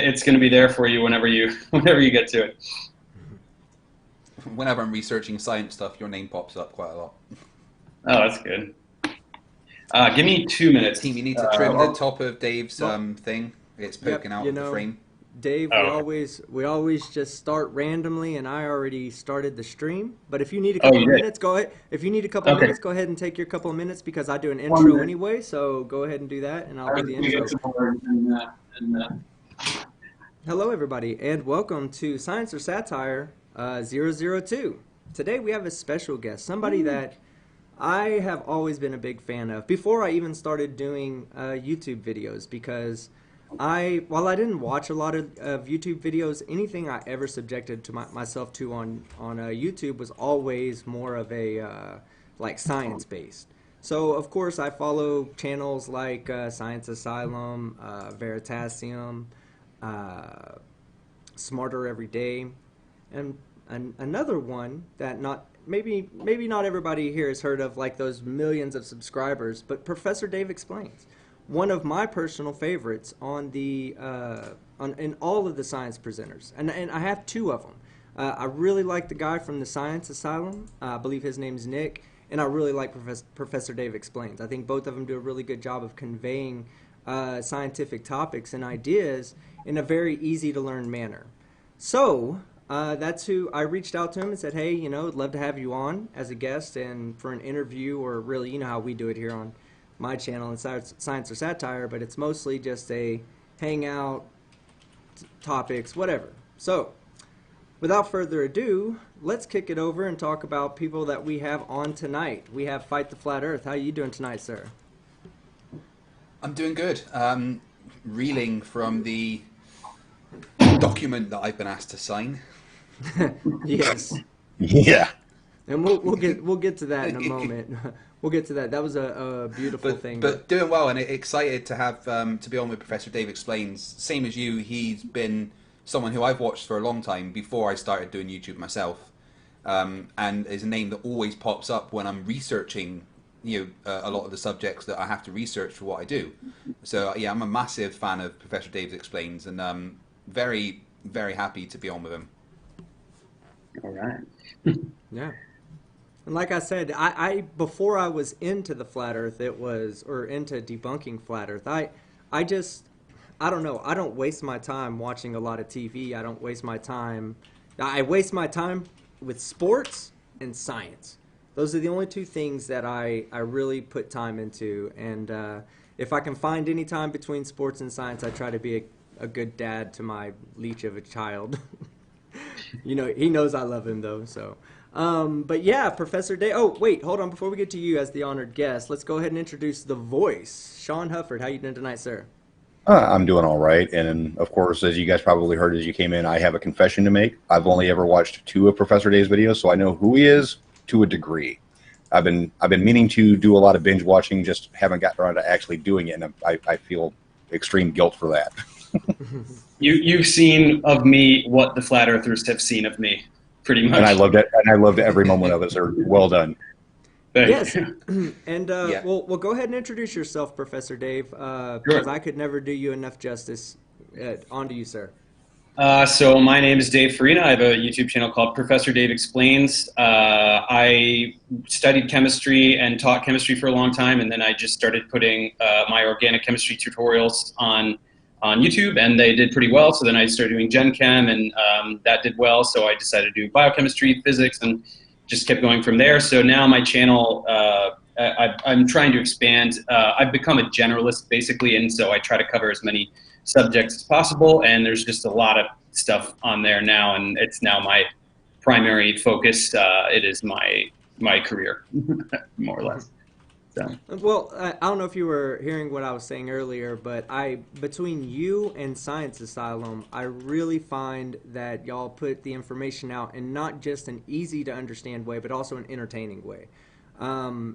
it's going to be there for you whenever you whenever you get to it. Whenever I'm researching science stuff, your name pops up quite a lot. Oh, that's good. Give me 2 Team, minutes. you need to trim the Or, top of Dave's Well, thing. It's yep, poking out you of the know, frame. Dave, we oh, okay. always we always just start randomly, and I already started the stream. But if you need a Oh, couple you of did. minutes, go ahead. If you need a couple of Okay. minutes, go ahead and take your couple of minutes because I do an 1 intro minute. anyway. So go ahead and do that, and I'll I do was the going to get intro. some more Hello, everybody, and welcome to Science or Satire 002. Today we have a special guest, somebody that I have always been a big fan of before I even started doing YouTube videos because while I didn't watch a lot of YouTube videos, anything I ever subjected to myself to on YouTube was always more of a like science based. So of course I follow channels like Science Asylum, Veritasium, uh, Smarter Every Day, and another one that maybe not everybody here has heard of, like those millions of subscribers, but Professor Dave Explains, one of my personal favorites on the in all of the science presenters, and I have two of them. I really like the guy from the Science Asylum. I believe his name's Nick, and I really like Professor Dave Explains. I think both of them do a really good job of conveying scientific topics and ideas in a very easy to learn manner. So that's who I reached out to him and said, hey, I'd love to have you on as a guest and for an interview, or really, you know how we do it here on my channel in Science or Satire, but it's mostly just a hangout, topics, whatever. So without further ado, let's kick it over and talk about people that we have on tonight. We have Fight the Flat Earth. How are you doing tonight, sir? I'm doing good. Reeling from the document that I've been asked to sign. Yes. Yeah. And we'll get to that in a moment. We'll get to that. That was a beautiful thing. But doing well and excited to have to be on with Professor Dave Explains. Same as you, he's been someone who I've watched for a long time before I started doing YouTube myself, and is a name that always pops up when I'm researching a lot of the subjects that I have to research for what I do. So yeah, I'm a massive fan of Professor Dave Explains, and very very happy to be on with him. All right. Yeah. And like I said, I before I was into the flat earth, or into debunking flat earth, I don't know. I don't waste my time watching a lot of TV. I waste my time with sports and science. Those are the only two things that I really put time into. And if I can find any time between sports and science, I try to be a good dad to my leech of a child. He knows I love him though, so. But yeah, Professor Day. Oh, wait, hold on. Before we get to you as the honored guest, let's go ahead and introduce the voice. Sean Hufford, how you doing tonight, sir? I'm doing all right. And of course, as you guys probably heard as you came in, I have a confession to make. I've only ever watched 2 of Professor Dave's videos, so I know who he is to a degree. I've been meaning to do a lot of binge watching, just haven't gotten around to actually doing it, and I feel extreme guilt for that. You've seen of me what the flat earthers have seen of me, pretty much. And I loved it, and I loved every moment of it, sir. Well done. Yes, and Yeah. well, go ahead and introduce yourself, Professor Dave, because Sure. I could never do you enough justice. On to you, sir. So my name is Dave Farina. I have a YouTube channel called Professor Dave Explains. I studied chemistry and taught chemistry for a long time, and then I just started putting my organic chemistry tutorials on YouTube, and they did pretty well. So then I started doing Gen Chem, and that did well. So I decided to do biochemistry, physics, and just kept going from there. So now my channel, I'm trying to expand. I've become a generalist basically, and so I try to cover as many subjects as possible. And there's just a lot of stuff on there now, and it's now my primary focus. It is my career, more or less. So. Well, I don't know if you were hearing what I was saying earlier, but between you and Science Asylum, I really find that y'all put the information out in not just an easy to understand way, but also an entertaining way.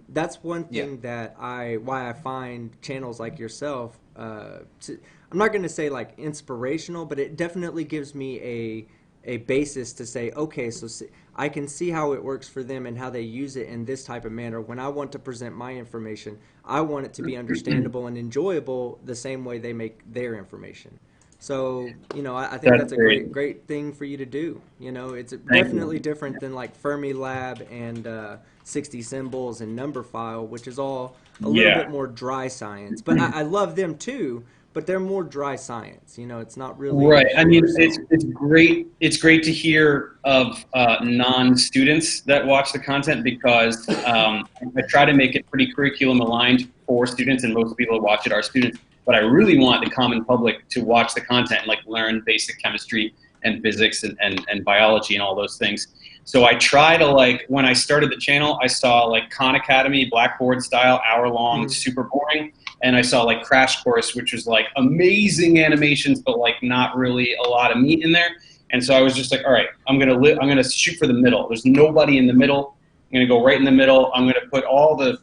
That's one thing that why I find channels like yourself, I'm not going to say like inspirational, but it definitely gives me a basis to say, okay, so I can see how it works for them and how they use it in this type of manner. When I want to present my information, I want it to be understandable and enjoyable the same way they make their information. So, I think that's a great. great thing for you to do. It's Thank definitely you. different than like Fermilab and 60 Symbols and Number File, which is all a little bit Yeah. more dry science. But I love them too, but they're more dry science. It's not really Right. I pure. mean, So, it's great. It's great to hear of non-students that watch the content because I try to make it pretty curriculum aligned for students, and most people who watch it are students. But I really want the common public to watch the content and like learn basic chemistry and physics and biology and all those things. So I try to like when I started the channel, I saw like Khan Academy, Blackboard style, hour-long, mhm. super boring. And I saw like Crash Course, which was like amazing animations, but like not really a lot of meat in there. And so I was just like, all right, I'm gonna shoot for the middle. There's nobody in the middle. I'm gonna go right in the middle. I'm gonna put all the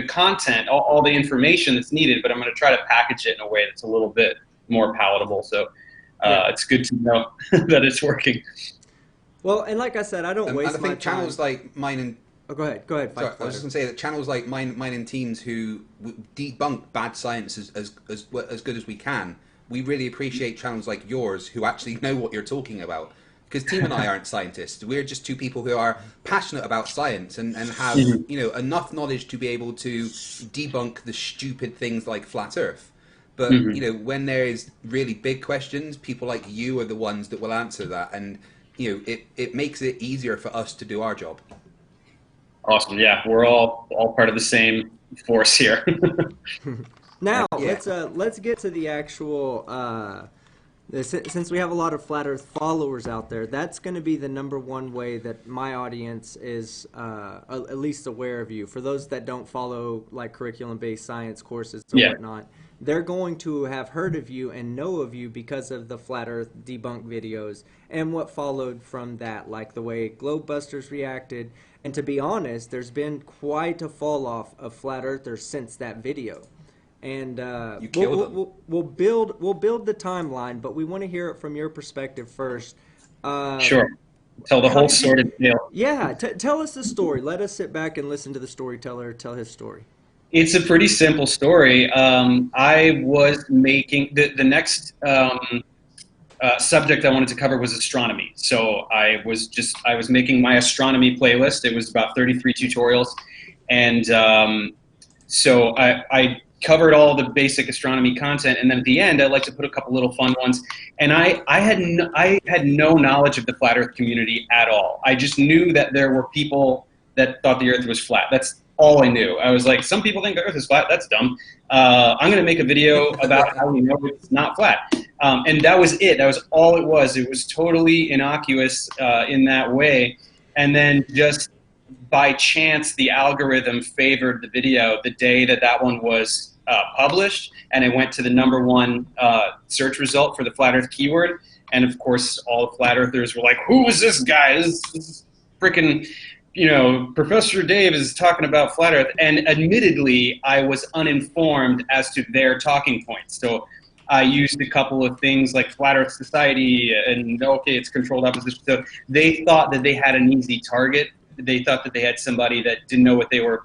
content, all the information that's needed, but I'm gonna try to package it in a way that's a little bit more palatable. So Yeah. it's good to know that it's working. Well, and like I said, I don't And waste I my think time. channels like mine and Oh, go ahead, sorry, Fight I was just Fighter. going to say that channels like mine and teens who debunk bad science as good as we can. We really appreciate channels like yours who actually know what you're talking about. Because Team and I aren't scientists. We're just two people who are passionate about science and have Mhm. enough knowledge to be able to debunk the stupid things like flat Earth. But Mhm. when there is really big questions, people like you are the ones that will answer that, and it makes it easier for us to do our job. Awesome. Yeah, we're all part of the same force here. Now Yeah. let's get to the actual. Since we have a lot of flat Earth followers out there, that's going to be the number one way that my audience is at least aware of you. For those that don't follow like curriculum-based science courses or Yeah. whatnot, they're going to have heard of you and know of you because of the flat Earth debunk videos and what followed from that, like the way Globebusters reacted. And to be honest, there's been quite a fall off of flat Earthers since that video. And You kill them. we'll build the timeline, but we want to hear it from your perspective first. Uh, Sure. Tell the how whole did you? sordid tale. Yeah, tell us the story. Let us sit back and listen to the storyteller tell his story. It's a pretty simple story. I was making the next subject I wanted to cover was astronomy. So I was making my astronomy playlist. It was about 33 tutorials, and so I covered all the basic astronomy content, and then at the end, I like to put a couple little fun ones. And I had no knowledge of the flat Earth community at all. I just knew that there were people that thought the Earth was flat. That's all I knew. I was like, some people think the Earth is flat. That's dumb. I'm going to make a video about how we know it's not flat. And that was it. That was all it was. It was totally innocuous in that way. And then just by chance, the algorithm favored the video the day that one was published, and it went to the #1 search result for the flat Earth keyword. And of course, all the flat earthers were like, "Who is this guy? This freaking, Professor Dave is talking about flat Earth." And admittedly, I was uninformed as to their talking points. So I used a couple of things like Flat Earth Society and okay, it's controlled opposition. So they thought that they had an easy target. They thought that they had somebody that didn't know what they were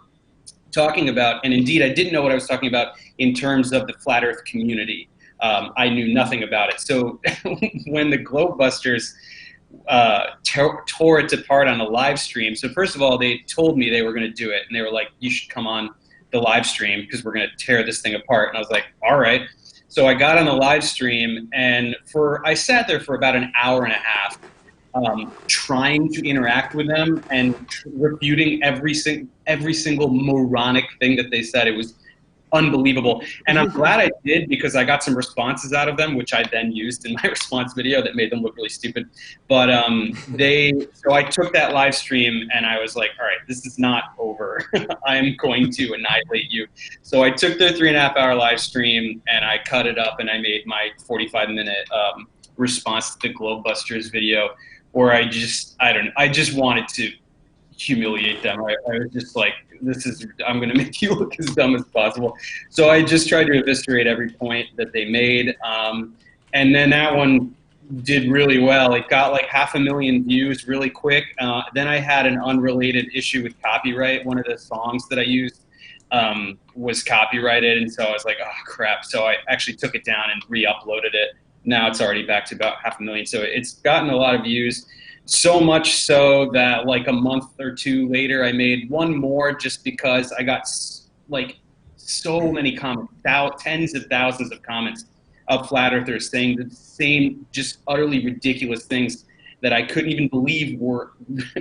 talking about. And indeed, I didn't know what I was talking about in terms of the flat Earth community. I knew nothing about it. So when the Globebusters tore it apart on a live stream, so first of all, they told me they were going to do it. And they were like, you should come on the live stream because we're going to tear this thing apart. And I was like, all right. So I got on the live stream, and I sat there for about an hour and a half, trying to interact with them and refuting every single moronic thing that they said. It was unbelievable, and I'm glad I did because I got some responses out of them, which I then used in my response video that made them look really stupid. But so I took that live stream and I was like, all right, this is not over. I'm going to annihilate you. So I took their 3.5-hour live stream and I cut it up and I made my 45-minute response to the Globebusters video, where I just wanted to humiliate them. I was just like, I'm going to make you look as dumb as possible. So I just tried to eviscerate every point that they made. And then that one did really well. It got like 500,000 views really quick. Then I had an unrelated issue with copyright. One of the songs that I used was copyrighted. And so I was like, oh crap. So I actually took it down and re-uploaded it now it's already back to about 500,000. So it's gotten a lot of views, so much so that like a month or two later, I made one more just because I got like so many comments, tens of thousands of comments of flat earthers saying the same just utterly ridiculous things that I couldn't even believe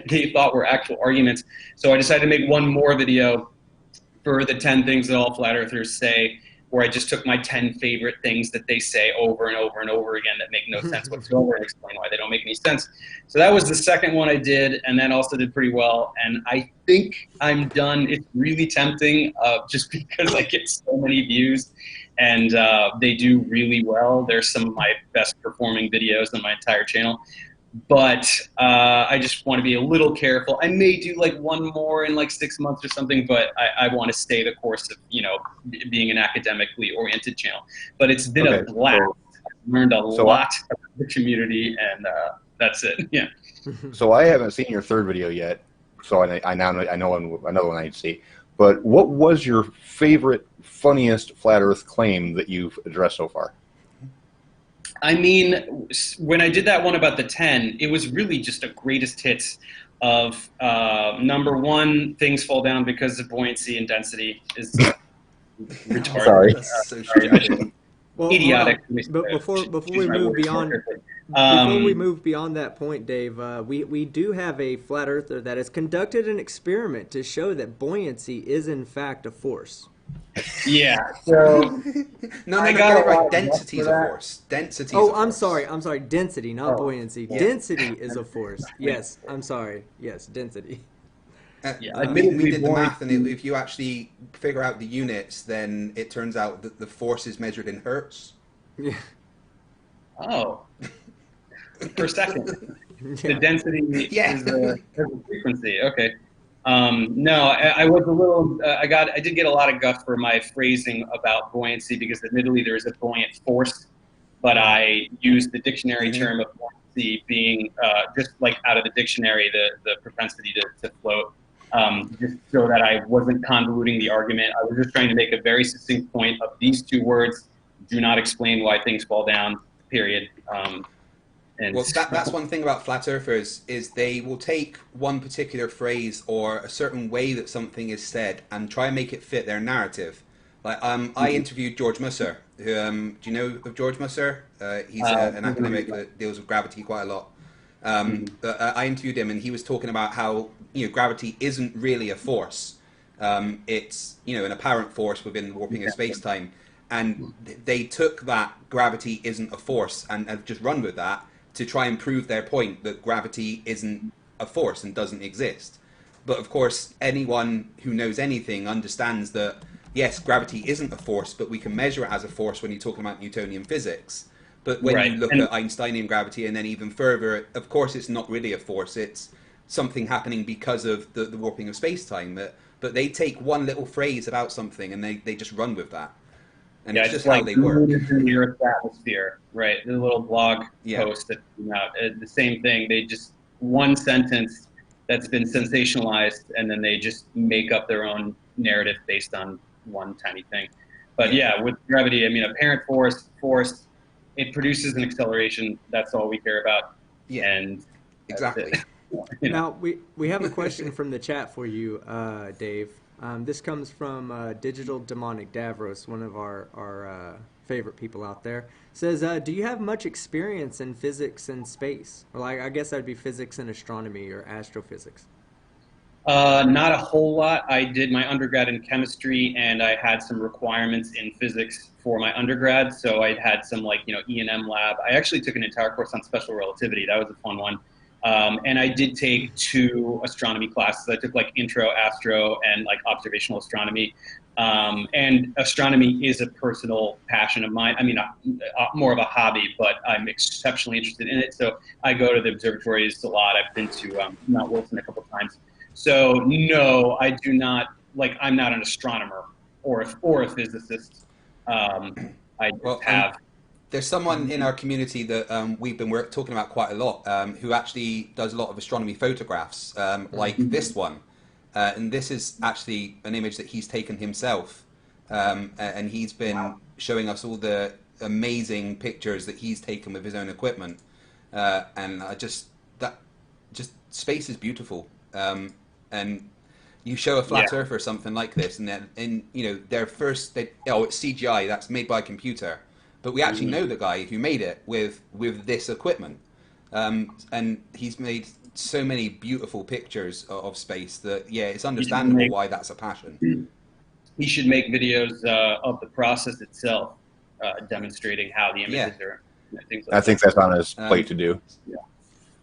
they thought were actual arguments. So I decided to make one more video for the 10 things that all flat earthers say, where I just took my 10 favorite things that they say over and over and over again that make no sense whatsoever and explain why they don't make any sense. So that was the second one I did, and that also did pretty well. And I think I'm done. It's really tempting just because I get so many views, and they do really well. They're some of my best performing videos on my entire channel. But I just want to be a little careful. I may do like one more in like 6 months or something, but I want to stay the course of, being an academically oriented channel. But it's been a blast. I've learned a lot about the community, and that's it. Yeah. So I haven't seen your third video yet, so I know another one I need to see. But what was your favorite, funniest flat Earth claim that you've addressed so far? I mean, when I did that one about the 10, it was really just a greatest hits of number one, things fall down because of buoyancy and density is retarded. Sorry. That's so stupid. Well, idiotic. But before we move beyond that point, Dave, we do have a flat earther that has conducted an experiment to show that buoyancy is in fact a force. Yeah. So no, get it right. Density is a force. Density. Oh, I'm sorry. Density, not buoyancy. Yeah. Density is a force. Yes, I'm sorry. Yes, density. We did the math, and if you actually figure out the units, then it turns out that the force is measured in hertz. Yeah. Oh. Per second. The density is the frequency. Okay. No, I was a little. I did get a lot of guff for my phrasing about buoyancy because, admittedly, there is a buoyant force, but I used the dictionary term of buoyancy being just like out of the dictionary, the propensity to float, just so that I wasn't convoluting the argument. I was just trying to make a very succinct point of these two words do not explain why things fall down. Period. Well, that's one thing about flat earthers is they will take one particular phrase or a certain way that something is said and try and make it fit their narrative. Like I interviewed George Musser, who do you know of George Musser? He's an academic that deals with gravity quite a lot. I interviewed him, and he was talking about how gravity isn't really a force. It's an apparent force within the warping of space-time, and they took that gravity isn't a force and have just run with that to try and prove their point that gravity isn't a force and doesn't exist. But of course, anyone who knows anything understands that, yes, gravity isn't a force, but we can measure it as a force when you're talking about Newtonian physics. But when you look at Einsteinian gravity and then even further, of course, it's not really a force. It's something happening because of the warping of space-time. But they take one little phrase about something and they just run with that. And it's just how they work. In the Earth's atmosphere, right? The little blog post that came out, the same thing. They just one sentence that's been sensationalized, and then they just make up their own narrative based on one tiny thing. But yeah, with gravity, I mean, apparent force, it produces an acceleration. That's all we care about. Yeah, and exactly. Now we have a question from the chat for you, Dave. This comes from Digital Demonic Davros, one of our favorite people out there. Says, do you have much experience in physics and space? Well, I guess that'd be physics and astronomy or astrophysics. Not a whole lot. I did my undergrad in chemistry, and I had some requirements in physics for my undergrad. So I had some E&M lab. I actually took an entire course on special relativity. That was a fun one. And I did take 2 astronomy classes. I took intro astro and observational astronomy. And astronomy is a personal passion of mine. I mean, more of a hobby, but I'm exceptionally interested in it. So I go to the observatories a lot. I've been to Mount Wilson a couple times. So no, I do not, I'm not an astronomer or a physicist. I just have... There's someone in our community that we've been talking about quite a lot who actually does a lot of astronomy photographs, like this one. And this is actually an image that he's taken himself. And he's been showing us all the amazing pictures that he's taken with his own equipment, and just space is beautiful, and you show a flat earth or something like this, and then their first it's CGI, that's made by a computer, but we actually know the guy who made it with this equipment, and he's made so many beautiful pictures of space that it's understandable why that's a passion. He should make videos of the process itself, demonstrating how the images are. Things like I think that's on his plate to do. Yeah.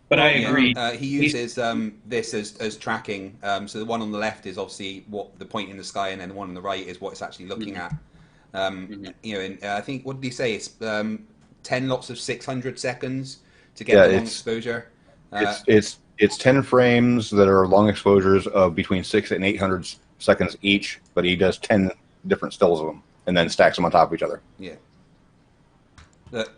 But I agree. He uses this as tracking. So the one on the left is obviously what the point in the sky, and then the one on the right is what it's actually looking at. And I think, what did he say? It's 10 lots of 600 seconds to get the long exposure. It's 10 frames that are long exposures of between 600 and 800 seconds each, but he does 10 different stills of them and then stacks them on top of each other. Yeah.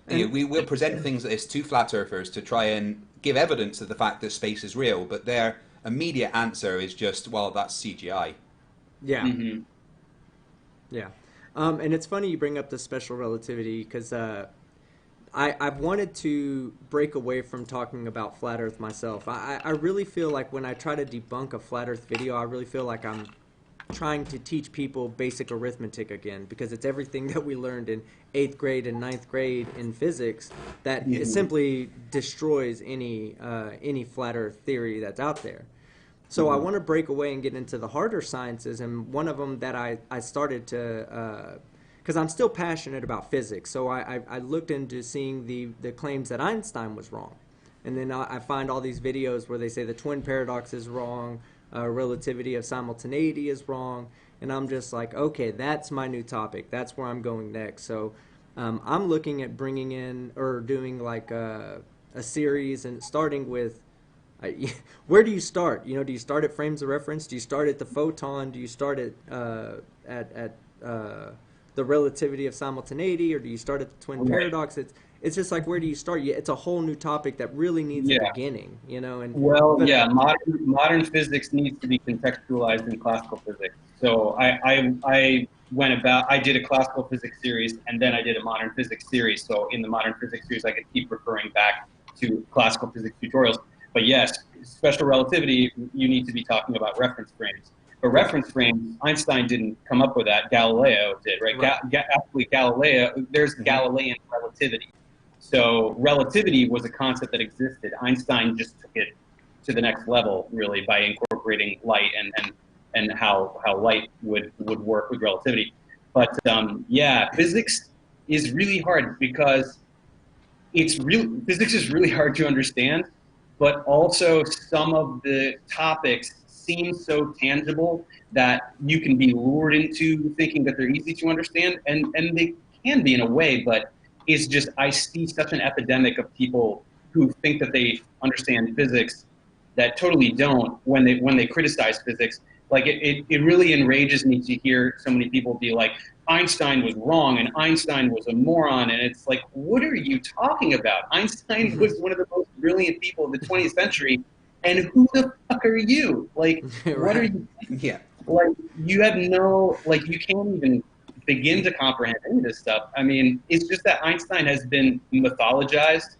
We will present things like this to flat earthers to try and give evidence of the fact that space is real, but their immediate answer is just, well, that's CGI. Yeah. Yeah. And it's funny you bring up the special relativity, because I've wanted to break away from talking about flat earth myself. I really feel like when I try to debunk a flat earth video, I really feel like I'm trying to teach people basic arithmetic again, because it's everything that we learned in 8th grade and 9th grade in physics that it simply destroys any flat earth theory that's out there. So I want to break away and get into the harder sciences, and one of them that I started to, because I'm still passionate about physics, so I looked into seeing the claims that Einstein was wrong. And then I find all these videos where they say the twin paradox is wrong, relativity of simultaneity is wrong, and I'm just like, okay, that's my new topic. That's where I'm going next. So I'm looking at bringing in or doing like a series and starting with, where do you start? Do you start at frames of reference? Do you start at the photon? Do you start at the relativity of simultaneity, or do you start at the twin paradox? It's just like, where do you start? It's a whole new topic that really needs a beginning, And modern physics needs to be contextualized in classical physics. So I did a classical physics series, and then I did a modern physics series. So in the modern physics series, I could keep referring back to classical physics tutorials. But yes, special relativity, you need to be talking about reference frames. But reference frames, Einstein didn't come up with that. Galileo did, right? Actually, Galileo, there's Galilean relativity. So relativity was a concept that existed. Einstein just took it to the next level, really, by incorporating light and how light would work with relativity. But physics is really hard because physics is really hard to understand, but also some of the topics seem so tangible that you can be lured into thinking that they're easy to understand, and they can be in a way, but it's just, I see such an epidemic of people who think that they understand physics that totally don't when they criticize physics. Like it really enrages me to hear so many people be like, Einstein was wrong and Einstein was a moron, and it's like, what are you talking about? Einstein was one of the most brilliant people of the 20th century, and who the fuck are you? Like, what are you? Yeah. Like, you have no, like, you can't even begin to comprehend any of this stuff. I mean, it's just that Einstein has been mythologized,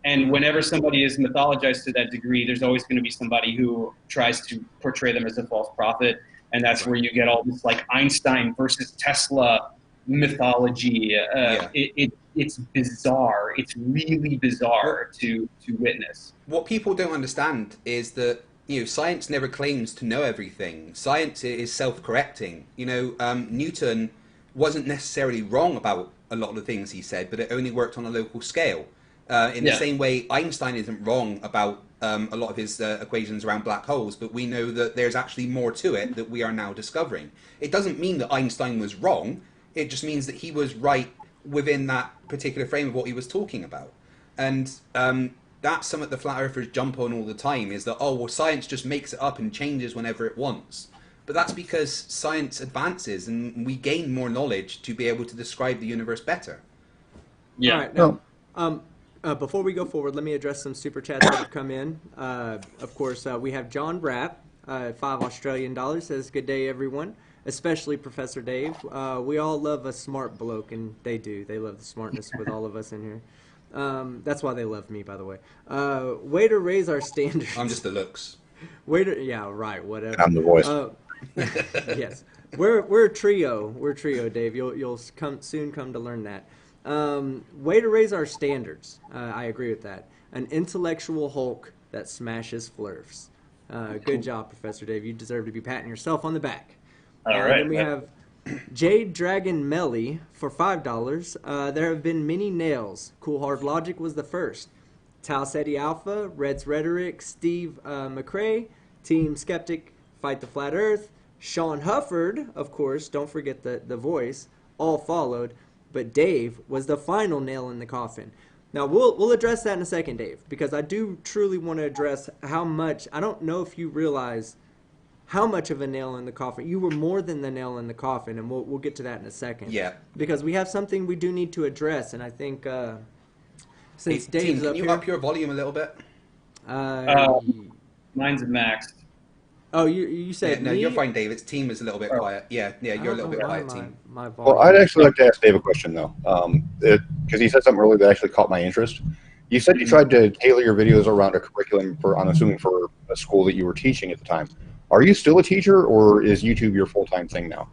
and whenever somebody is mythologized to that degree, there's always going to be somebody who tries to portray them as a false prophet, and that's where you get all this, like, Einstein versus Tesla mythology. It's bizarre. It's really bizarre to witness. What people don't understand is that science never claims to know everything. Science is self-correcting. Newton wasn't necessarily wrong about a lot of the things he said, but it only worked on a local scale. In the same way, Einstein isn't wrong about a lot of his equations around black holes, but we know that there's actually more to it that we are now discovering. It doesn't mean that Einstein was wrong. It just means that he was right within that particular frame of what he was talking about. And that's something the flat earthers jump on all the time, is that, science just makes it up and changes whenever it wants. But that's because science advances and we gain more knowledge to be able to describe the universe better. Yeah. All right, now, before we go forward, let me address some super chats that have come in. Of course, we have John Rapp, $5 Australian, says, "Good day, everyone. especially Professor Dave. We all love a smart bloke, and they do. They love the smartness with all of us in here. That's why they love me, by the way. Way to raise our standards. I'm just the looks. Yeah, right, whatever. I'm the voice. Yes. We're a trio. We're a trio, Dave. You'll soon come to learn that. Way to raise our standards. I agree with that. An intellectual Hulk that smashes flurfs. Good job, Professor Dave. You deserve to be patting yourself on the back. All right. Then we have Jade Dragon Melly for $5. There have been many nails. Cool Hard Logic was the first. Tau Ceti Alpha, Red's Rhetoric, Steve McCrae, Team Skeptic, Fight the Flat Earth, Sean Hufford, of course, don't forget the voice, all followed, but Dave was the final nail in the coffin. Now, we'll address that in a second, Dave, because I do truly want to address how much, I don't know if you realize how much of a nail in the coffin. You were more than the nail in the coffin, and we'll get to that in a second. Yeah. Because we have something we do need to address, and I think since Hey, Dave's Team, up can you here... up your volume a little bit? Mine's maxed. Oh, you said Yeah, no, me? you're fine, Dave. It's Team is a little bit quiet. Yeah, you're a little bit quiet, Team. My Well, I'd actually like to ask Dave a question, though, because he said something earlier that actually caught my interest. You said you tried to tailor your videos around a curriculum for, I'm assuming, for a school that you were teaching at the time. Are you still a teacher, or is YouTube your full-time thing now?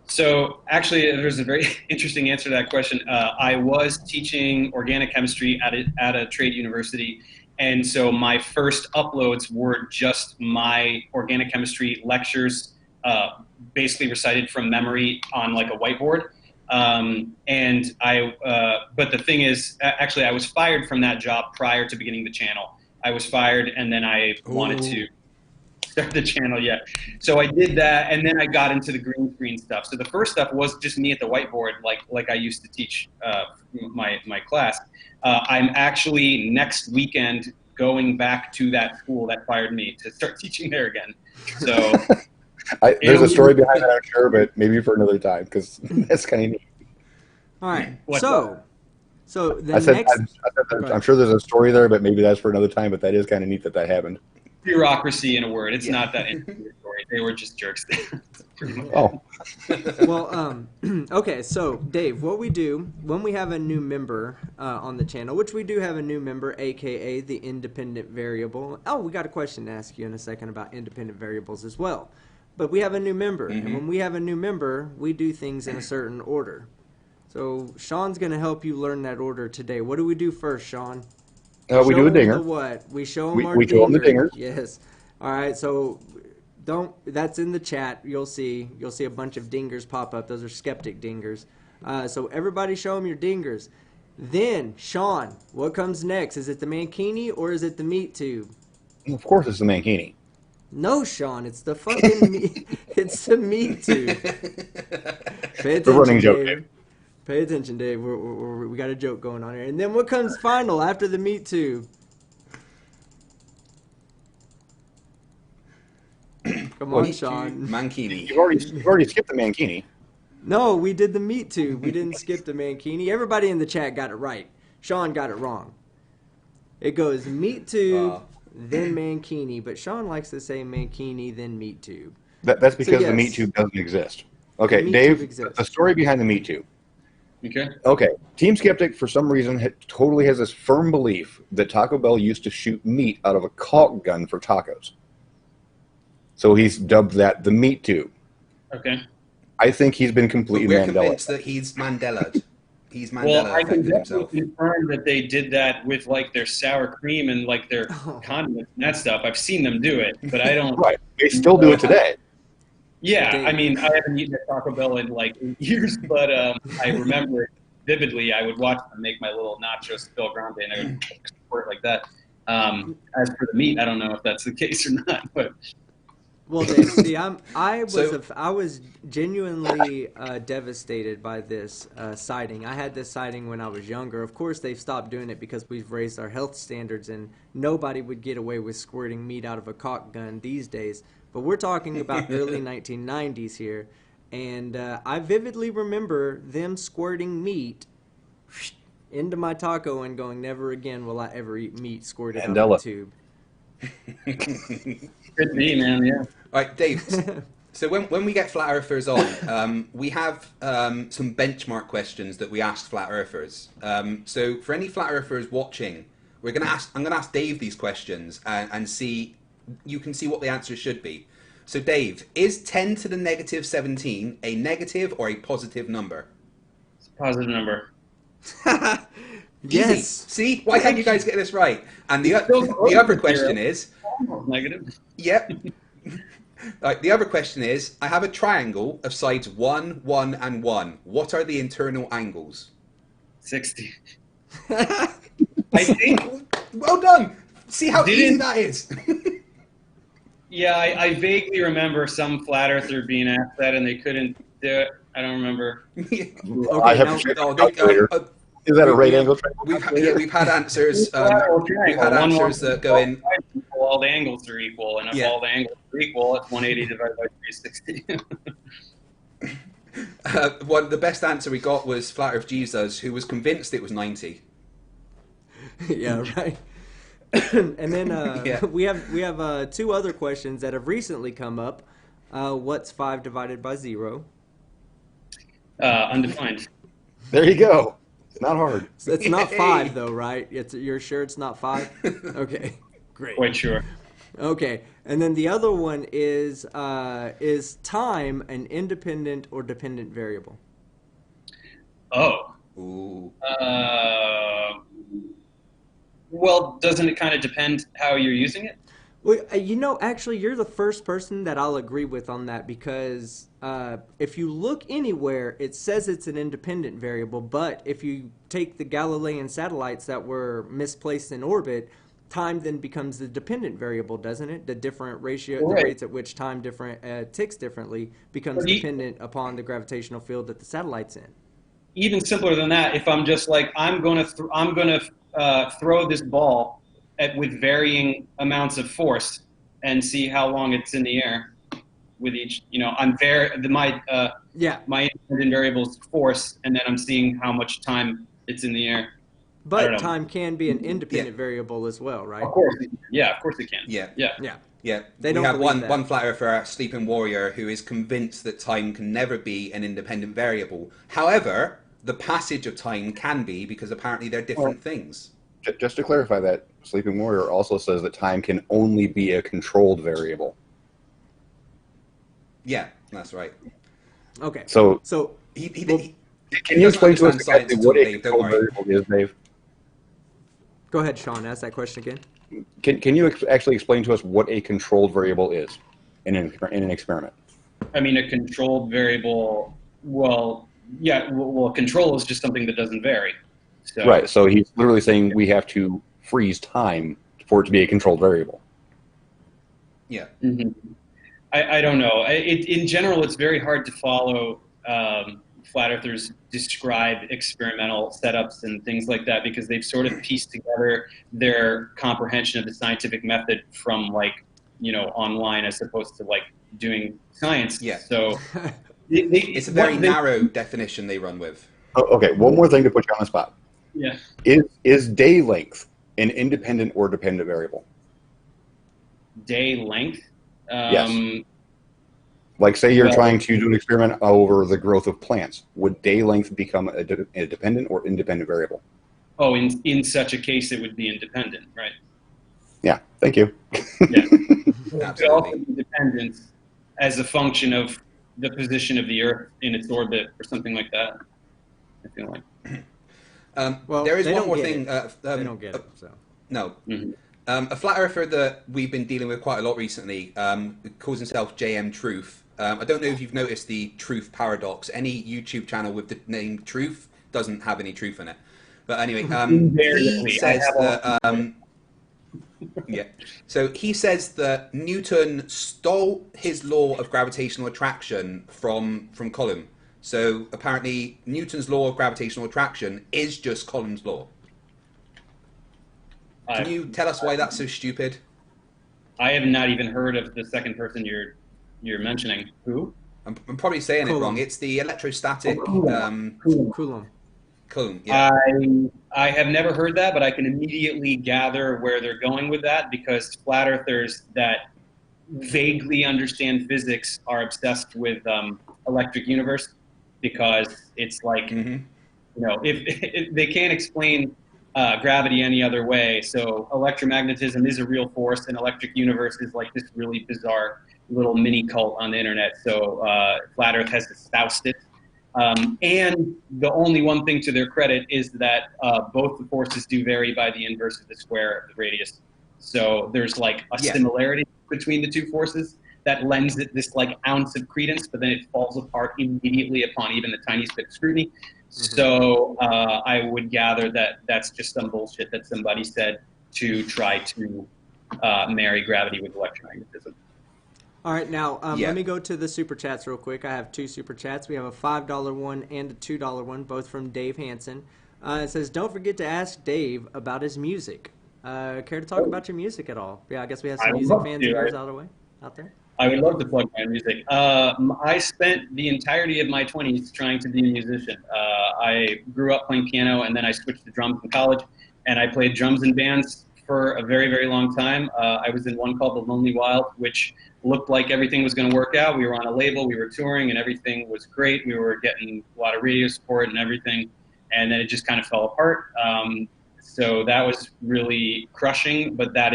So actually, there's a very interesting answer to that question. I was teaching organic chemistry at a trade university, and so my first uploads were just my organic chemistry lectures, basically recited from memory on like a whiteboard. But the thing is, actually, I was fired from that job prior to beginning the channel. I was fired, and then I wanted to start the channel. Yeah, so I did that, and then I got into the green screen stuff. So the first stuff was just me at the whiteboard, like I used to teach my class. I'm actually next weekend going back to that school that fired me to start teaching there again. So there's a story behind that, I'm sure, but maybe for another time, because that's kind of neat. All right. What's So the I said, next... I'm sure there's a story there, but maybe that's for another time. But that is kind of neat that happened. bureaucracy in a word. It's not that interesting story. They were just jerks. Oh, Well, okay, so Dave, what we do when we have a new member on the channel, which we do have a new member, aka the independent variable. Oh, we got a question to ask you in a second about independent variables as well. But we have a new member, and when we have a new member, we do things in a certain order. So Sean's going to help you learn that order today. What do we do first, Sean? we do a dinger. What? We show them our we show them the dinger. dingers. Yes. All right, so that's in the chat. You'll see a bunch of dingers pop up. Those are skeptic dingers. So everybody show them your dingers. Then, Sean, what comes next? Is it the mankini or is it the meat tube? Of course, it's the mankini. No, Sean, it's the fucking meat. It's the meat tube. Pay The running attention, joke, Dave. Dave. Pay attention, Dave. We got a joke going on here. And then what comes final after the meat tube? Come on, Sean. Mankini. You've already skipped the mankini. No, we did the meat tube. We didn't skip the mankini. Everybody in the chat got it right. Sean got it wrong. It goes meat tube, then mankini. But Sean likes to say mankini, then meat tube. That's because yes. the meat tube doesn't exist. Okay, meat Dave, tube exists. the story behind the meat tube. Okay. Okay, Team Skeptic, for some reason, totally has this firm belief that Taco Bell used to shoot meat out of a caulk gun for tacos. So he's dubbed that the meat tube. Okay. I think he's been completely We're Mandela. convinced that he's Mandela'd. He's Mandela Well, I can affected himself. definitely confirm that they did that with like their sour cream and like their condiments and that stuff. I've seen them do it, but I don't. Right, they still do it today. Yeah, I mean, I haven't eaten at Taco Bell in like 8 years, but I remember it vividly. I would watch them make my little nachos Bill Grande, and I would support it like that. As for the meat, I don't know if that's the case or not, but. Well, Dave, see, I was genuinely devastated by this sighting. I had this sighting when I was younger. Of course, they've stopped doing it because we've raised our health standards, and nobody would get away with squirting meat out of a caulk gun these days. But we're talking about early 1990s here, and I vividly remember them squirting meat into my taco and going, "Never again will I ever eat meat squirted out of a tube." Could be, man, yeah. All right, Dave. So when we get flat earthers on, we have some benchmark questions that we asked flat earthers. So for any flat earthers watching, I'm gonna ask Dave these questions and see, you can see what the answers should be. So Dave, is 10 to the negative 17 a negative or a positive number? It's a positive number. Yes. Easy. See, why can't you guys get this right? And the other question is, Almost negative. yep. Right, the other question is, I have a triangle of sides 1, 1, and 1. What are the internal angles? 60. I think. Well done. See how easy that is. Yeah, I vaguely remember some flat earther being asked that and they couldn't do it. I don't remember. I have to check the calculator. Is that a right angle triangle? We've had answers. We've had answers that go in. All the angles are equal, and if Yeah. all the angles are equal, it's 180 divided by 360. The best answer we got was Flat Earth Jesus, who was convinced it was 90. Yeah, right. And then Yeah. we have two other questions that have recently come up. What's 5 divided by 0? Undefined. There you go. It's not hard. So it's not Yay. 5 though, right? You're sure it's not 5? Okay, great. Quite sure. Okay, and then the other one is time an independent or dependent variable? Oh. Ooh. Well, doesn't it kind of depend how you're using it? Well, actually, you're the first person that I'll agree with on that because if you look anywhere, it says it's an independent variable, but if you take the Galilean satellites that were misplaced in orbit, time then becomes the dependent variable, doesn't it? The different ratio, Right. the rates at which time ticks differently becomes dependent upon the gravitational field that the satellite's in. Even simpler than that, if I'm just like, I'm gonna throw this ball with varying amounts of force and see how long it's in the air with each, my independent variable is force, and then I'm seeing how much time it's in the air. But time can be an independent variable as well, right? Of course, yeah, of course it can. Yeah. Yeah. Yeah, They we don't have believe that. one flat earther, Sleeping Warrior, who is convinced that time can never be an independent variable. However, the passage of time can be, because apparently they're different things. Just to clarify that, Sleeping Warrior also says that time can only be a controlled variable. Yeah, that's right. Okay. So He can you explain to us doesn't understand exactly science what at all, a Dave, don't controlled worry. variable is, Dave? Go ahead, Sean. Ask that question again. Can you actually explain to us what a controlled variable is in an experiment? I mean, a controlled variable, well, control is just something that doesn't vary. So, Right. So he's literally saying we have to freeze time for it to be a controlled variable. Yeah. Mm-hmm. I don't know. In general, it's very hard to follow flat earthers describe experimental setups and things like that because they've sort of pieced together their comprehension of the scientific method from online as opposed to doing science. Yeah. So It's a very narrow definition they run with. Oh, okay. One more thing to put you on the spot. Yeah. Is day length an independent or dependent variable? Day length. Yes. Like, say you're trying to do an experiment over the growth of plants. Would day length become a dependent or independent variable? Oh, in such a case, it would be independent, right? Yeah. Thank you. Yeah. It could also Absolutely. be dependent as a function of the position of the Earth in its orbit or something like that. I feel like. Well, there is they one don't more get thing. it. They don't get it. So No. Mhm. A flat earther that we've been dealing with quite a lot recently calls himself JM Truth. I don't know if you've noticed the truth paradox. Any YouTube channel with the name Truth doesn't have any truth in it. But anyway, Invariably, he I says have that. Yeah. So he says that Newton stole his law of gravitational attraction from Coulomb. So apparently, Newton's law of gravitational attraction is just Coulomb's law. Can you tell us why that's so stupid? I have not even heard of the second person you're mentioning. Who? I'm probably saying it Coulomb. wrong. It's the electrostatic Coulomb. Coulomb. Yeah. I have never heard that, but I can immediately gather where they're going with that because flat earthers that vaguely understand physics are obsessed with electric universe, because it's like, if they can't explain gravity any other way, so electromagnetism is a real force, and electric universe is like this really bizarre little mini cult on the internet. So Flat Earth has espoused it. And the only one thing to their credit is that both the forces do vary by the inverse of the square of the radius. So there's like a similarity between the two forces that lends it this like ounce of credence, but then it falls apart immediately upon even the tiniest bit of scrutiny. So I would gather that that's just some bullshit that somebody said to try to marry gravity with electromagnetism. All right, now let me go to the super chats real quick. I have 2 super chats. We have a $5 one and a $2 one, both from Dave Hansen. It says, "Don't forget to ask Dave about his music." Care to talk about your music at all? Yeah, I guess we have some music fans out there. I would love to plug my music. I spent the entirety of my 20s trying to be a musician. I grew up playing piano, and then I switched to drums in college, and I played drums in bands for a very, very long time. I was in one called The Lonely Wild, which looked like everything was going to work out. We were on a label, we were touring, and everything was great. We were getting a lot of radio support and everything, and then it just kind of fell apart. So that was really crushing, but that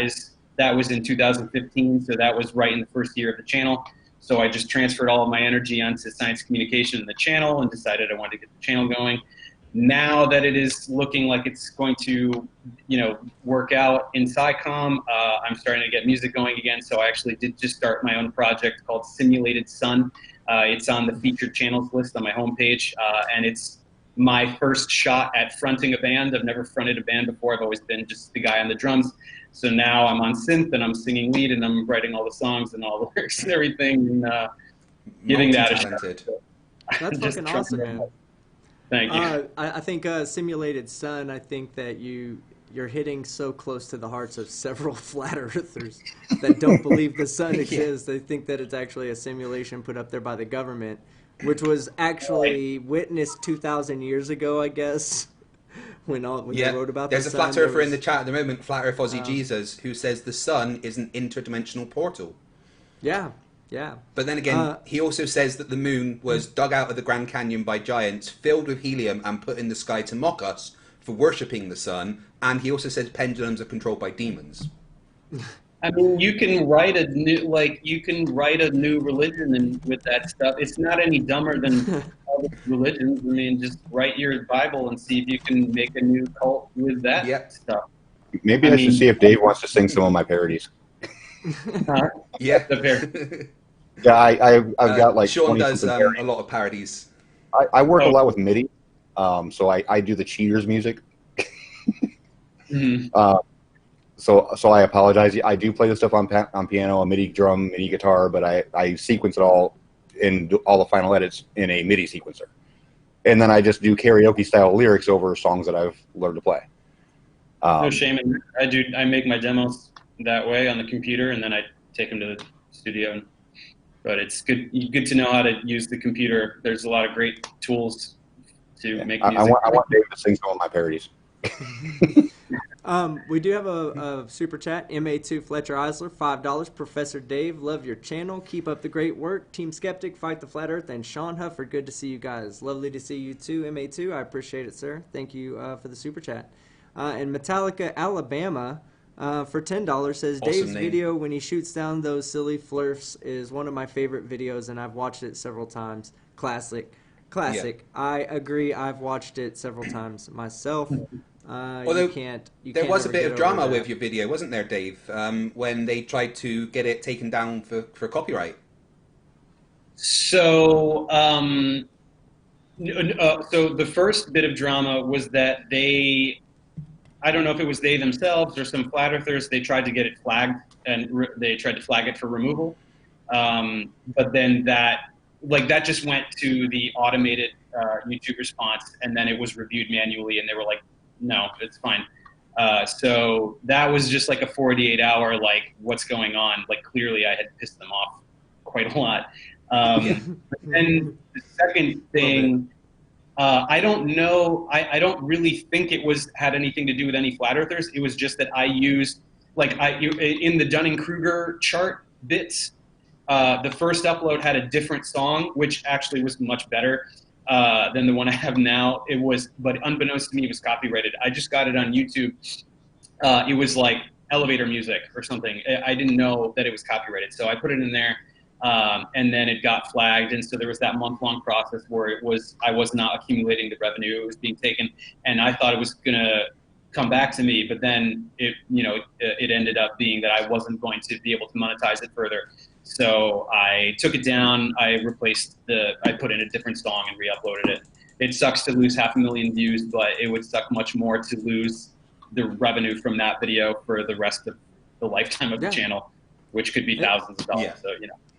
was in 2015, so that was right in the first year of the channel. So I just transferred all of my energy onto science communication in the channel and decided I wanted to get the channel going. Now that it is looking like it's going to, work out in SciComm, I'm starting to get music going again. So I actually did just start my own project called Simulated Sun. It's on the featured channels list on my homepage, and it's my first shot at fronting a band. I've never fronted a band before. I've always been just the guy on the drums. So now I'm on synth and I'm singing lead and I'm writing all the songs and all the lyrics and everything, and giving that a shot. That's fucking awesome, man. Thank you. I think Simulated Sun, I think that you're hitting so close to the hearts of several flat earthers that don't believe the sun exists. They think that it's actually a simulation put up there by the government, which was actually witnessed 2,000 years ago, I guess, when they wrote about There's the sun. There's a flat earther in the chat at the moment, Flat Earth Aussie Jesus, who says the sun is an interdimensional portal. Yeah. But then again, he also says that the moon was dug out of the Grand Canyon by giants, filled with helium, and put in the sky to mock us for worshipping the sun. And he also says pendulums are controlled by demons. I mean, you can write a new religion with that stuff. It's not any dumber than other religions. I mean, just write your Bible and see if you can make a new cult with that stuff. Maybe I should see if Dave wants to sing some of my parodies. The parody. Yeah, I've got like Sean does a lot of parodies. I work a lot with MIDI, so I do the cheaters music. So I apologize. I do play the stuff on piano, a MIDI drum, MIDI guitar, but I sequence it all and do all the final edits in a MIDI sequencer, and then I just do karaoke style lyrics over songs that I've learned to play. No shame in it. I make my demos that way on the computer, and then I take them to the studio. But it's good to know how to use the computer. There's a lot of great tools to make music. I want Dave to sing some of my parodies. We do have a super chat. MA2 Fletcher Eisler, $5. Professor Dave, love your channel. Keep up the great work. Team Skeptic, Fight the Flat Earth, and Sean Hufford, good to see you guys. Lovely to see you too, MA2. I appreciate it, sir. Thank you for the super chat. And Metallica Alabama for $10 says, awesome Dave's name. Video when he shoots down those silly flirts is one of my favorite videos, and I've watched it several times. Classic. Yeah. I agree. I've watched it several times myself. Although there was a bit of drama with your video, wasn't there, Dave? When they tried to get it taken down for copyright. So, so the first bit of drama was that I don't know if it was they themselves or some flat earthers, they tried to get it flagged, and they tried to flag it for removal. But then that just went to the automated YouTube response, and then it was reviewed manually, and they were like, no, it's fine. So that was just like a 48-hour, what's going on? Clearly I had pissed them off quite a lot. And the second thing, I don't know, I don't really think it had anything to do with any flat earthers. It was just that I used, in the Dunning-Kruger chart, bits. The first upload had a different song, which actually was much better than the one I have now. But unbeknownst to me, it was copyrighted. I just got it on YouTube. It was like elevator music or something. I didn't know that it was copyrighted, so I put it in there, and then it got flagged. And so there was that month-long process where I was not accumulating the revenue; it was being taken, and I thought it was gonna come back to me, but then it ended up being that I wasn't going to be able to monetize it further. So I took it down. I put in a different song and re-uploaded it. It sucks to lose 500,000 views, but it would suck much more to lose the revenue from that video for the rest of the lifetime of the channel, which could be thousands of dollars. So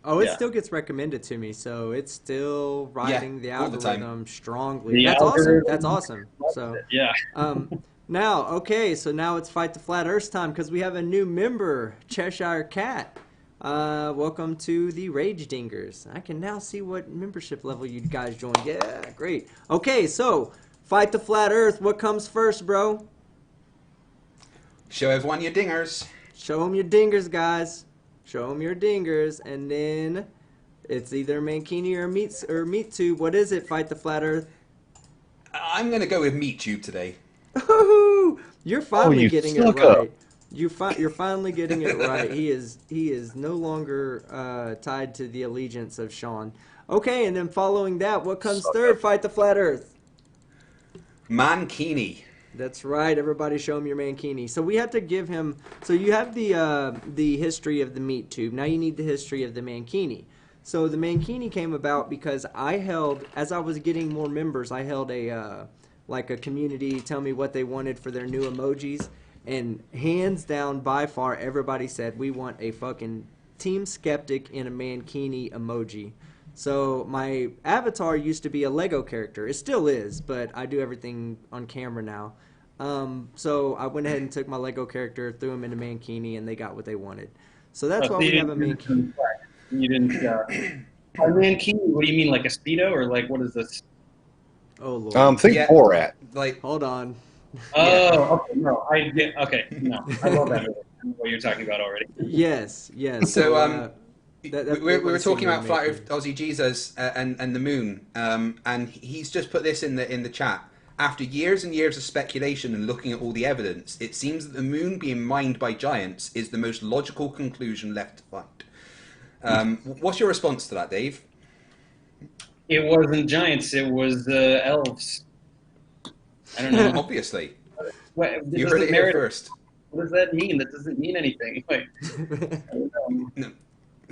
Oh, it still gets recommended to me, so it's still riding the algorithm strongly. That's awesome. That's awesome. So now, okay, so now it's Fight the Flat Earth time because we have a new member, Cheshire Cat. Welcome to the Rage Dingers. I can now see what membership level you guys joined. Yeah, great. Okay, so Fight the Flat Earth. What comes first, bro? Show everyone your dingers. Show them your dingers, guys. Show them your dingers, and then it's either Mankini or Meat Tube. What is it? Fight the Flat Earth. I'm gonna go with Meat Tube today. You're finally getting it right. You're finally getting it right. He is no longer tied to the allegiance of Sean. Okay, and then following that, what comes third? Fight the Flat Earth. Mankini. That's right. Everybody show him your Mankini. So we have to give him. So you have the history of the Meat Tube. Now you need the history of the Mankini. So the Mankini came about because as I was getting more members, I held a community tell me what they wanted for their new emojis, and hands down by far everybody said we want a fucking Team Skeptic in a Mankini emoji. So my avatar used to be a Lego character. It still is, but I do everything on camera now. So I went ahead and took my Lego character, threw him into Mankini, and they got what they wanted. So that's why we have a Mankini. You didn't. A Mankini? What do you mean, like a Speedo, or like what is this? Oh Lord. Think Borat. Like, hold on. Oh, okay. No, I get. Okay, no, I love that movie. I know what you're talking about already. Yes. So we were talking about Flight of Aussie Jesus and the moon, and he's just put this in the chat. After years and years of speculation and looking at all the evidence, it seems that the moon being mined by giants is the most logical conclusion left to find. What's your response to that, Dave? It wasn't giants. It was elves. I don't know. Obviously. You heard it here first. What does that mean? That doesn't mean anything. Like, I don't know. No.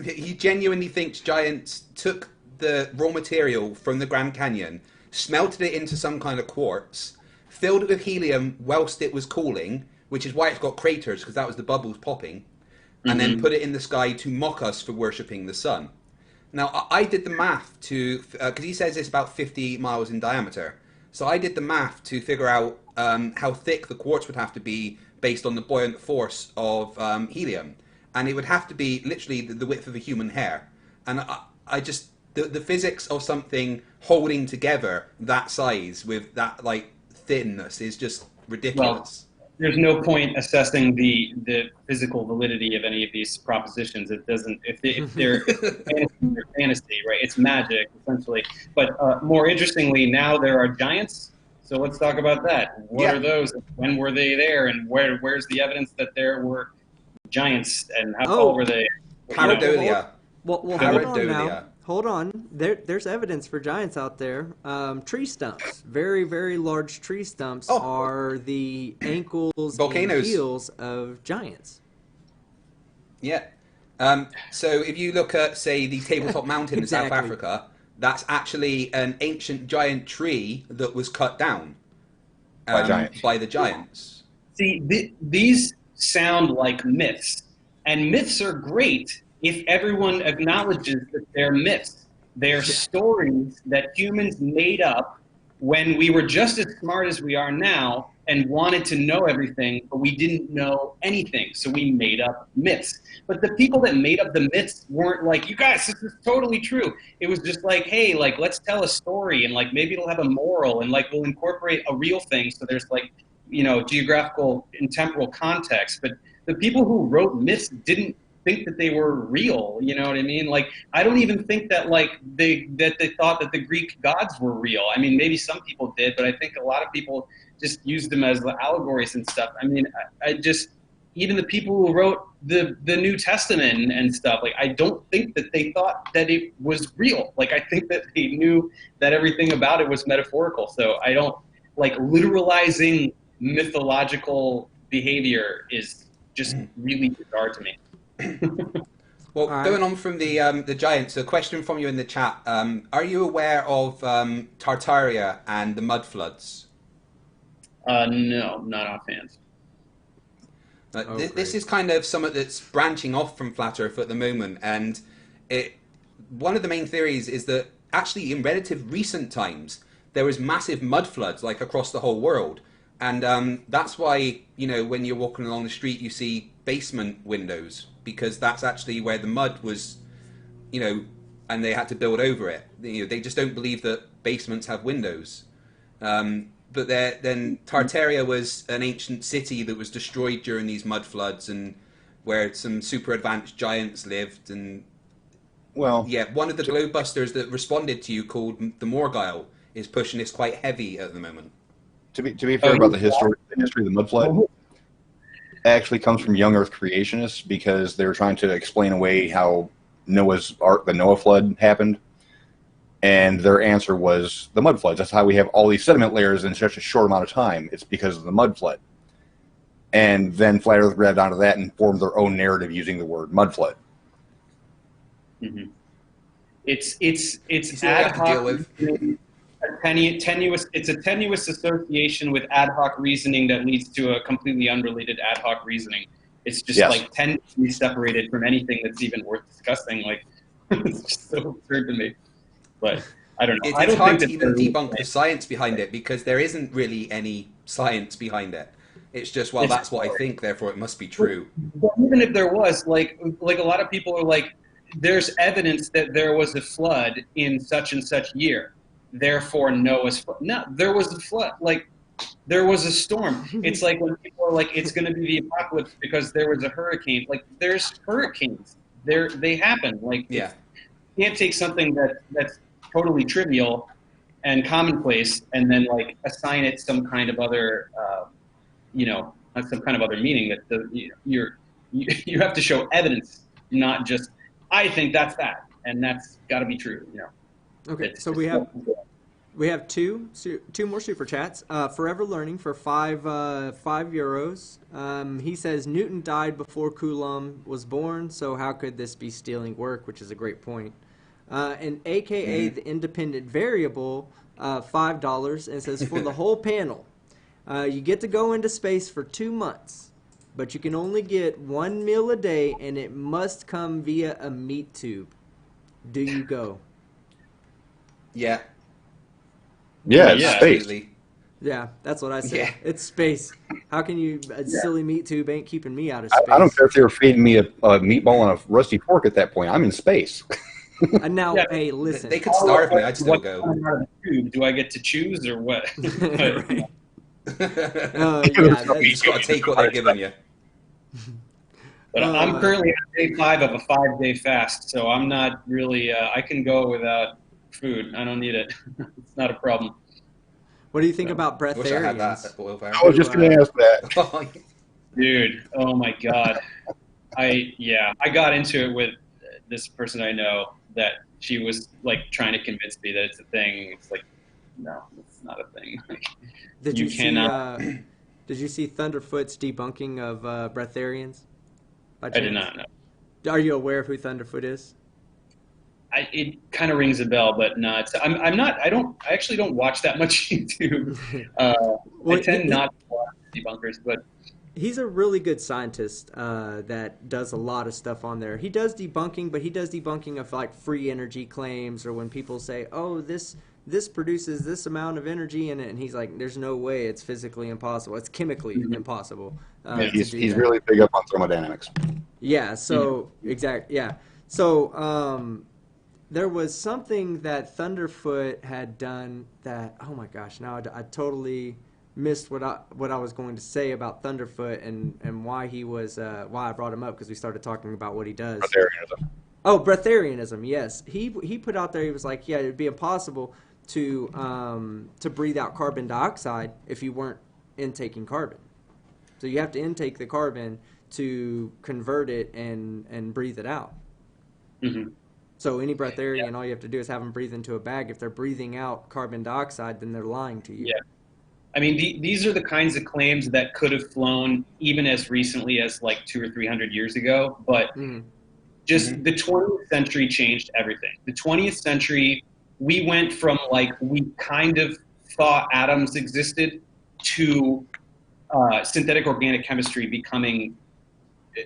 He genuinely thinks giants took the raw material from the Grand Canyon, smelted it into some kind of quartz, filled it with helium whilst it was cooling, which is why it's got craters, because that was the bubbles popping, and then put it in the sky to mock us for worshipping the sun. Now, I did the math because he says it's about 50 miles in diameter. So I did the math to figure out how thick the quartz would have to be based on the buoyant force of helium. And it would have to be literally the width of a human hair. And I just, the physics of something holding together that size with that, like, thinness is just ridiculous. Well, there's no point assessing the physical validity of any of these propositions. It doesn't, if they're fantasy, right? It's magic, essentially. But more interestingly, now there are giants. So let's talk about that. What are those? When were they there? And where's the evidence that there were giants, and how tall were they? Pareidolia. Well, hold on now. Hold on. There's evidence for giants out there. Tree stumps. Very, very large tree stumps are the ankles and heels of giants. Yeah. So if you look at, say, the Tabletop Mountain in South Africa, that's actually an ancient giant tree that was cut down by the giants. See, these sound like myths, and myths are great if everyone acknowledges that they're myths. They're stories that humans made up when we were just as smart as we are now and wanted to know everything, but we didn't know anything, so we made up myths. But the people that made up the myths weren't like, you guys, this is totally true. It was just like, hey, like, let's tell a story, and like maybe it'll have a moral, and like we'll incorporate a real thing, so there's like, you know, geographical and temporal context. But the people who wrote myths didn't think that they were real. You know what I mean? Like, I don't even think that like they thought that the Greek gods were real. I mean, maybe some people did, but I think a lot of people just used them as allegories and stuff. I mean, I just, even the people who wrote the New Testament and stuff, like, I don't think that they thought that it was real. Like, I think that they knew that everything about it was metaphorical. So I don't, like, literalizing mythological behavior is just really bizarre to me. Well, All right. going on from the giants, a question from you in the chat. Are you aware of Tartaria and the mud floods? No, not offhand. This is kind of something that's branching off from Flat Earth at the moment, and one of the main theories is that actually in relative recent times there was massive mud floods like across the whole world, and that's why, you know, when you're walking along the street you see basement windows, because that's actually where the mud was, you know, and they had to build over it. You know, they just don't believe that basements have windows. But then Tartaria was an ancient city that was destroyed during these mud floods, and where some super advanced giants lived. And Well, yeah, one of the globebusters that responded to you, called the Morgile, is pushing this quite heavy at the moment. to be fair about the history of the mud flood, it actually comes from young Earth creationists, because they were trying to explain away how Noah's Ark, the Noah flood, happened. And their answer was the mud floods. That's how we have all these sediment layers in such a short amount of time. It's because of the mud flood. And then Flat Earth grabbed onto that and formed their own narrative using the word mud flood. Mm-hmm. It's what ad you have to deal hoc. with. Tenuous. It's a tenuous association with ad hoc reasoning that leads to a completely unrelated ad hoc reasoning. It's just Yes. like tenuously separated from anything that's even worth discussing. Like, it's just so absurd to me. But I don't know. I It's don't hard think to that even debunk the science behind it, because there isn't really any science behind it. It's just, well, that's what I think, therefore it must be true. But even if there was, like a lot of people are like, there's evidence that there was a flood in such and such year, therefore Noah's flood. No, there was a flood. Like, there was a storm. It's like when people are like, it's going to be the apocalypse because there was a hurricane. Like, there's hurricanes. They happen. Like, Yeah. you can't take something that's totally trivial and commonplace and then like assign it some kind of other, some kind of other meaning. That you have to show evidence, not just, I think that's that, and that's got to be true. You know. Okay, so we have two more super chats. Forever Learning for €5. He says Newton died before Coulomb was born, so how could this be stealing work? Which is a great point. And AKA the Independent Variable, $5, and says for the whole panel, you get to go into space for 2 months, but you can only get 1 meal a day, and it must come via a meat tube. Do you go? Yeah. Yeah, it's space. Absolutely. Yeah, that's what I said. Yeah. It's space. How can you? A silly meat tube ain't keeping me out of space. I don't care if they were feeding me a meatball on a rusty fork at that point. I'm in space. And now, Yeah. hey, listen. They could starve me, I'd still What go. kind of tube do I get to choose or what? Right. You just got to take what they're giving you. But I'm currently on day 5 of a 5-day fast, so I'm not really. I can go without food. I don't need it. It's not a problem. What do you think about I wish I had that. breatharians? I was just going to ask that. Dude, oh my God. I got into it with this person I know that she was like trying to convince me that it's a thing. It's like, no, it's not a thing. Like, Did you you cannot. Did you see Thunderfoot's debunking of breatharians? I did not know. Are you aware of who Thunderfoot is? It kind of rings a bell, but not. I actually don't watch that much YouTube. I tend not to watch debunkers, but he's a really good scientist that does a lot of stuff on there. He does debunking, but he does debunking of like free energy claims, or when people say, "Oh, this produces this amount of energy in it," and he's like, "There's no way. It's physically impossible. It's chemically impossible." He's really big up on thermodynamics. Yeah. So exactly. Yeah. So there was something that Thunderfoot had done that. Oh my gosh! Now I totally missed what I was going to say about Thunderfoot and why he was why I brought him up, because we started talking about what he does. Breatharianism. Oh, breatharianism. Yes, he put out there. He was like, yeah, it'd be impossible to breathe out carbon dioxide if you weren't intaking carbon. So you have to intake the carbon to convert it and breathe it out. Mm-hmm. So any breatharian, all you have to do is have them breathe into a bag. If they're breathing out carbon dioxide, then they're lying to you. Yeah. I mean, these are the kinds of claims that could have flown even as recently as like 200 or 300 years ago. But just the 20th century changed everything. The 20th century, we went from like we kind of thought atoms existed to synthetic organic chemistry becoming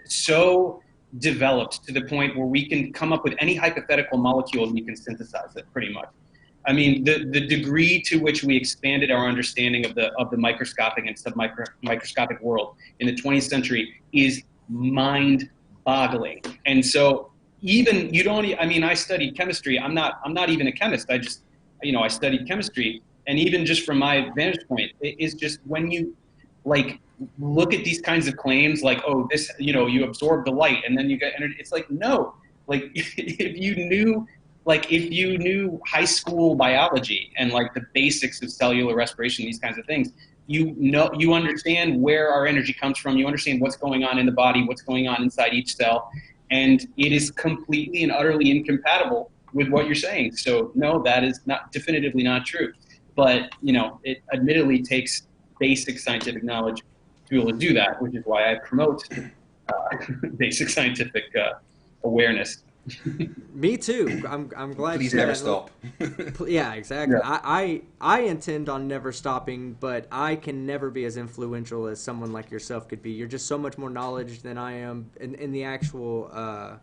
so developed to the point where we can come up with any hypothetical molecule and we can synthesize it pretty much. I mean, the degree to which we expanded our understanding of the microscopic and submicroscopic world in the 20th century is mind-boggling. And so even I studied chemistry. I'm not even a chemist. I studied chemistry. And even just from my vantage point, it is just when you like look at these kinds of claims like, oh, this, you absorb the light and then you get energy. It's like, no, like if you knew high school biology and like the basics of cellular respiration, these kinds of things, you understand where our energy comes from. You understand what's going on in the body, what's going on inside each cell. And it is completely and utterly incompatible with what you're saying. So no, that is definitively not true. But, it admittedly takes basic scientific knowledge to be able to do that, which is why I promote basic scientific awareness. Me too. I'm glad. Please you never said stop. Yeah, exactly. Yeah. I intend on never stopping, but I can never be as influential as someone like yourself could be. You're just so much more knowledge than I am in the actual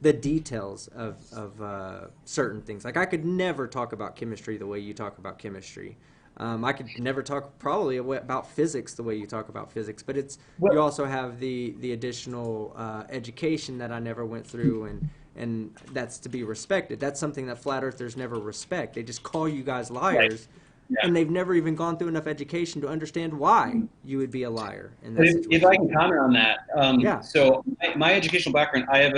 the details of certain things. Like I could never talk about chemistry the way you talk about chemistry. I could never talk probably about physics the way you talk about physics, but you also have the additional education that I never went through, and that's to be respected. That's something that flat earthers never respect. They just call you guys liars, right. Yeah. And they've never even gone through enough education to understand why you would be a liar in that situation. If I can comment on that, So my educational background, I have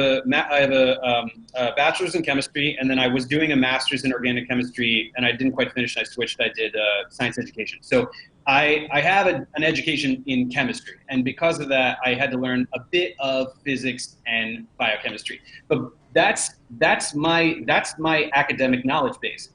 a bachelor's in chemistry, and then I was doing a master's in organic chemistry, and I didn't quite finish. I switched. I did science education. So I have an education in chemistry, and because of that, I had to learn a bit of physics and biochemistry. But that's my academic knowledge base.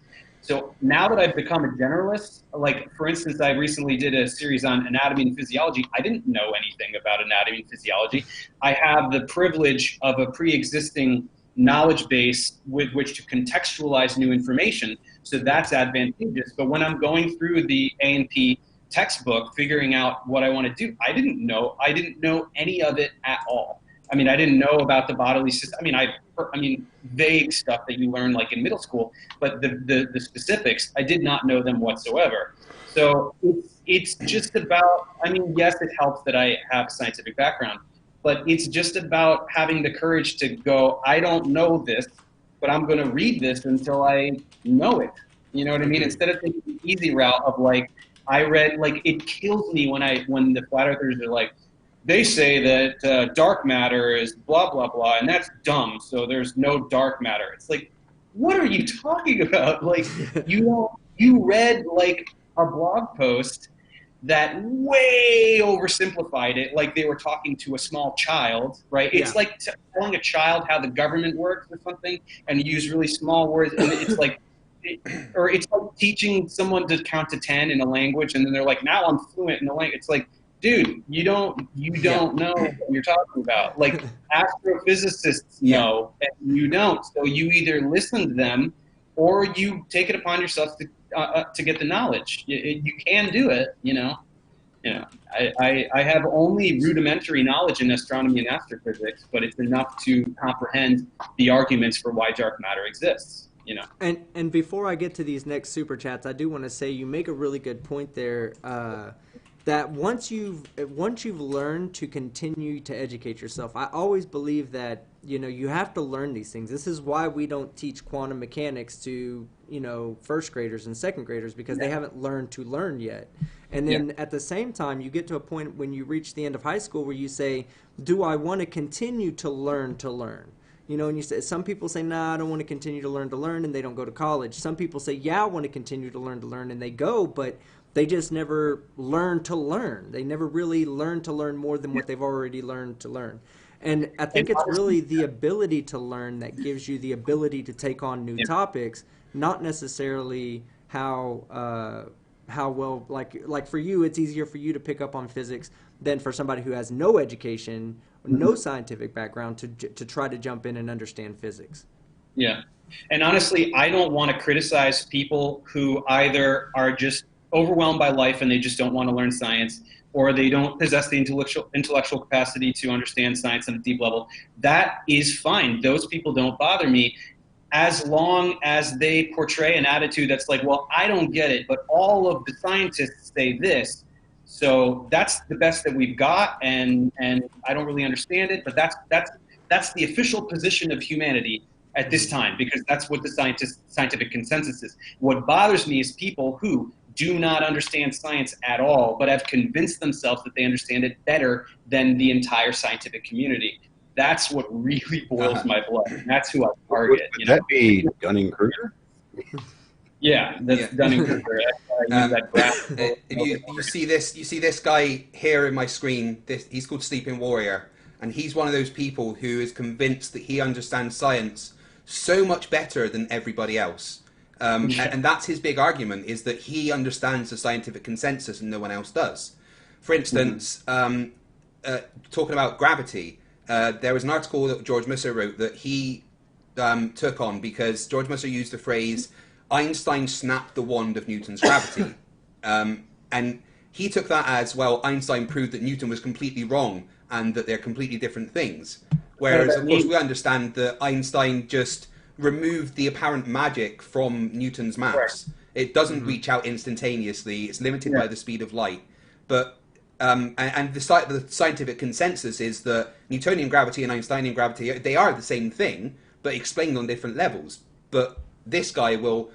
So now that I've become a generalist, like for instance, I recently did a series on anatomy and physiology. I didn't know anything about anatomy and physiology. I have the privilege of a pre-existing knowledge base with which to contextualize new information. So that's advantageous. But when I'm going through the A&P textbook, figuring out what I want to do, I didn't know any of it at all. I mean, I didn't know about the bodily system. I mean, vague stuff that you learn like in middle school, but the specifics, I did not know them whatsoever. So it's just about, yes, it helps that I have a scientific background, but it's just about having the courage to go, I don't know this, but I'm going to read this until I know it. You know what I mean? Instead of taking the easy route of like, I read, like, it kills me when the flat earthers are like, they say that dark matter is blah, blah, blah, and that's dumb, so there's no dark matter. It's like, what are you talking about? Like, you read, like, a blog post that way oversimplified it, like they were talking to a small child, right? It's like telling a child how the government works or something, and you use really small words, and it's like, or it's like teaching someone to count to 10 in a language, and then they're like, now I'm fluent in the language. It's like, dude, you don't know what you're talking about. Like astrophysicists know, and you don't. So you either listen to them, or you take it upon yourself to get the knowledge. You can do it, I have only rudimentary knowledge in astronomy and astrophysics, but it's enough to comprehend the arguments for why dark matter exists. And before I get to these next super chats, I do want to say you make a really good point there. That once you've learned to continue to educate yourself, I always believe that you have to learn these things. This is why we don't teach quantum mechanics to first graders and second graders, because they haven't learned to learn yet. And then at the same time, you get to a point when you reach the end of high school where you say, do I want to continue to learn to learn? You know, and you say, some people say, nah, I don't want to continue to learn, and they don't go to college. Some people say, yeah, I want to continue to learn, and they go, but they just never learn to learn. They never really learn to learn more than what they've already learned to learn. And I think it's really the ability to learn that gives you the ability to take on new topics, not necessarily how well, like for you, it's easier for you to pick up on physics than for somebody who has no education, no scientific background to try to jump in and understand physics. Yeah. And honestly, I don't want to criticize people who either are just overwhelmed by life and they just don't want to learn science, or they don't possess the intellectual capacity to understand science on a deep level. That is fine. Those people don't bother me, as long as they portray an attitude that's like, well, I don't get it, but all of the scientists say this, so that's the best that we've got, and I don't really understand it, but that's the official position of humanity at this time, because that's what the scientific consensus is. What bothers me is people who do not understand science at all, but have convinced themselves that they understand it better than the entire scientific community. That's what really boils my blood. And that's who I target. Would that be Dunning-Kruger? Yeah, that's Dunning-Kruger. You see this guy here in my screen. He's called Sleeping Warrior, and he's one of those people who is convinced that he understands science so much better than everybody else. And that's his big argument, is that he understands the scientific consensus and no one else does. For instance, talking about gravity, there was an article that George Musser wrote that he took on because George Musser used the phrase, Einstein snapped the wand of Newton's gravity. And he took that as, well, Einstein proved that Newton was completely wrong and that they're completely different things. Whereas, of course, we understand that Einstein just removed the apparent magic from Newton's maths. It doesn't reach out instantaneously. It's limited by the speed of light. But and the scientific consensus is that Newtonian gravity and Einsteinian gravity, they are the same thing, but explained on different levels. But this guy will,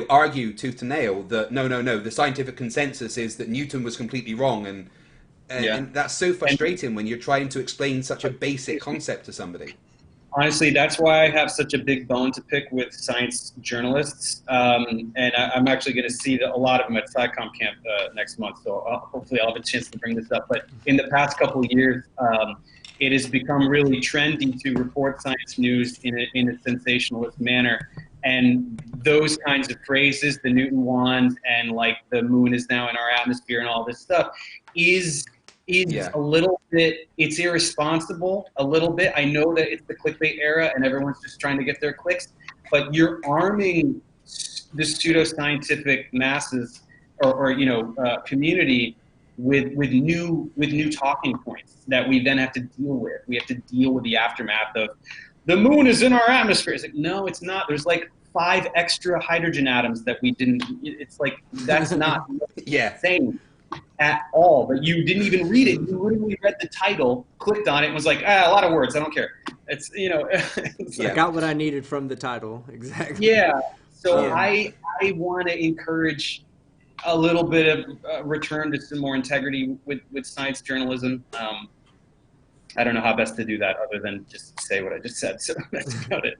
argue tooth to nail that no, the scientific consensus is that Newton was completely wrong, and that's so frustrating when you're trying to explain such a basic concept to somebody. Honestly, that's why I have such a big bone to pick with science journalists, and I'm actually going to see a lot of them at SciComm Camp next month, so hopefully I'll have a chance to bring this up. But in the past couple of years, it has become really trendy to report science news in a sensationalist manner, and those kinds of phrases, the Newton wand and like the moon is now in our atmosphere and all this stuff, is a little bit, it's irresponsible a little bit. I know that it's the clickbait era and everyone's just trying to get their clicks, but you're arming the pseudoscientific masses or community with new talking points that we then have to deal with. We have to deal with the aftermath of the moon is in our atmosphere. It's like, no, it's not. There's like 5 extra hydrogen atoms that we didn't. It's like, that's not saying at all. But you didn't even read it. You literally read the title, clicked on it, and was like, a lot of words. I don't care. It's I got what I needed from the title. Exactly. Yeah. So I want to encourage a little bit of return to some more integrity with science journalism. I don't know how best to do that other than just say what I just said. So that's about it.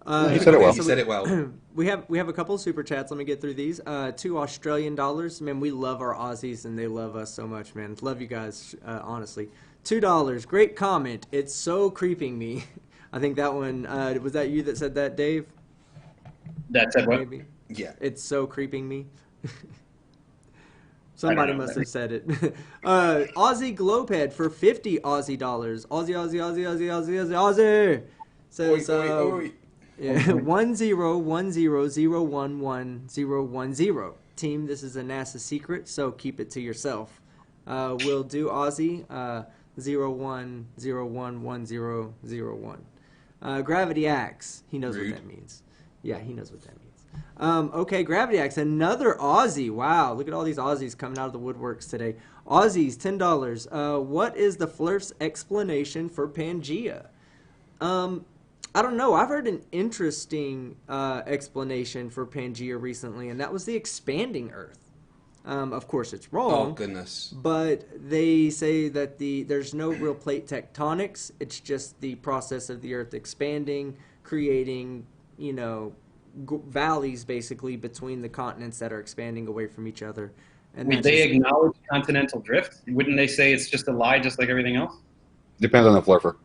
You said it well. You said it well. We have a couple of super chats. Let me get through these. $2 Australian. Man, we love our Aussies and they love us so much, man. Love you guys, honestly. $2. Great comment. It's so creeping me. I think that one, was that you that said that, Dave? That said what? Maybe? Yeah. It's so creeping me. Somebody must have said it. Aussie Glowpad for 50 Aussie dollars. Aussie. Says, yeah, 10100111010. Team, this is a NASA secret, so keep it to yourself. We'll do Aussie 01011001. Gravity Axe. He knows what that means. Yeah, he knows what that means. Okay, Gravity Axe, another Aussie. Wow, look at all these Aussies coming out of the woodworks today. Aussies, $10. What is the Flirt's explanation for Pangea? I don't know. I've heard an interesting explanation for Pangea recently, and that was the expanding Earth. Of course, it's Oh wrong. goodness. But they say that there's no real plate tectonics. It's just the process of the Earth expanding, creating, valleys basically between the continents that are expanding away from each other. And Would that's they just, acknowledge continental drift? Wouldn't they say it's just a lie, just like everything else? Depends on the fluffer.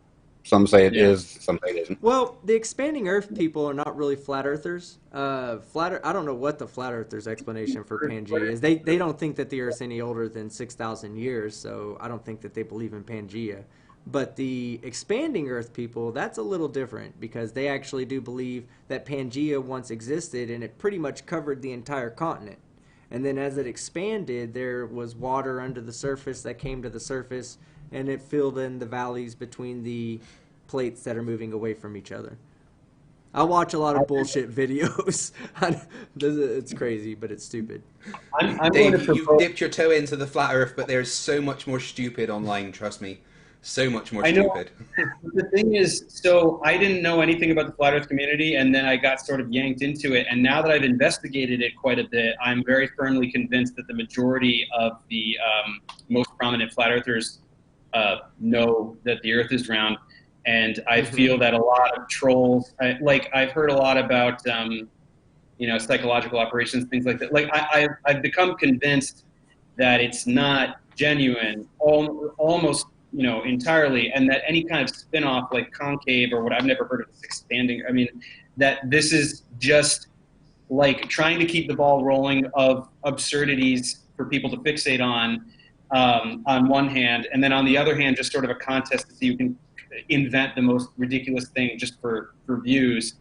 Some say it Yeah. is, some say it isn't. well, the expanding Earth people are not really flat earthers. I don't know what the flat earthers' explanation for Pangea is. They don't think that the Earth's any older than 6,000 years, so I don't think that they believe in Pangea. But the expanding Earth people, that's a little different because they actually do believe that Pangea once existed and it pretty much covered the entire continent. And then as it expanded, there was water under the surface that came to the surface and it filled in the valleys between the plates that are moving away from each other. I watch a lot of bullshit videos. It's crazy, but it's stupid. I'm going to Dave, you've propose. dipped your toe into the flat Earth, but there's so much more stupid online. Trust me, so much more I know. stupid. The thing is, so I didn't know anything about the flat Earth community, and then I got sort of yanked into it. And now that I've investigated it quite a bit, I'm very firmly convinced that the majority of the most prominent flat Earthers know that the Earth is round. And I feel that a lot of trolls, I've heard a lot about, psychological operations, things like that. I've become convinced that it's not genuine, almost entirely, and that any kind of spin-off like concave or what I've never heard of this expanding. I mean, that this is just like trying to keep the ball rolling of absurdities for people to fixate on one hand, and then on the other hand, just sort of a contest to see who can invent the most ridiculous thing just for views.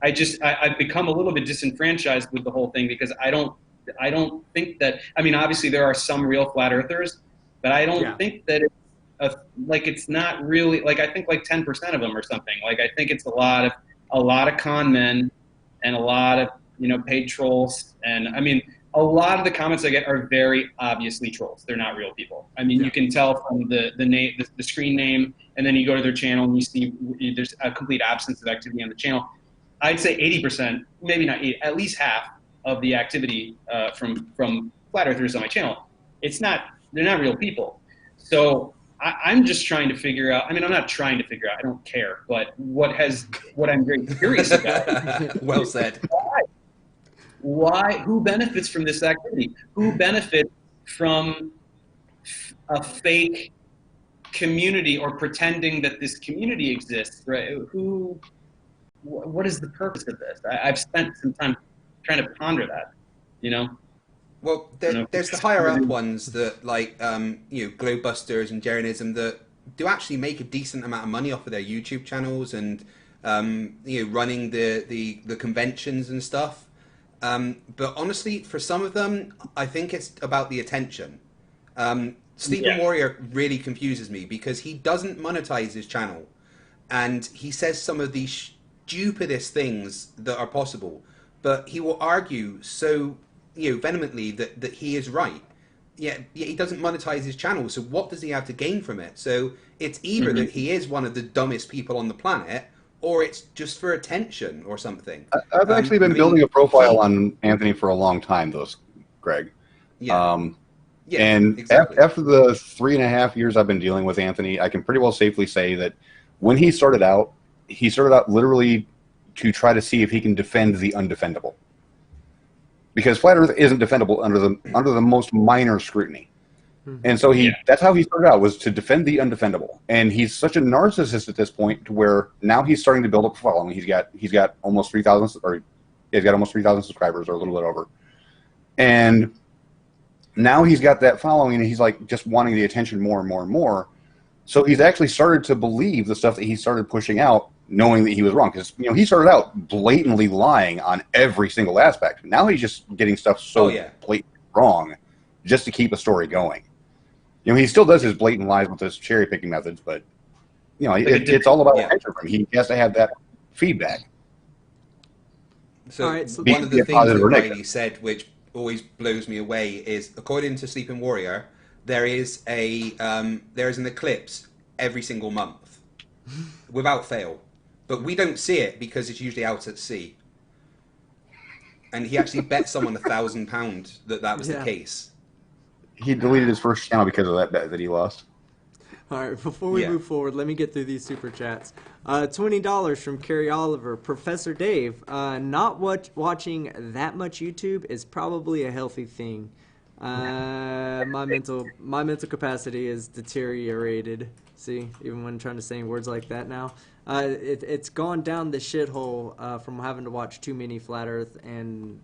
I've become a little bit disenfranchised with the whole thing because I don't think that. I mean, obviously there are some real flat earthers, but I don't think that it's not really like I think like 10% of them or something. Like I think it's a lot of con men and a lot of paid trolls. And I mean, a lot of the comments I get are very obviously trolls. They're not real people. I mean, you can tell from the name, the screen name, and then you go to their channel and you see there's a complete absence of activity on the channel. I'd say 80%, maybe not 80, at least half of the activity from flat earthers on my channel. They're not real people. So I'm just trying to figure out. I mean, I'm not trying to figure out. I don't care. But what I'm very curious about. Well said. Why? Who benefits from this activity? Who benefits from a fake community or pretending that this community exists? Right? What is the purpose of this? I've spent some time trying to ponder that. Well, there's the higher up ones that Globebusters and Jeranism that do actually make a decent amount of money off of their YouTube channels and running the conventions and stuff. But honestly, for some of them, I think it's about the attention. Sleeping Warrior really confuses me because he doesn't monetize his channel, and he says some of the stupidest things that are possible, but he will argue so vehemently that he is right. Yet he doesn't monetize his channel, so what does he have to gain from it? So it's either that he is one of the dumbest people on the planet, or it's just for attention or something. I've actually been building a profile on Anthony for a long time, though, Greg. Exactly. After the 3.5 years I've been dealing with Anthony, I can pretty well safely say that when he started out literally to try to see if he can defend the undefendable. Because flat Earth isn't defendable under the most minor scrutiny. And so that's how he started out, was to defend the undefendable. And he's such a narcissist at this point to where now he's starting to build up a following. He's got almost 3,000 subscribers, or a little bit over. And now he's got that following, and he's like just wanting the attention more and more and more. So he's actually started to believe the stuff that he started pushing out, knowing that he was wrong. Because he started out blatantly lying on every single aspect. Now he's just getting stuff blatantly wrong just to keep a story going. He still does his blatant lies with his cherry picking methods, but it's all about attention from him. He has to have that feedback. So, so one of the things that Riley said, which always blows me away, is according to Sleeping Warrior, there is an eclipse every single month, without fail. But we don't see it because it's usually out at sea. And he actually bet someone £1,000 that was the case. He deleted his first channel because of that bet that he lost. All right, before we move forward, let me get through these super chats. $20 from Carrie Oliver. Professor Dave, not watching that much YouTube is probably a healthy thing. My mental capacity is deteriorated. See, even when trying to say words like that now. It's gone down the shithole from having to watch too many Flat Earth and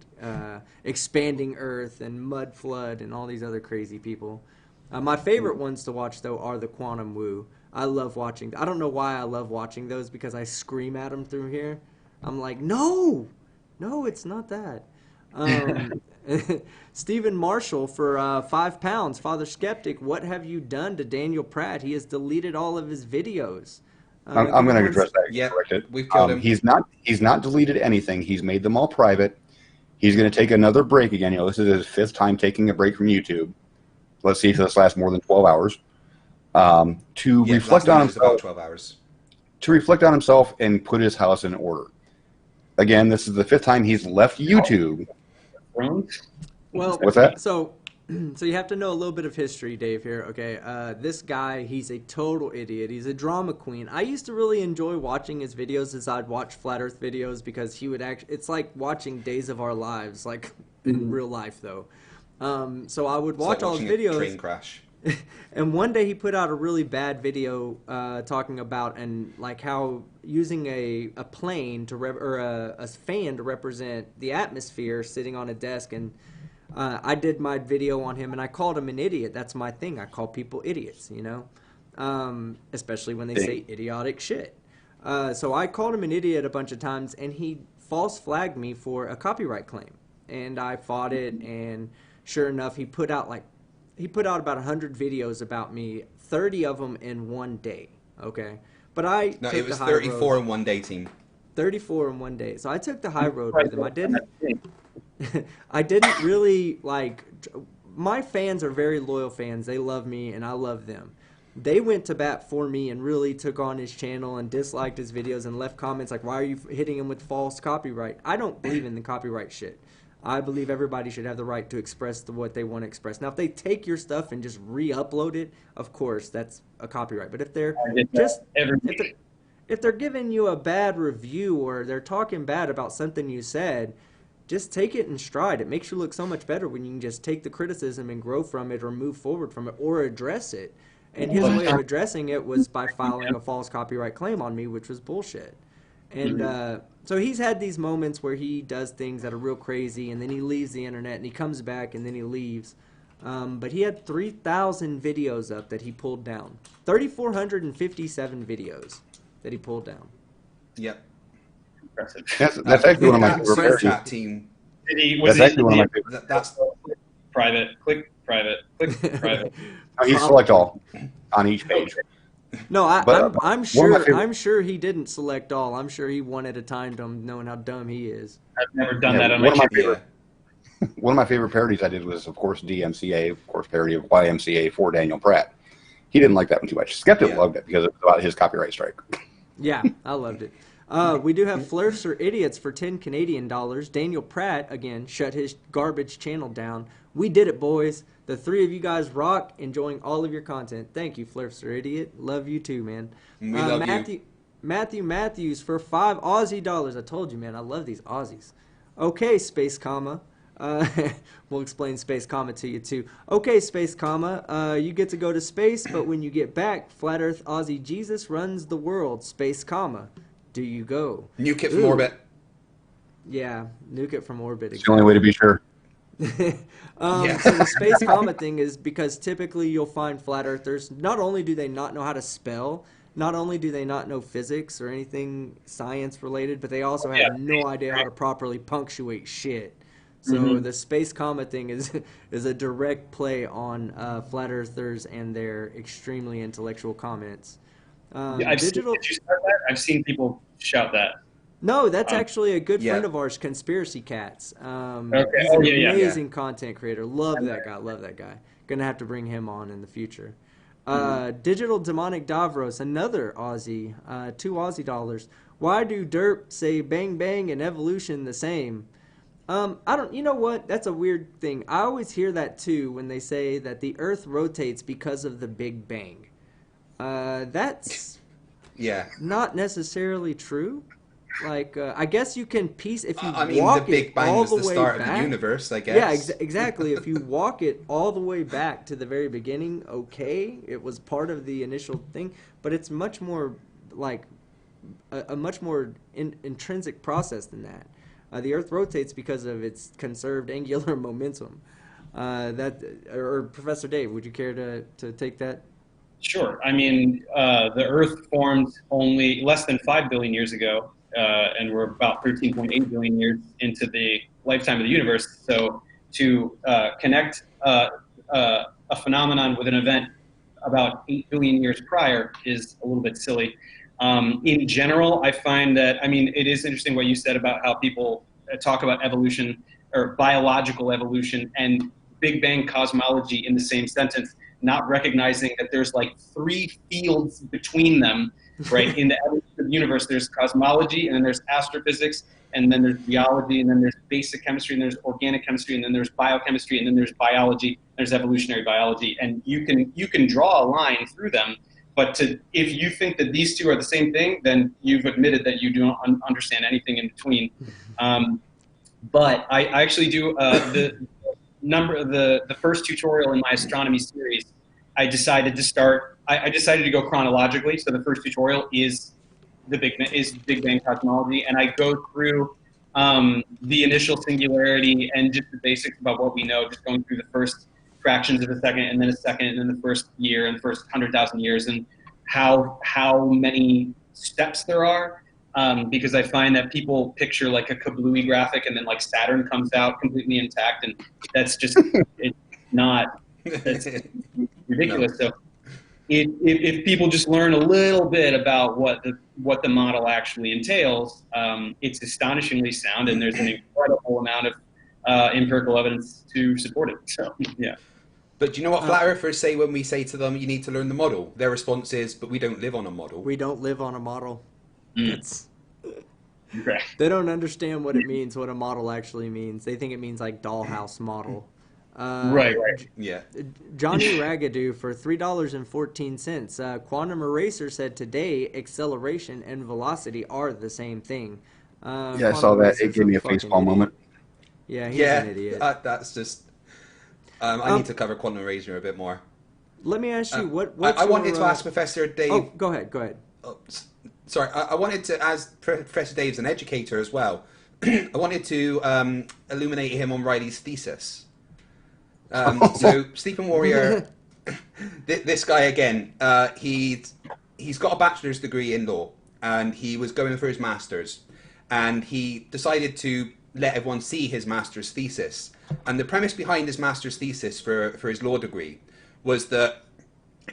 Expanding Earth and Mud Flood and all these other crazy people. My favorite ones to watch, though, are the Quantum Woo. I love watching. I don't know why I love watching those, because I scream at them through here. I'm like, no, it's not that. Stephen Marshall for £5. Father Skeptic, what have you done to Daniel Pratt? He has deleted all of his videos. I'm going to address that. Yeah, Correct it. we've killed him. He's not deleted anything. He's made them all private. He's going to take another break again. This is his 5th time taking a break from YouTube. Let's see if this lasts more than 12 hours. To reflect on himself. About 12 hours. To reflect on himself and put his house in order. Again, this is the 5th time he's left YouTube. Well, what's that? So you have to know a little bit of history, Dave, here. Okay, this guy, he's a total idiot. He's a drama queen. I used to really enjoy watching his videos as I'd watch Flat Earth videos, because he would it's like watching Days of Our Lives, like in real life, though. So I would watch all his videos. A train crash. And one day he put out a really bad video talking about how using a plane or a fan to represent the atmosphere sitting on a desk. And I did my video on him, and I called him an idiot. That's my thing. I call people idiots, especially when they say idiotic shit. So I called him an idiot a bunch of times, and he false flagged me for a copyright claim. And I fought it, and sure enough, he put out about 100 videos about me, 30 of them in one day, okay? But No, it was 34 in one day, team. 34 in one day. So I took the high road with him. I didn't really, my fans are very loyal fans. They love me, and I love them. They went to bat for me and really took on his channel and disliked his videos and left comments like, why are you hitting him with false copyright? I don't believe in the copyright shit. I believe everybody should have the right to express what they want to express. Now, if they take your stuff and just re-upload it, of course, that's a copyright. But if they're if they're giving you a bad review or they're talking bad about something you said, just take it in stride. It makes you look so much better when you can just take the criticism and grow from it or move forward from it or address it. And his way of addressing it was by filing a false copyright claim on me, which was bullshit. And so he's had these moments where he does things that are real crazy, and then he leaves the internet, and he comes back, and then he leaves. But he had 3,000 videos up that he pulled down. 3,457 videos that he pulled down. Yep. That's actually one of my favorite parodies. Team. That's actually one of my favorite. That's private. Click private. Click private. He select all on each page. No, I'm sure he didn't select all. I'm sure he one at a time, knowing how dumb he is. I've never done that on my channel. One of my favorite parodies I did was, of course, DMCA, of course, parody of YMCA for Daniel Pratt. He didn't like that one too much. Skeptic loved it because it was about his copyright strike. Yeah, I loved it. We do have Flirts or Idiots for 10 Canadian dollars. Daniel Pratt, again, shut his garbage channel down. We did it, boys. The 3 of you guys rock, enjoying all of your content. Thank you, Flirts or Idiot. Love you too, man. We love you. Matthew Matthews for 5 Aussie dollars. I told you, man, I love these Aussies. Okay, Space Comma. We'll explain Space Comma to you too. Okay, Space Comma. You get to go to space, but when you get back, Flat Earth Aussie Jesus runs the world. Space Comma. Do you go? Nuke it from orbit. Yeah, nuke it from orbit. It's the only way to be sure. So the Space Comma thing is because typically you'll find flat earthers, not only do they not know how to spell, not only do they not know physics or anything science related, but they also have no idea how to properly punctuate shit. So the Space Comma thing is a direct play on flat earthers and their extremely intellectual comments. I've seen people shout that. No, that's actually a good friend of ours, Conspiracy Cats. He's an amazing content creator. Love that guy. Gonna have to bring him on in the future. Digital Demonic Davros, another Aussie, 2 Aussie dollars. Why do derp say bang bang and evolution the same? I don't. You know what? That's a weird thing. I always hear that too when they say that the Earth rotates because of the Big Bang. That's Yeah. not necessarily true. Like, I guess you can piece if you I mean, the walk Big it Bang all was the the way start of back. the universe, I guess. Yeah, exactly. If you walk it all the way back to the very beginning, okay, it was part of the initial thing, but it's much more like a much more intrinsic process than that. The Earth rotates because of its conserved angular momentum. Or Professor Dave, would you care to take that? Sure. I mean, the Earth formed only less than 5 billion years ago, and we're about 13.8 billion years into the lifetime of the universe. So to connect a phenomenon with an event about 8 billion years prior is a little bit silly. In general, I find that, I mean, it is interesting what you said about how people talk about evolution or biological evolution and Big Bang cosmology in the same sentence, not recognizing that there's like 3 fields between them, right? In the evolution of the universe, there's cosmology, and then there's astrophysics, and then there's geology, and then there's basic chemistry, and there's organic chemistry, and then there's biochemistry, and then there's biology, there's evolutionary biology, and you can draw a line through them. But if you think that these two are the same thing, then you've admitted that you don't understand anything in between. But I actually do the first tutorial in my astronomy series. I decided to go chronologically. So the first tutorial is Big Bang cosmology, and I go through the initial singularity and just the basics about what we know, just going through the first fractions of a second, and then a second, and then the first year, and the first 100,000 years, and how many steps there are. Because I find that people picture like a kablooey graphic, and then like Saturn comes out completely intact, and that's just it's not. It's ridiculous. No. So if people just learn a little bit about what the model actually entails, it's astonishingly sound, and there's an incredible amount of empirical evidence to support it. So yeah. But do you know what flat earthers say when we say to them, you need to learn the model? Their response is, but we don't live on a model. We don't live on a model. It's okay. They don't understand what it means, what a model actually means. They think it means like dollhouse model. Right. Yeah. Johnny Ragadoo for $3.14. Quantum Eraser said today acceleration and velocity are the same thing. Yeah, I saw that. It gave me a facepalm moment. Yeah, he's an idiot. That's just... I need to cover Quantum Eraser a bit more. Let me ask you, I wanted to ask Professor Dave... Oh, go ahead. Oh, sorry, I wanted to, as Professor Dave's an educator as well, I wanted to illuminate him on Riley's thesis. So, Sleeping Warrior, this guy again, he's got a bachelor's degree in law, and he was going for his master's, and he decided to let everyone see his master's thesis. And the premise behind his master's thesis for his law degree was that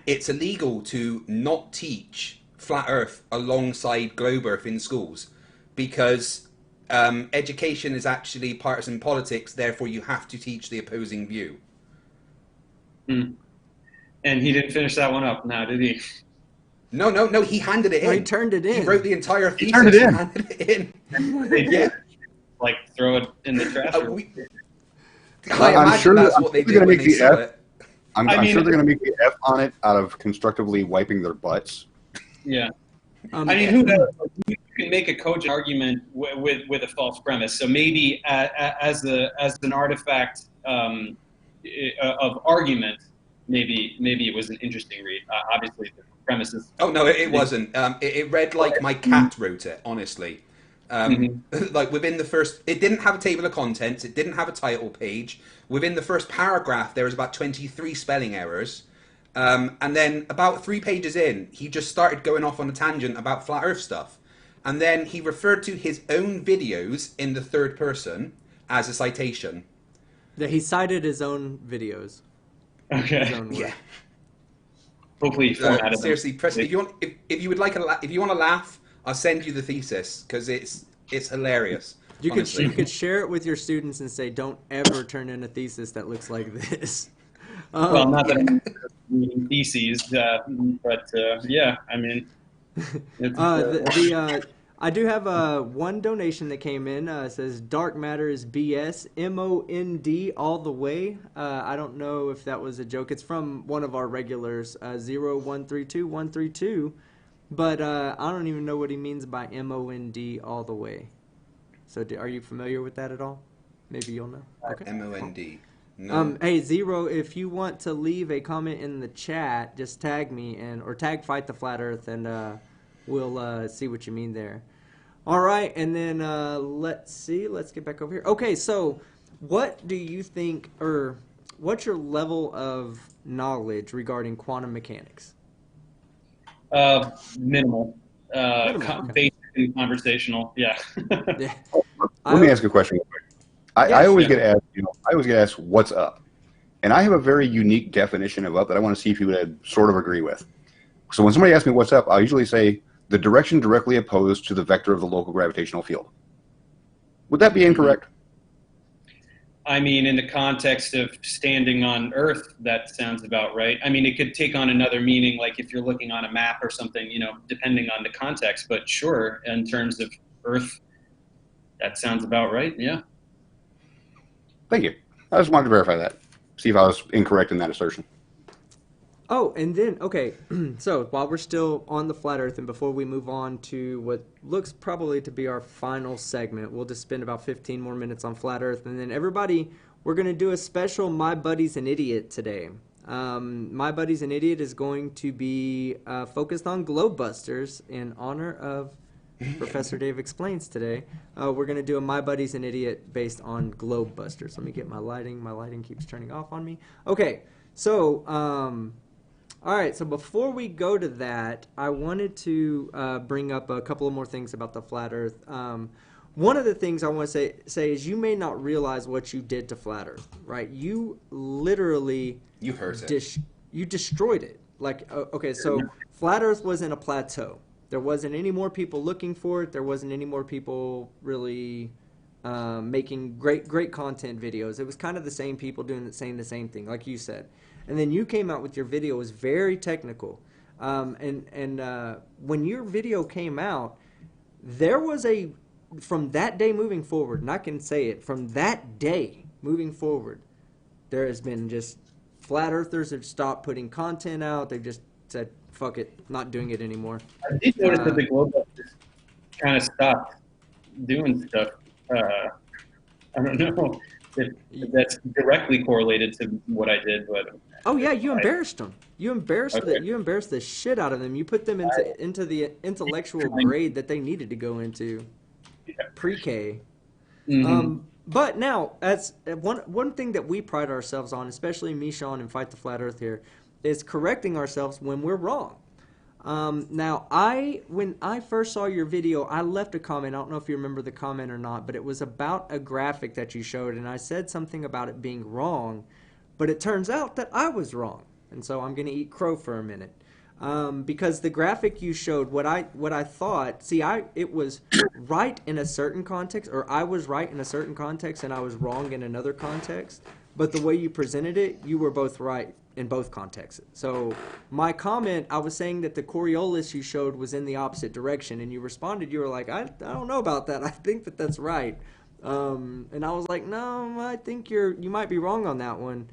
it's illegal to not teach flat Earth alongside globe Earth in schools, because education is actually partisan politics, therefore you have to teach the opposing view. And he didn't finish that one up now, did he? No, he handed it in. He turned it in. He wrote the entire thesis. He turned it in. Handed it in. They did. Like throw it in the trash. I'm sure that's what they do when they sell it. I'm sure they're going to make the F on it out of constructively wiping their butts. Yeah. I mean, who knows? You can make a cogent argument with a false premise. So maybe as an artifact of argument, maybe it was an interesting read. Obviously, the premises. Oh no, it wasn't. It read like my cat wrote it. Honestly, like within the first, it didn't have a table of contents. It didn't have a title page. Within the first paragraph, there was about 23 spelling errors. And then about 3 pages in, he just started going off on a tangent about flat Earth stuff. And then he referred to his own videos in the third person as a citation. Yeah, he cited his own videos. Okay. His own work. Yeah. Hopefully, seriously, Preston, if you want to laugh, I'll send you the thesis because it's hilarious. You could share it with your students and say, "Don't ever turn in a thesis that looks like this." Well, not that I'm reading theses, but yeah, I mean, I do have one donation that came in. It says dark matter is BS. MOND all the way. I don't know if that was a joke. It's from one of our regulars, 0132132. But I don't even know what he means by MOND all the way. So are you familiar with that at all? Maybe you'll know. Okay. MOND. No. Hey, Zero, if you want to leave a comment in the chat, just tag me or tag Fight the Flat Earth, and we'll see what you mean there. All right, and then let's see. Let's get back over here. Okay, so what do you think, or what's your level of knowledge regarding quantum mechanics? Minimal. Okay. Basically conversational. Yeah. Yeah. Let me ask a question real quick. I always get asked, what's up? And I have a very unique definition of up that I want to see if you would sort of agree with. So when somebody asks me what's up, I usually say the direction directly opposed to the vector of the local gravitational field. Would that be incorrect? I mean, in the context of standing on Earth, that sounds about right. I mean, it could take on another meaning, like if you're looking on a map or something, depending on the context. But sure, in terms of Earth, that sounds about right, yeah. Thank you. I just wanted to verify that. See if I was incorrect in that assertion. Oh, and then, okay, so while we're still on the flat earth and before we move on to what looks probably to be our final segment, we'll just spend about 15 more minutes on flat earth. And then everybody, we're going to do a special My Buddy's an Idiot today. My Buddy's an Idiot is going to be focused on globebusters in honor of Professor Dave Explains today. We're going to do a My Buddy's an Idiot based on globebusters. Let me get my lighting. My lighting keeps turning off on me. Okay, so, all right, so before we go to that, I wanted to bring up a couple of more things about the flat earth. One of the things I want to say is you may not realize what you did to flat earth, right? You literally... You hurt it. You destroyed it. Like, okay, so flat earth was in a plateau. There wasn't any more people looking for it. There wasn't any more people really making great content videos. It was kind of the same people saying the same thing, like you said. And then you came out with your video. It was very technical. And when your video came out, there was from that day moving forward, and I can say it, from that day moving forward, there has been just flat earthers have stopped putting content out. They've just said, fuck it, not doing it anymore. I did notice that the globebusters kind of stopped doing stuff. I don't know if that's directly correlated to what I did, but oh yeah, you embarrassed them. You embarrassed you embarrassed the shit out of them. You put them into the intellectual grade that they needed to go into, pre-K. Mm-hmm. But now, as one thing that we pride ourselves on, especially me, Sean, and Fight the Flat Earth here, is correcting ourselves when we're wrong. Now, when I first saw your video, I left a comment. I don't know if you remember the comment or not, but it was about a graphic that you showed, and I said something about it being wrong, but it turns out that I was wrong, and so I'm going to eat crow for a minute. Because the graphic you showed, what I thought, it was right in a certain context, or I was right in a certain context and I was wrong in another context, but the way you presented it, you were both right in both contexts. So my comment, I was saying that the Coriolis you showed was in the opposite direction, and you responded, you were like, I don't know about that, I think that's right. And I was like, no, I think you might be wrong on that one.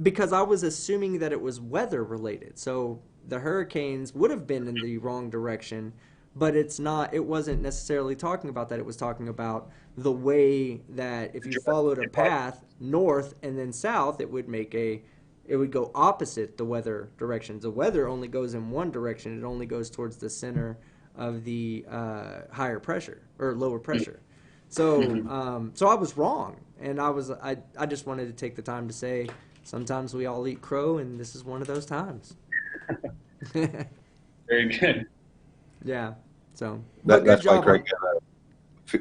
Because I was assuming that it was weather related. So the hurricanes would have been in the wrong direction, but it wasn't necessarily talking about that. It was talking about the way that if you followed a path north and then south, it would go opposite the weather directions. The weather only goes in one direction. It only goes towards the center of the higher pressure or lower pressure. So, so I was wrong, and I just wanted to take the time to say sometimes we all eat crow, and this is one of those times. Very good. Yeah. So that's why Craig got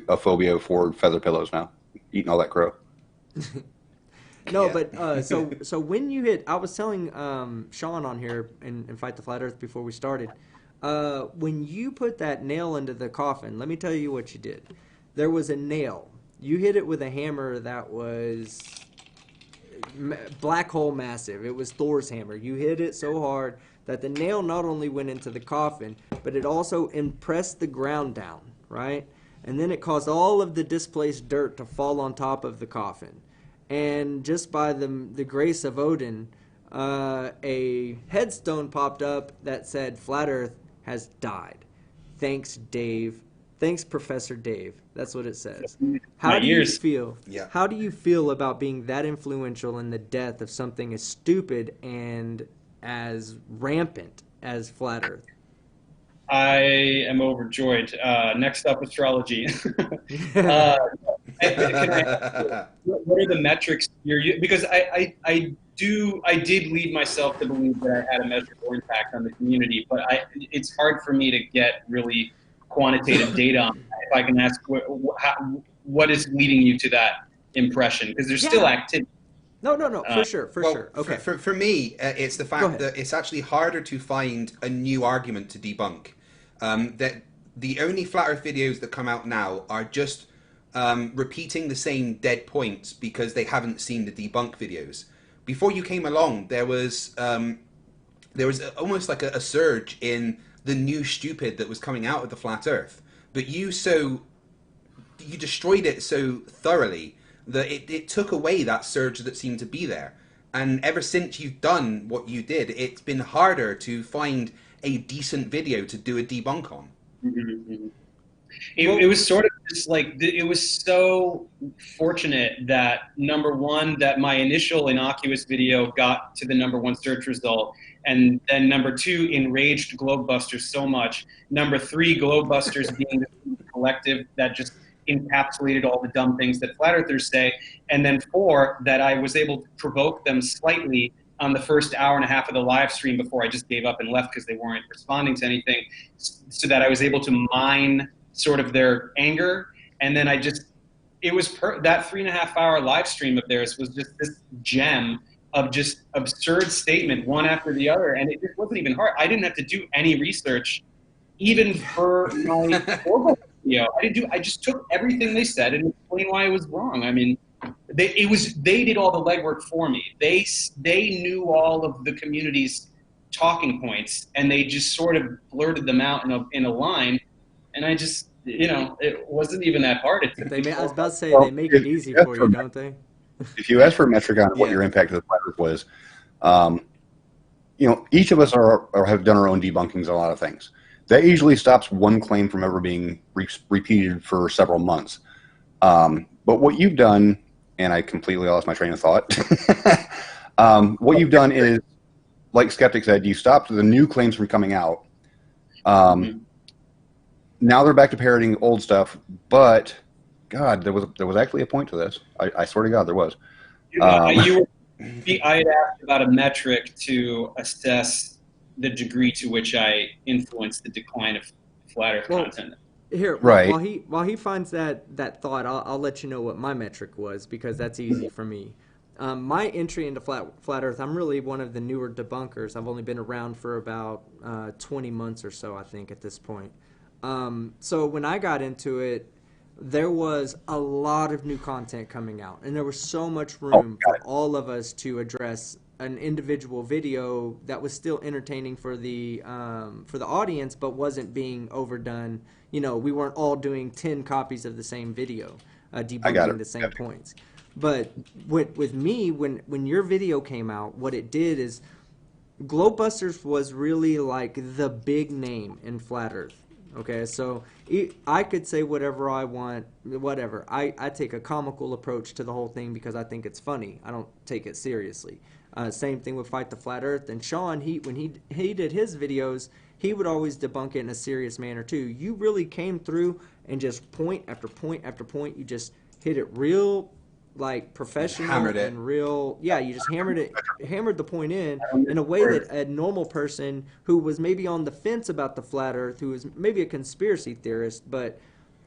a phobia for feather pillows now, eating all that crow. No, but so when you hit, I was telling Sean on here and Fight the Flat Earth before we started, when you put that nail into the coffin, let me tell you what you did. There was a nail. You hit it with a hammer that was black hole massive. It was Thor's hammer. You hit it so hard that the nail not only went into the coffin, but it also impressed the ground down, right? And then it caused all of the displaced dirt to fall on top of the coffin. And just by the grace of Odin, a headstone popped up that said, "Flat Earth has died. Thanks, Dave. Thanks, Professor Dave." That's what it says. How do you feel? Yeah. How do you feel about being that influential in the death of something as stupid and as rampant as Flat Earth? I am overjoyed. Next up, astrology. What are the metrics you're using? Because I did lead myself to believe that I had a measurable impact on the community, but it's hard for me to get really quantitative data on that. If I can ask, what is leading you to that impression? Because there's still activity. No, for sure. Okay. For me, it's the fact that it's actually harder to find a new argument to debunk. That the only Flat Earth videos that come out now are just repeating the same dead points because they haven't seen the debunk videos. Before you came along, there was almost like a surge in the new stupid that was coming out of the Flat Earth, but you destroyed it so thoroughly that it took away that surge that seemed to be there. And ever since you've done what you did, it's been harder to find a decent video to do a debunk on. Mm-hmm. It was sort of just like, it was so fortunate that, number one, that my initial innocuous video got to the #1 search result, and then number two, enraged Globebusters so much. Number three, Globebusters being the collective that just encapsulated all the dumb things that Flat Earthers say. And then four, that I was able to provoke them slightly on the first hour and a half of the live stream before I just gave up and left because they weren't responding to anything, so that I was able to mine sort of their anger. And then it was that 3.5 hour live stream of theirs was just this gem of just absurd statement one after the other. And it just wasn't even hard. I didn't have to do any research, even for my video. I just took everything they said and explained why it was wrong. I mean, they did all the legwork for me. They knew all of the community's talking points, and they just sort of blurted them out in a line. And I just, it wasn't even that hard. I was about to say, they make it easy for you, don't they? If you ask for a metric on what your impact of the Flat Earth was, each of us have done our own debunkings on a lot of things. That usually stops one claim from ever being repeated for several months. But what you've done, and I completely lost my train of thought, what you've done is, like Skeptic said, you stopped the new claims from coming out. Now they're back to parroting old stuff, but God, there was actually a point to this. I swear to God, there was. I had asked about a metric to assess the degree to which I influenced the decline of Flat Earth content. Here, right. While he finds that thought, I'll let you know what my metric was, because that's easy for me. My entry into Flat Earth, I'm really one of the newer debunkers. I've only been around for about 20 months or so, I think, at this point. So when I got into it, there was a lot of new content coming out, and there was so much room for all of us to address an individual video that was still entertaining for the audience, but wasn't being overdone. We weren't all doing 10 copies of the same video, debunking the same points. But with me, when your video came out, what it did is Globebusters was really like the big name in Flat Earth. Okay, so I could say whatever I want, whatever. I take a comical approach to the whole thing because I think it's funny. I don't take it seriously. Same thing with Fight the Flat Earth. And Sean, when he did his videos, he would always debunk it in a serious manner too. You really came through and just point after point after point. You just hit it real, like, professional and real. Yeah, you just hammered the point in a way that a normal person who was maybe on the fence about the Flat Earth, who was maybe a conspiracy theorist, but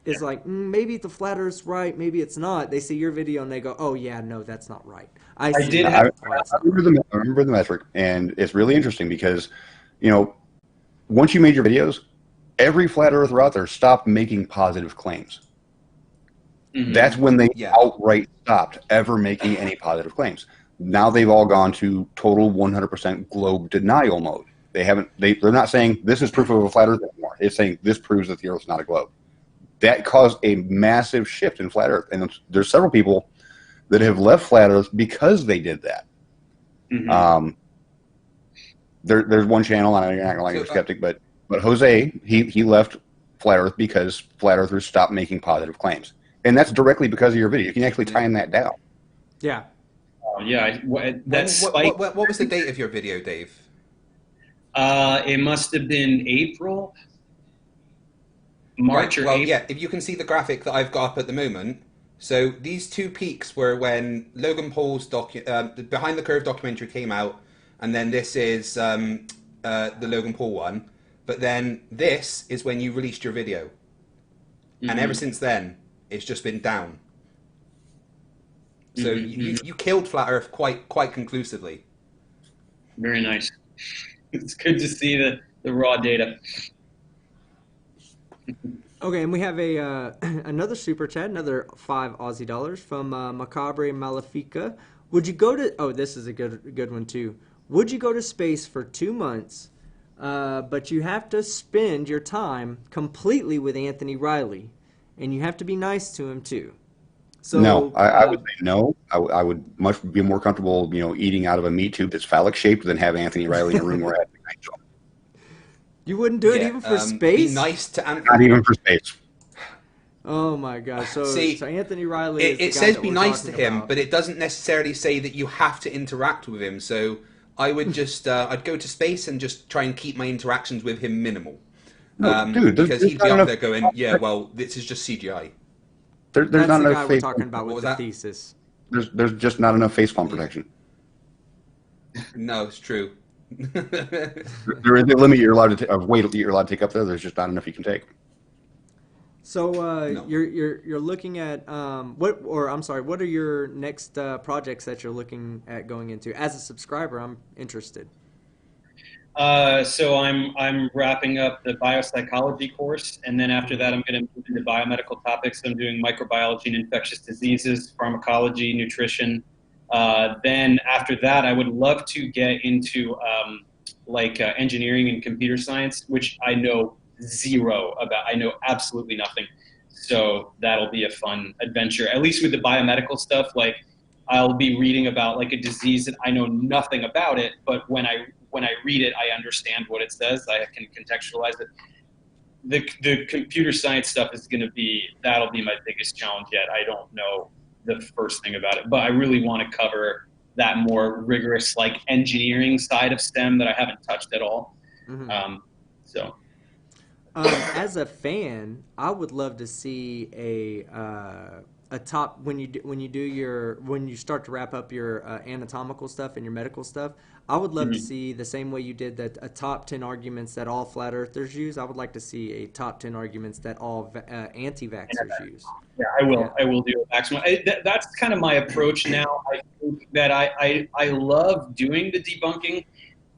is like, maybe the Flat Earth's right, maybe it's not. They see your video and they go, oh yeah, no, that's not right. I remember the metric, and it's really interesting because, once you made your videos, every Flat Earther out there stopped making positive claims. Mm-hmm. That's when they outright stopped ever making any positive claims. Now they've all gone to total 100% globe denial mode. They're not saying this is proof of a flat Earth anymore. It's saying this proves that the Earth's not a globe. That caused a massive shift in flat Earth, and there's several people that have left flat Earth because they did that. Mm-hmm. There's one channel, and I'm not going to like a Skeptic, but Jose, he left flat Earth because flat Earthers stopped making positive claims, and that's directly because of your video. You can actually tie in that down. Yeah. Yeah. What was the date of your video, Dave? It must have been April, March, or April. Yeah. If you can see the graphic that I've got up at the moment. So these two peaks were when Logan Paul's the Behind the Curve documentary came out, and then this is the Logan Paul one. But then this is when you released your video, mm-hmm. and ever since then it's just been down. So mm-hmm. you killed Flat Earth quite conclusively. Very nice. It's good to see the raw data. Okay, and we have another super chat, another $5 Aussie from Macabre Malefica. Would you go to? Oh, this is a good one too. Would you go to space for 2 months, but you have to spend your time completely with Anthony Riley, and you have to be nice to him too? So no, I would say no. I would much be more comfortable, eating out of a meat tube that's phallic shaped than have Anthony Riley in a room where I have the night show. You wouldn't do it even for space? Be nice to Anthony. Not even for space. Oh my gosh! So Anthony Riley. It says be nice to him, but it doesn't necessarily say that you have to interact with him. So I would just I'd go to space and just try and keep my interactions with him minimal. Because he'd be up there going, yeah, well, this is just CGI. There's That's not the enough guy we're talking about with the thesis. There's just not enough face palm protection. No, it's true. There is a limit of weight that you're allowed to take up there. There's just not enough you can take. So no. you're looking at what are your next projects that you're looking at going into? As a subscriber, I'm interested. So I'm wrapping up the biopsychology course, and then after that I'm going to move into biomedical topics. I'm doing microbiology and infectious diseases, pharmacology, nutrition. Then after that, I would love to get into engineering and computer science, which I know zero about. I know absolutely nothing. So that'll be a fun adventure, at least with the biomedical stuff. Like I'll be reading about like a disease that I know nothing about it, but when I read it, I understand what it says. I can contextualize it. The computer science stuff that'll be my biggest challenge yet. I don't know the first thing about it, but I really want to cover that more rigorous like engineering side of STEM that I haven't touched at all. Mm-hmm. As a fan, I would love to see a top when you start to wrap up your anatomical stuff and your medical stuff. I would love to see the same way you did that a top 10 arguments that all flat earthers use. I would like to see a top 10 arguments that all anti-vaxxers use. Yeah, I will. Yeah. I will do it maximum. That's kind of my approach now. I think that I love doing the debunking.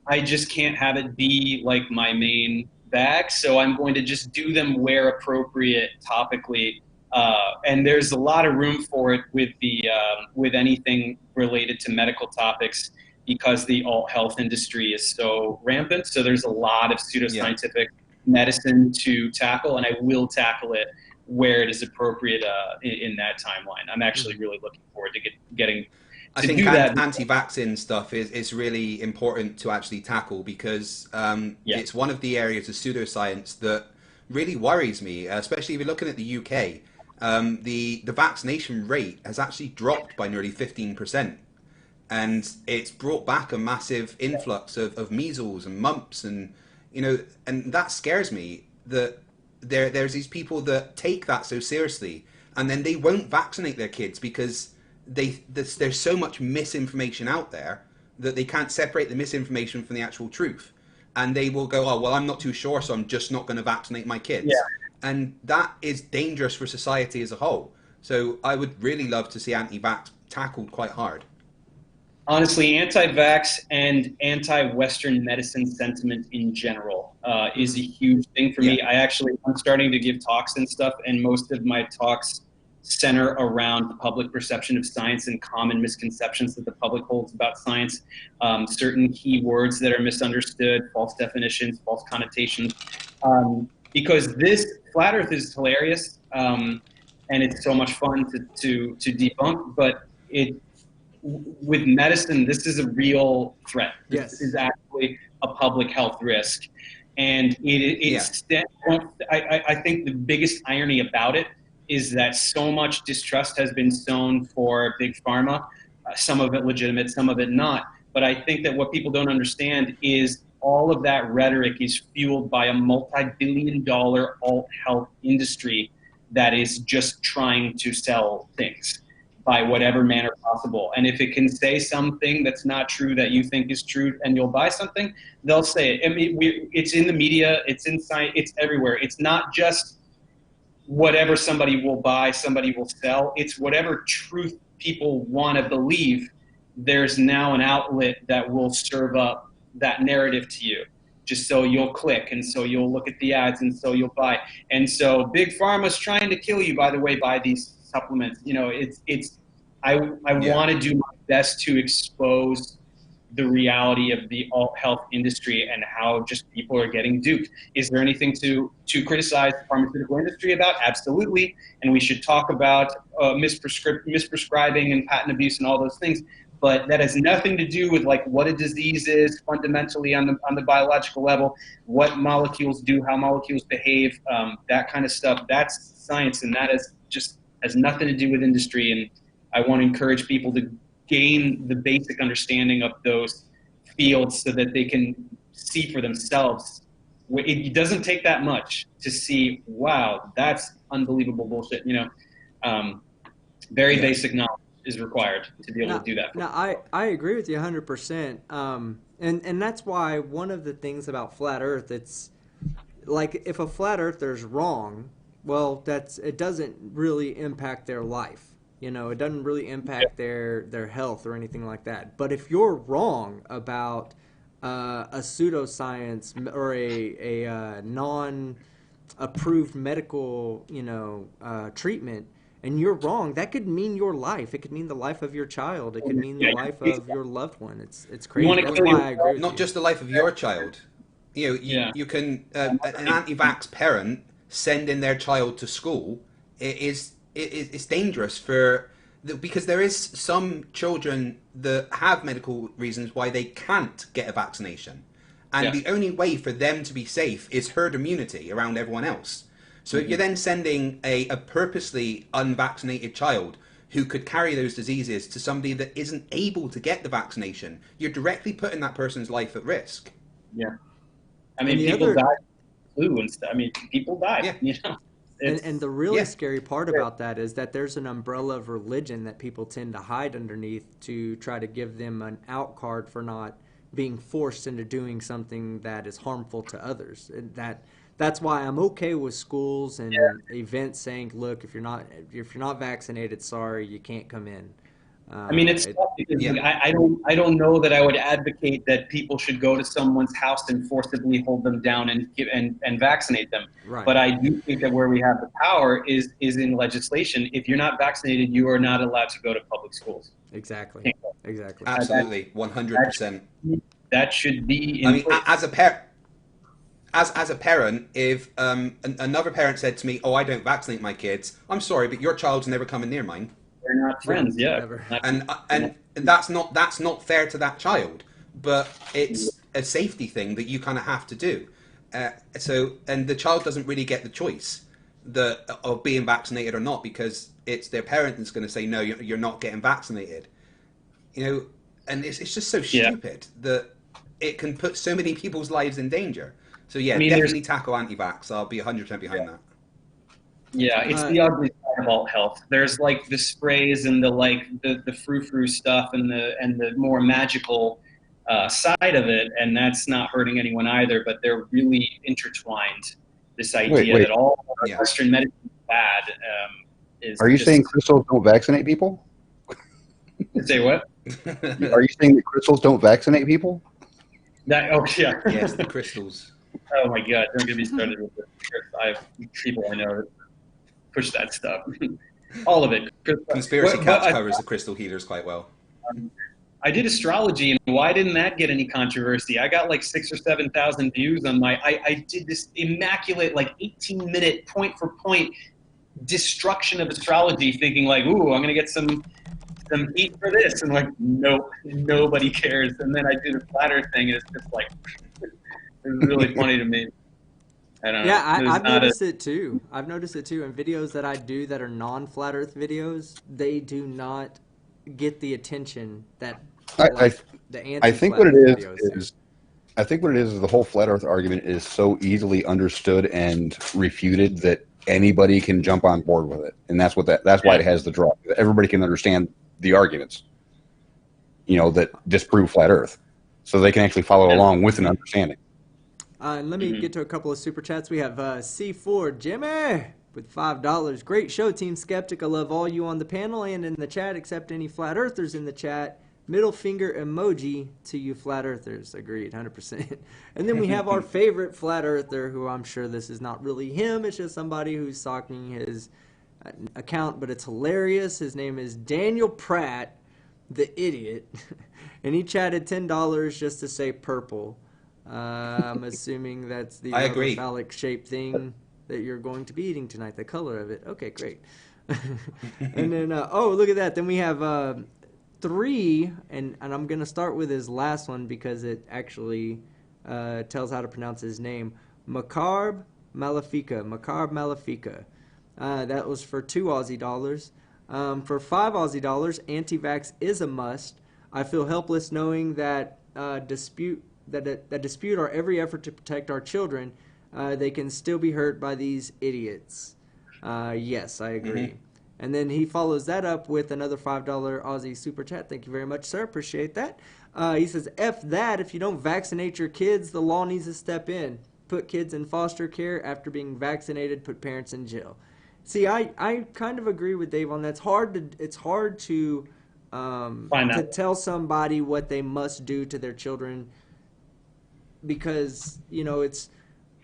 I just can't have it be like my main bag. So I'm going to just do them where appropriate topically. And there's a lot of room for it with anything related to medical topics, because the alt health industry is so rampant. So there's a lot of pseudoscientific medicine to tackle, and I will tackle it where it is appropriate in that timeline. I'm actually really looking forward to getting I think anti-vaccine stuff is really important to actually tackle, because it's one of the areas of pseudoscience that really worries me, especially if you're looking at the UK. The vaccination rate has actually dropped by nearly 15%. And it's brought back a massive influx of measles and mumps, and and that scares me, that there's these people that take that so seriously, and then they won't vaccinate their kids because there's so much misinformation out there that they can't separate the misinformation from the actual truth, and they will go, oh well, I'm not too sure, so I'm just not going to vaccinate my kids. And that is dangerous for society as a whole. So I would really love to see anti-vax tackled quite hard. Honestly, anti-vax and anti-Western medicine sentiment in general is a huge thing for me. I'm starting to give talks and stuff, and most of my talks center around the public perception of science and common misconceptions that the public holds about science, certain key words that are misunderstood, false definitions, false connotations. Because this flat Earth is hilarious, and it's so much fun to debunk, but with medicine, this is a real threat. This is actually a public health risk. And I think the biggest irony about it is that so much distrust has been sown for big pharma, some of it legitimate, some of it not. But I think that what people don't understand is all of that rhetoric is fueled by a multi-billion-dollar alt health industry that is just trying to sell things by whatever manner possible. And if it can say something that's not true that you think is true and you'll buy something, they'll say it. I mean, it's in the media, it's in science, it's everywhere. It's not just whatever somebody will buy, somebody will sell. It's whatever truth people want to believe. There's now an outlet that will serve up that narrative to you, just so you'll click, and so you'll look at the ads, and so you'll buy. And so big pharma's trying to kill you, by the way, by these supplements. You know, I want to do my best to expose the reality of the alt health industry and how just people are getting duped. Is there anything to criticize the pharmaceutical industry about? Absolutely. And we should talk about misprescribing and patent abuse and all those things. But that has nothing to do with like what a disease is fundamentally on the biological level, what molecules do, how molecules behave, that kind of stuff. That's science, and that has nothing to do with industry. And I want to encourage people to gain the basic understanding of those fields so that they can see for themselves. It doesn't take that much to see, wow, that's unbelievable bullshit. You know, very basic knowledge is required to be able to do that. No, I agree with you 100%. And that's why one of the things about flat Earth, it's like if a flat earther's wrong, well, it doesn't really impact their life. You know, it doesn't really impact their health or anything like that. But if you're wrong about a pseudoscience or a non-approved medical, treatment, and you're wrong, that could mean your life. It could mean the life of your child. It could mean the life of your loved one. It's crazy. That's why I agree with Not just the life of your child. You can an anti-vax parent sending their child to school it's dangerous because there is some children that have medical reasons why they can't get a vaccination, and the only way for them to be safe is herd immunity around everyone else. So if you're then sending a purposely unvaccinated child who could carry those diseases to somebody that isn't able to get the vaccination, you're directly putting that person's life at risk. Yeah. I mean, people die from flu and stuff. I mean, people die. Yeah. You know? And the really scary part about that is that there's an umbrella of religion that people tend to hide underneath to try to give them an out card for not being forced into doing something that is harmful to others. And that's why I'm okay with schools and events saying, look, if you're not vaccinated, sorry, you can't come in. I mean, it's tough because I don't know that I would advocate that people should go to someone's house and forcibly hold them down and vaccinate them. Right. But I do think that where we have the power is in legislation. If you're not vaccinated, you are not allowed to go to public schools. Exactly. Absolutely, 100%. That should be. I mean, as a parent, if another parent said to me, "Oh, I don't vaccinate my kids," I'm sorry, but your child's never coming near mine. They're not friends, and that's not fair to that child. But it's a safety thing that you kind of have to do. And the child doesn't really get the choice of being vaccinated or not, because it's their parent that's going to say, no, you're not getting vaccinated. And it's just so stupid that it can put so many people's lives in danger. So definitely tackle anti-vax. I'll be 100% behind that. Yeah, it's the ugly side of alt health. There's like the sprays and the frou-frou stuff and the more magical side of it, and that's not hurting anyone either. But they're really intertwined. This idea that all Western medicine is bad. Are you saying crystals don't vaccinate people? Say what? Are you saying that crystals don't vaccinate people? Yes, the crystals. Oh my God! Don't get me started with this. I have people I know that push that stuff. All of it. Conspiracy What, Cats I, covers the crystal healers quite well. I did astrology, and why didn't that get any controversy? I got like 6,000 or 7,000 views on my. I did this immaculate, like 18-minute point for point destruction of astrology, thinking like, "Ooh, I'm gonna get some heat for this," and like, nope, nobody cares. And then I do the flat Earth thing, and it's just like, it's really funny to me. I don't know. Yeah, There's I've not noticed it too. I've noticed it too. In videos that I do that are non-flat Earth videos, they do not get the attention that I the I think anti-flat what it Earth videos do. is I think what it is the whole flat Earth argument is so easily understood and refuted that anybody can jump on board with it, and that's why it has the draw. Everybody can understand the arguments, that disprove flat Earth, so they can actually follow along with an understanding. And let me get to a couple of super chats. We have C4 Jimmy with $5. Great show, Team Skeptic. I love all you on the panel and in the chat, except any flat earthers in the chat. Middle finger emoji to you flat earthers. Agreed, 100%. And then we have our favorite flat earther, who I'm sure this is not really him. It's just somebody who's stalking his account, but it's hilarious. His name is Daniel Pratt, the idiot. And he chatted $10 just to say purple. I'm assuming that's the I agree. phallic shaped thing that you're going to be eating tonight, the color of it. Okay, great. And then, oh, look at that. Then we have 3, and I'm going to start with his last one because it actually tells how to pronounce his name. Macabre Malefica. Macabre Malefica. That was for 2 Aussie dollars. For 5 Aussie dollars, anti-vax is a must. I feel helpless knowing that dispute our every effort to protect our children, they can still be hurt by these idiots. Yes, I agree. Mm-hmm. And then he follows that up with another $5 Aussie super chat. Thank you very much, sir. Appreciate that. He says, F that. If you don't vaccinate your kids, the law needs to step in. Put kids in foster care after being vaccinated. Put parents in jail. See, I kind of agree with Dave on that. It's hard to tell somebody what they must do to their children because,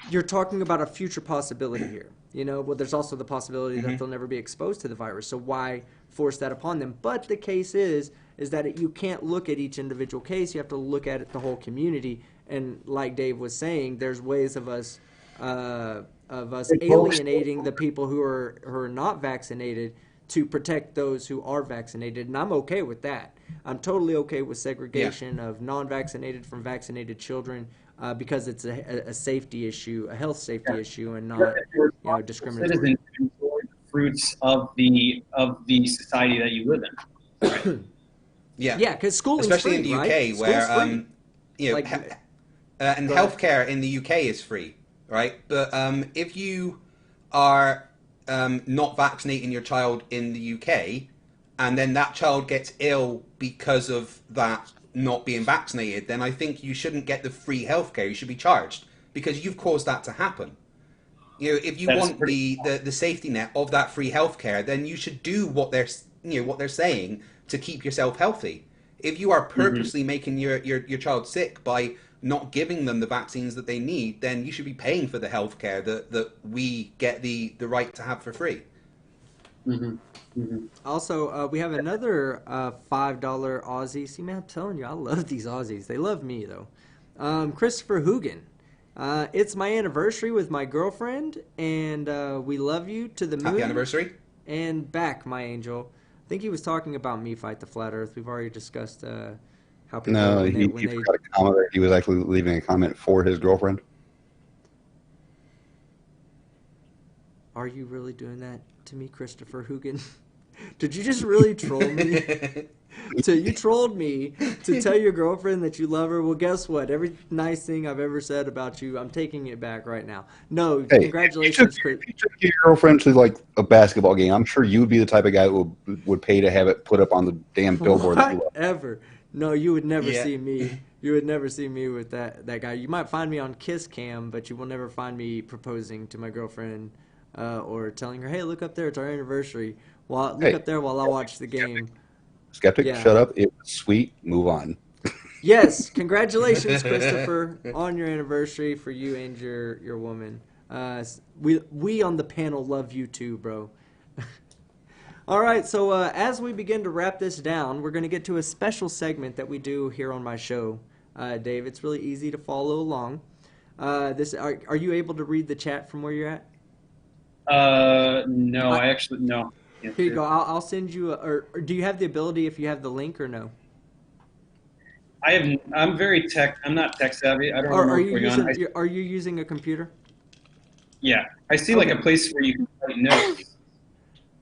you're talking about a future possibility here. But there's also the possibility that they'll never be exposed to the virus. So why force that upon them? But the case is that you can't look at each individual case. You have to look at the whole community. And like Dave was saying, there's ways of us alienating the people who are not vaccinated to protect those who are vaccinated. And I'm okay with that. I'm totally okay with segregation of non-vaccinated from vaccinated children. Because it's a safety issue, a health safety issue, and not discriminatory. Enjoy the fruits of the society that you live in. Right? Yeah, because schooling's especially free, in the UK, right? where and healthcare in the UK is free, right? But if you are not vaccinating your child in the UK, and then that child gets ill because of that not being vaccinated, then I think you shouldn't get the free healthcare. You should be charged because you've caused that to happen. If you want the safety net of that free healthcare, then you should do what they're saying to keep yourself healthy. If you are purposely making your child sick by not giving them the vaccines that they need, then you should be paying for the healthcare that we get the right to have for free. Also, we have another $5 Aussie. See, man, I'm telling you, I love these Aussies. They love me, though. Christopher Hoogan. It's my anniversary with my girlfriend, and we love you to the moon. Happy anniversary. And back, my angel. I think he was talking about me fight the flat Earth. We've already discussed how people... No, he forgot a comment. He was actually leaving a comment for his girlfriend. Are you really doing that to me, Christopher Hoogan? Did you just really troll me? So you trolled me to tell your girlfriend that you love her. Well, guess what? Every nice thing I've ever said about you, I'm taking it back right now. No, hey, congratulations. If you took your girlfriend to like a basketball game, I'm sure you would be the type of guy who would pay to have it put up on the damn billboard. Whatever. No, you would never see me. You would never see me with that guy. You might find me on Kiss Cam, but you will never find me proposing to my girlfriend or telling her, hey, look up there, it's our anniversary. Look up there while I watch the game. Skeptic, shut up. It was sweet. Move on. Yes, congratulations, Christopher, on your anniversary for you and your woman. We on the panel love you too, bro. All right, so as we begin to wrap this down, we're going to get to a special segment that we do here on my show. Dave, it's really easy to follow along. Are you able to read the chat from where you're at? No, I actually no. Here you go. I'll send you. Or do you have the ability if you have the link or no? I'm very tech. I'm not tech savvy. I don't know Are what's you going on. are you using a computer? Yeah, I see like a place where you can write notes.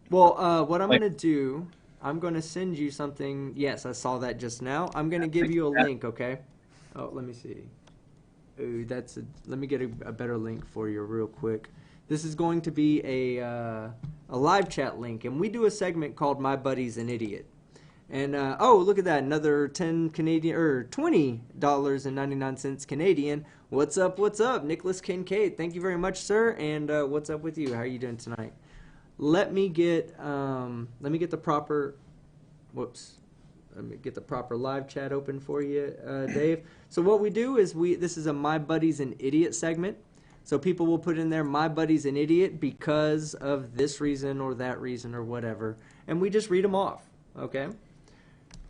Well, what I'm going to do, I'm going to send you something. Yes, I saw that just now. I'm going to give you a link, okay? Oh, let me see. Ooh, let me get a better link for you real quick. This is going to be a live chat link, and we do a segment called My Buddy's an Idiot. And oh, look at that, another $20.99 Canadian. What's up? What's up, Nicholas Kincaid? Thank you very much, sir. And what's up with you? How are you doing tonight? Let me get the proper. Whoops. Let me get the proper live chat open for you, Dave. So what we do is this is a My Buddy's an Idiot segment. So people will put in there, My Buddy's an Idiot because of this reason or that reason or whatever. And we just read them off, okay?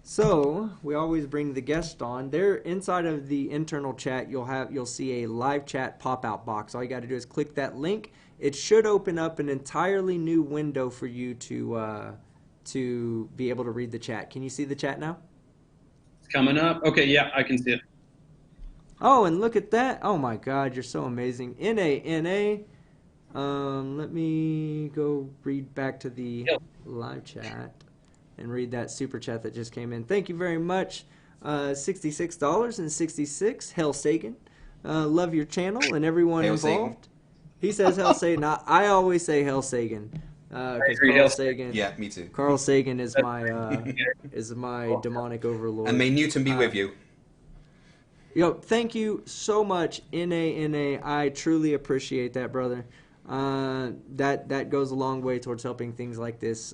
So we always bring the guest on. There, inside of the internal chat, you'll see a live chat pop-out box. All you got to do is click that link. It should open up an entirely new window for you to be able to read the chat. Can you see the chat now? It's coming up. Okay, yeah, I can see it. Oh, and look at that. Oh my God, you're so amazing. NA. Let me go read back to the live chat and read that super chat that just came in. Thank you very much. $66.66. Hell Sagan. Love your channel and everyone Hail involved. Sagan. He says Hell Sagan. I always say Hell Sagan. Because Carl Sagan. Yeah, me too. Carl Sagan is my demonic overlord. And may Newton be with you. Yo, thank you so much, NA. I truly appreciate that, brother. That goes a long way towards helping things like this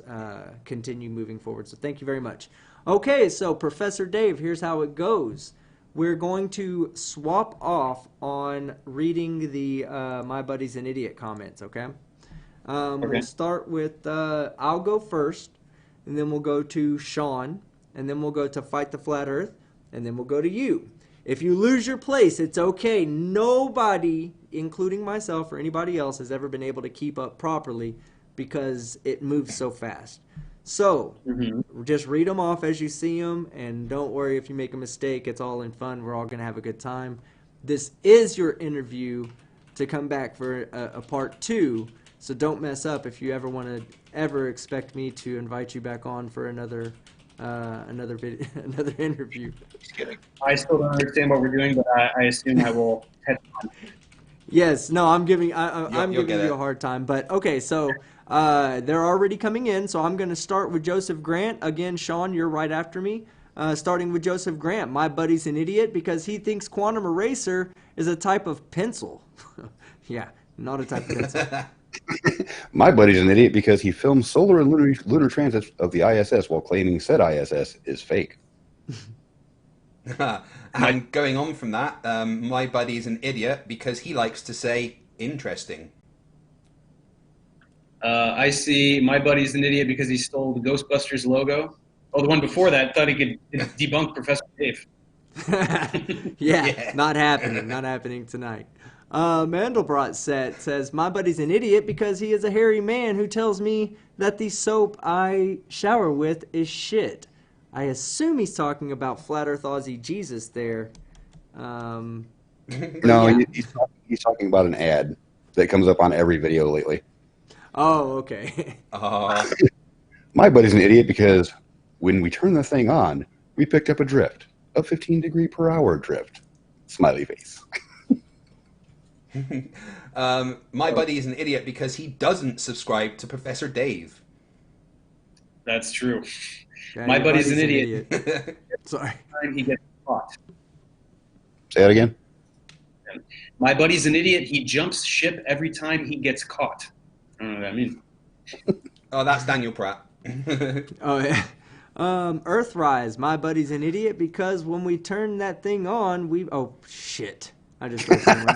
continue moving forward. So thank you very much. Okay, so Professor Dave, here's how it goes. We're going to swap off on reading the My Buddy's an Idiot comments, okay? We'll start with, I'll go first, and then we'll go to Sean, and then we'll go to Fight the Flat Earth, and then we'll go to you. If you lose your place, it's okay. Nobody, including myself or anybody else, has ever been able to keep up properly because it moves so fast. So, just read them off as you see them, and don't worry if you make a mistake. It's all in fun. We're all going to have a good time. This is your interview to come back for a part 2, so don't mess up if you ever expect me to invite you back on for another interview. Just kidding. I still don't understand what we're doing, but I assume I will head on. Yes, no, I'm giving you a hard time, but okay. So they're already coming in. So I'm going to start with Joseph Grant again. Sean, you're right after me. Starting with Joseph Grant. My buddy's an idiot because he thinks quantum eraser is a type of pencil. Yeah, not a type of pencil. My buddy's an idiot because he filmed solar and lunar transits of the ISS while claiming said ISS is fake. And going on from that, my buddy's an idiot because he likes to say interesting. I see my buddy's an idiot because he stole the Ghostbusters logo. Oh, the one before that thought he could debunk Professor Dave. Yeah, not happening tonight. Mandelbrot says, my buddy's an idiot because he is a hairy man who tells me that the soap I shower with is shit. I assume he's talking about Flat Earth Aussie Jesus there. No, yeah. he's talking about an ad that comes up on every video lately. Oh, okay. My buddy's an idiot because when we turned the thing on, we picked up a drift, a 15-degree-per-hour drift. Smiley face. My buddy is an idiot because he doesn't subscribe to Professor Dave. That's true. Yeah, my buddy's an idiot. Sorry. He gets caught. Say that again? My buddy's an idiot. He jumps ship every time he gets caught. I don't know what that means. Oh, that's Daniel Pratt. Oh, yeah. Earthrise, my buddy's an idiot because when we turn that thing on, oh, shit. I just wrote someone.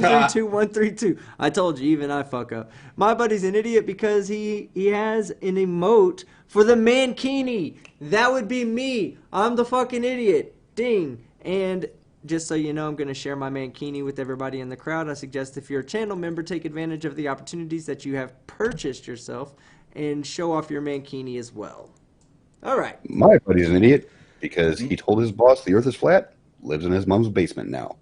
0132132. I told you, even I fuck up. My buddy's an idiot because he has an emote for the mankini. That would be me. I'm the fucking idiot. Ding. And just so you know, I'm going to share my mankini with everybody in the crowd. I suggest if you're a channel member, take advantage of the opportunities that you have purchased yourself and show off your mankini as well. All right. My buddy's an idiot because he told his boss the earth is flat, lives in his mom's basement now.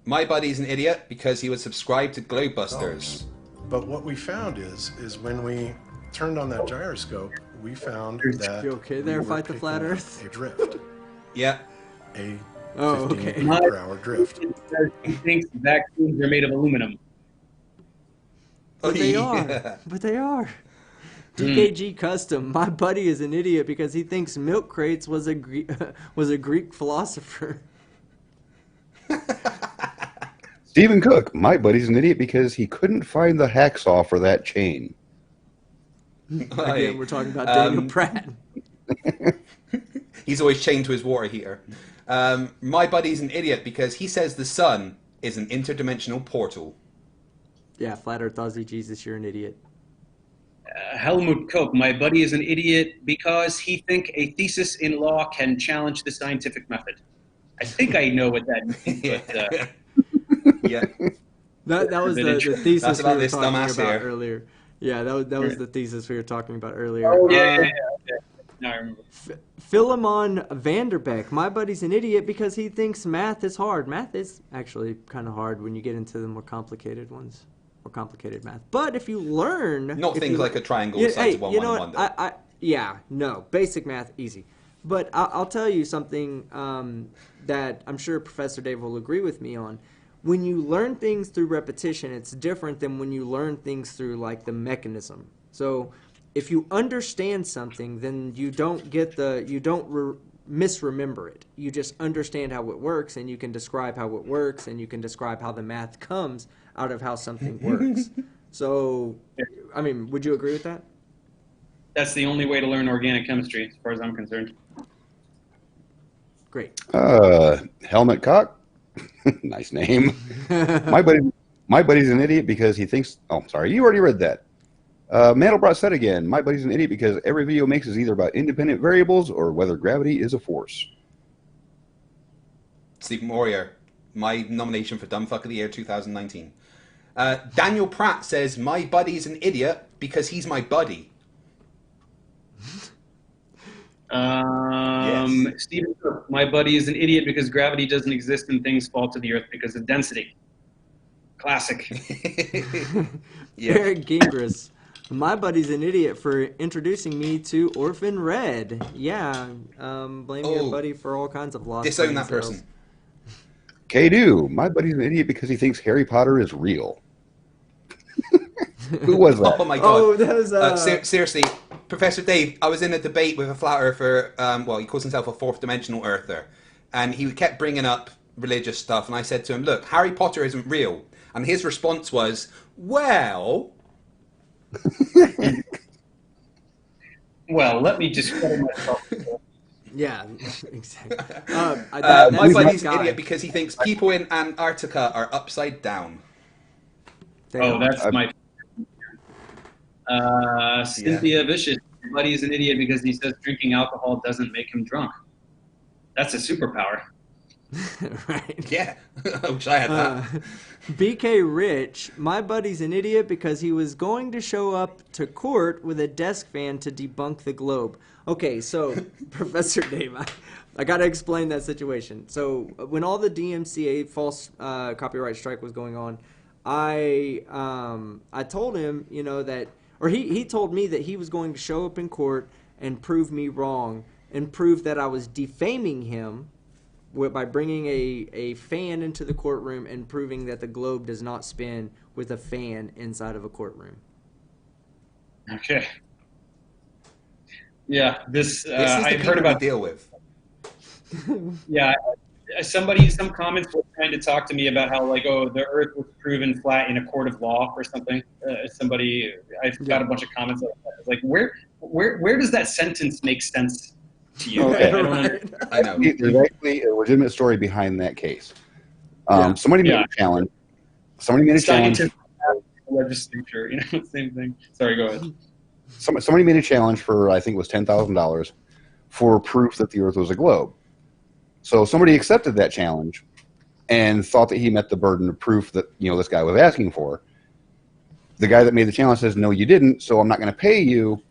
My buddy's an idiot because he was subscribed to Globebusters. But what we found is when we turned on that gyroscope, we found that You okay there, we were Fight the Flat picking up Earth? a drift, Yeah. a Oh, 15 okay. mile per hour drift. He thinks vacuums are made of aluminum. But they are. But they are. DKG Custom. My buddy is an idiot because he thinks milk crates was a Greek philosopher. Stephen Cook. My buddy's an idiot because he couldn't find the hacksaw for that chain. Again, we're talking about Daniel Pratt. He's always chained to his water heater. My buddy's an idiot because he says the sun is an interdimensional portal. Yeah, Flat Earth Aussie Jesus, you're an idiot. Helmut Koch, my buddy is an idiot because he think a thesis in law can challenge the scientific method. I think I know what that means, but Yeah. That was the thesis That's we about were this talking dumbass about here. earlier. Yeah, that was the thesis we were talking about earlier. oh yeah. Now I remember. Philemon Vanderbeck. My buddy's an idiot because he thinks math is hard. Math is actually kind of hard when you get into the more complicated ones. More complicated math. But if you learn... Not if things you, like a triangle yeah, sides hey, 1, you 1, know and 1. what? Yeah, no. Basic math, easy. But I'll tell you something that I'm sure Professor Dave will agree with me on. When you learn things through repetition, it's different than when you learn things through, like, the mechanism. So if you understand something, then you don't misremember it. You just understand how it works, and you can describe how it works, and you can describe how the math comes out of how something works. So, I mean, would you agree with that? That's the only way to learn organic chemistry, as far as I'm concerned. Great. Helmut Cock. Nice name. My buddy's an idiot because he thinks... Oh, sorry. You already read that. Mandelbrot said again, my buddy's an idiot because every video makes is either about independent variables or whether gravity is a force. Stephen Warrior, my nomination for Dumb Fuck of the Year 2019. Daniel Pratt says, my buddy's an idiot because he's my buddy. Yes. Stephen Cook, my buddy is an idiot because gravity doesn't exist and things fall to the earth because of density. Classic. Yeah. Eric Gingras. My buddy's an idiot for introducing me to Orphan Red. Yeah, blame your buddy for all kinds of lost Disown brain that cells. person. K-Do, my buddy's an idiot because he thinks Harry Potter is real. Who was that? Oh my god. Oh, that was seriously, Professor Dave, I was in a debate with a flat earther, he calls himself a fourth dimensional earther, and he kept bringing up religious stuff, and I said to him, look, Harry Potter isn't real. And his response was, well... Well, let me just settle myself. Yeah, exactly. My buddy's an idiot because he thinks people in Antarctica are upside down. That's my... Cynthia Vicious, my buddy is an idiot because he says drinking alcohol doesn't make him drunk. That's a superpower. Right. Yeah, I wish I had that. BK Rich, my buddy's an idiot because he was going to show up to court with a desk fan to debunk the globe. Okay, so, Professor Dave, I got to explain that situation. So, when all the DMCA false copyright strike was going on, I told him, that, or he told me that he was going to show up in court and prove me wrong and prove that I was defaming him by bringing a fan into the courtroom and proving that the globe does not spin with a fan inside of a courtroom. Okay. Yeah, this is I've heard about. Deal with. Yeah, some comments were trying to talk to me about how the Earth was proven flat in a court of law or something. I've got a bunch of comments like that. It's like where does that sentence make sense to you. Okay. I don't Right. understand. I know. There's actually a legitimate story behind that case. Yeah. Somebody made Yeah. a challenge. Somebody made a challenge. Scientific legislature, same thing. Sorry, go ahead. Somebody made a challenge for, I think it was $10,000 for proof that the Earth was a globe. So somebody accepted that challenge and thought that he met the burden of proof that this guy was asking for. The guy that made the challenge says, "No, you didn't. So I'm not going to pay you."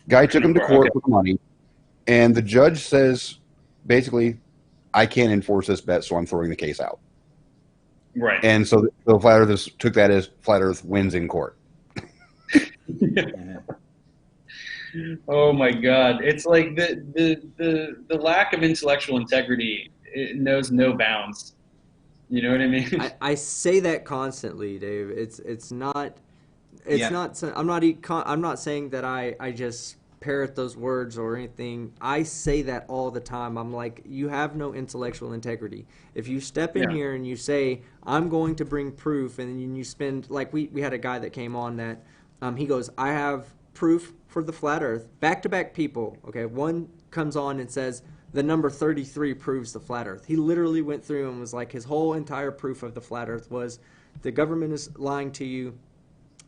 Guy took him to court for the money, and the judge says, basically, "I can't enforce this bet, so I'm throwing the case out." Right. And so the flat earthers took that as flat Earth wins in court. Oh my God! It's like the lack of intellectual integrity, it knows no bounds. You know what I mean? I say that constantly, Dave. It's not. It's Yeah. not. I'm not saying that I just parrot those words or anything. I say that all the time. I'm like, you have no intellectual integrity. If you step in Yeah. here and you say, I'm going to bring proof, and then you spend, like, we had a guy that came on that, he goes, I have proof for the flat earth. Back-to-back people, okay? One comes on and says, the number 33 proves the flat earth. He literally went through and was like, his whole entire proof of the flat earth was, the government is lying to you,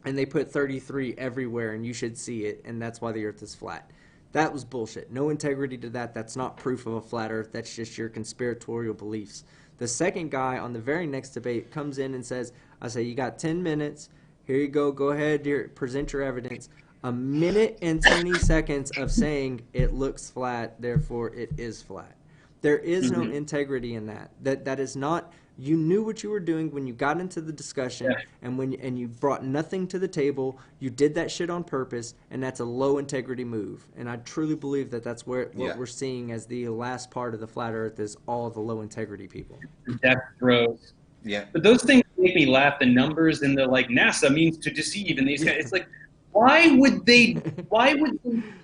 and they put 33 everywhere, and you should see it, and that's why the earth is flat. That was bullshit. No integrity to that. That's not proof of a flat earth. That's just your conspiratorial beliefs. The second guy on the very next debate comes in and says, I say, you got 10 minutes. Here you go. Go ahead. Here, present your evidence. A minute and 20 seconds of saying it looks flat, therefore it is flat. There is no integrity in that. That is not. You knew what you were doing when you got into the discussion, and you brought nothing to the table. You did that shit on purpose, and that's a low integrity move. And I truly believe that that's what we're seeing as the last part of the flat Earth is all the low integrity people. Death throes. Yeah. But those things make me laugh. The numbers and the NASA means to deceive, and these guys. It's like, why would they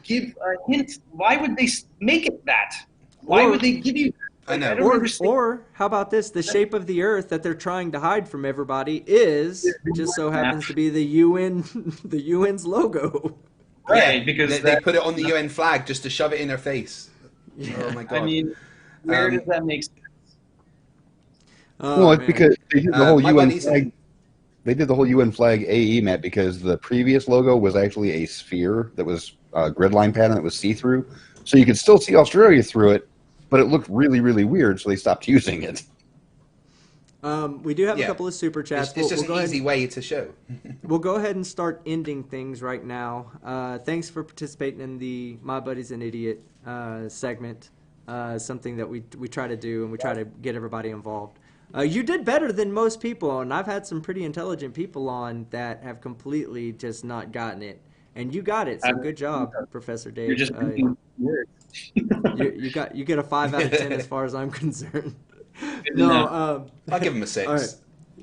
give a hint? Why would they make it that? Why would they give you? I know. don't understand. Or how about this? The shape of the Earth that they're trying to hide from everybody is just so happens to be the UN, the UN's logo. Right, because they put it on the UN flag just to shove it in their face. Yeah. Oh my God. I mean, where does that make sense? Oh, It's because they did the whole my UN buddies- flag. They did the whole UN flag AE, Matt, because the previous logo was actually a sphere that was a grid line pattern that was see-through. So you could still see Australia through it, but it looked really, really weird, so they stopped using it. We do have a couple of super chats. It's just an easy way to show. We'll go ahead and start ending things right now. Thanks for participating in the My Buddy's an Idiot segment, something that we try to do, and we try to get everybody involved. You did better than most people, and I've had some pretty intelligent people on that have completely just not gotten it. And you got it, so good job, Professor Dave. You're just words. you get a 5 out of 10 as far as I'm concerned. I'll give him a 6. All right.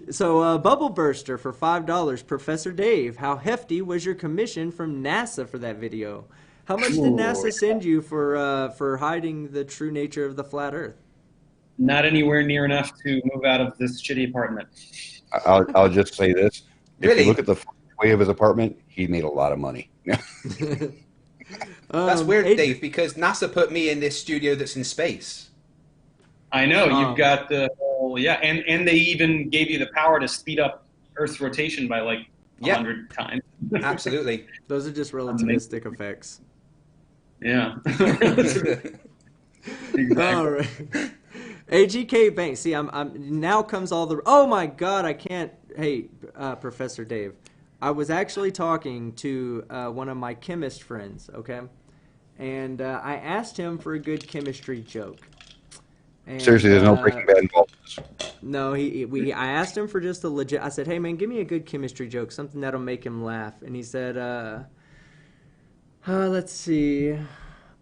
So, Bubble Burster for $5. Professor Dave, how hefty was your commission from NASA for that video? How much did NASA send you for hiding the true nature of the flat Earth? Not anywhere near enough to move out of this shitty apartment. I'll just say this. If Really? you look at the way of his apartment, he made a lot of money. That's weird, Dave, because NASA put me in this studio that's in space. I know, you've got the whole, and they even gave you the power to speed up Earth's rotation by like 100 times. Absolutely. Those are just relativistic effects. Yeah. Exactly. All right. AGK Bank. See, I'm now comes all the. Oh my God, I can't. Hey, Professor Dave, I was actually talking to one of my chemist friends. Okay, and I asked him for a good chemistry joke. And, Seriously, there's no Breaking Bad involved. No, I asked him for just a legit. I said, "Hey man, give me a good chemistry joke, something that'll make him laugh." And he said, "Let's see."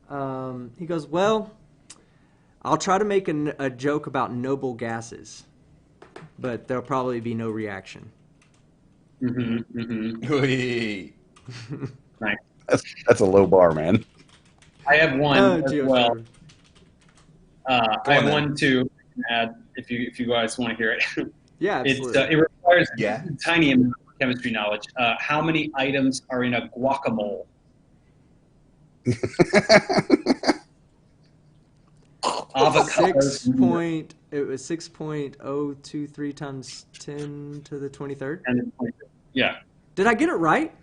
He goes, "Well, I'll try to make a joke about noble gases, but there'll probably be no reaction." Nice. That's a low bar, man. I have one as well. George. I have one too. Add if you guys want to hear it. Yeah, absolutely. It requires a tiny amount of chemistry knowledge. How many items are in a guacamole? Avocados. It was 6.023 times 10 to the 23rd. Yeah. Did I get it right?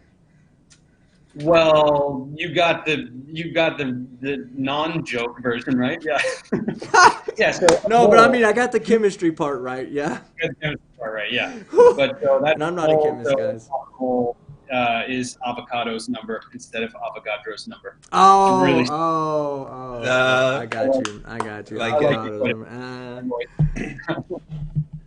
Well, you got the non-joke version, right? Yeah. Yeah. So No, but I mean, I got the chemistry part right. Yeah. right. Yeah. But that And I'm not a chemist, guys. whole is avocado's number instead of Avogadro's number. Oh, Really- I got you. Like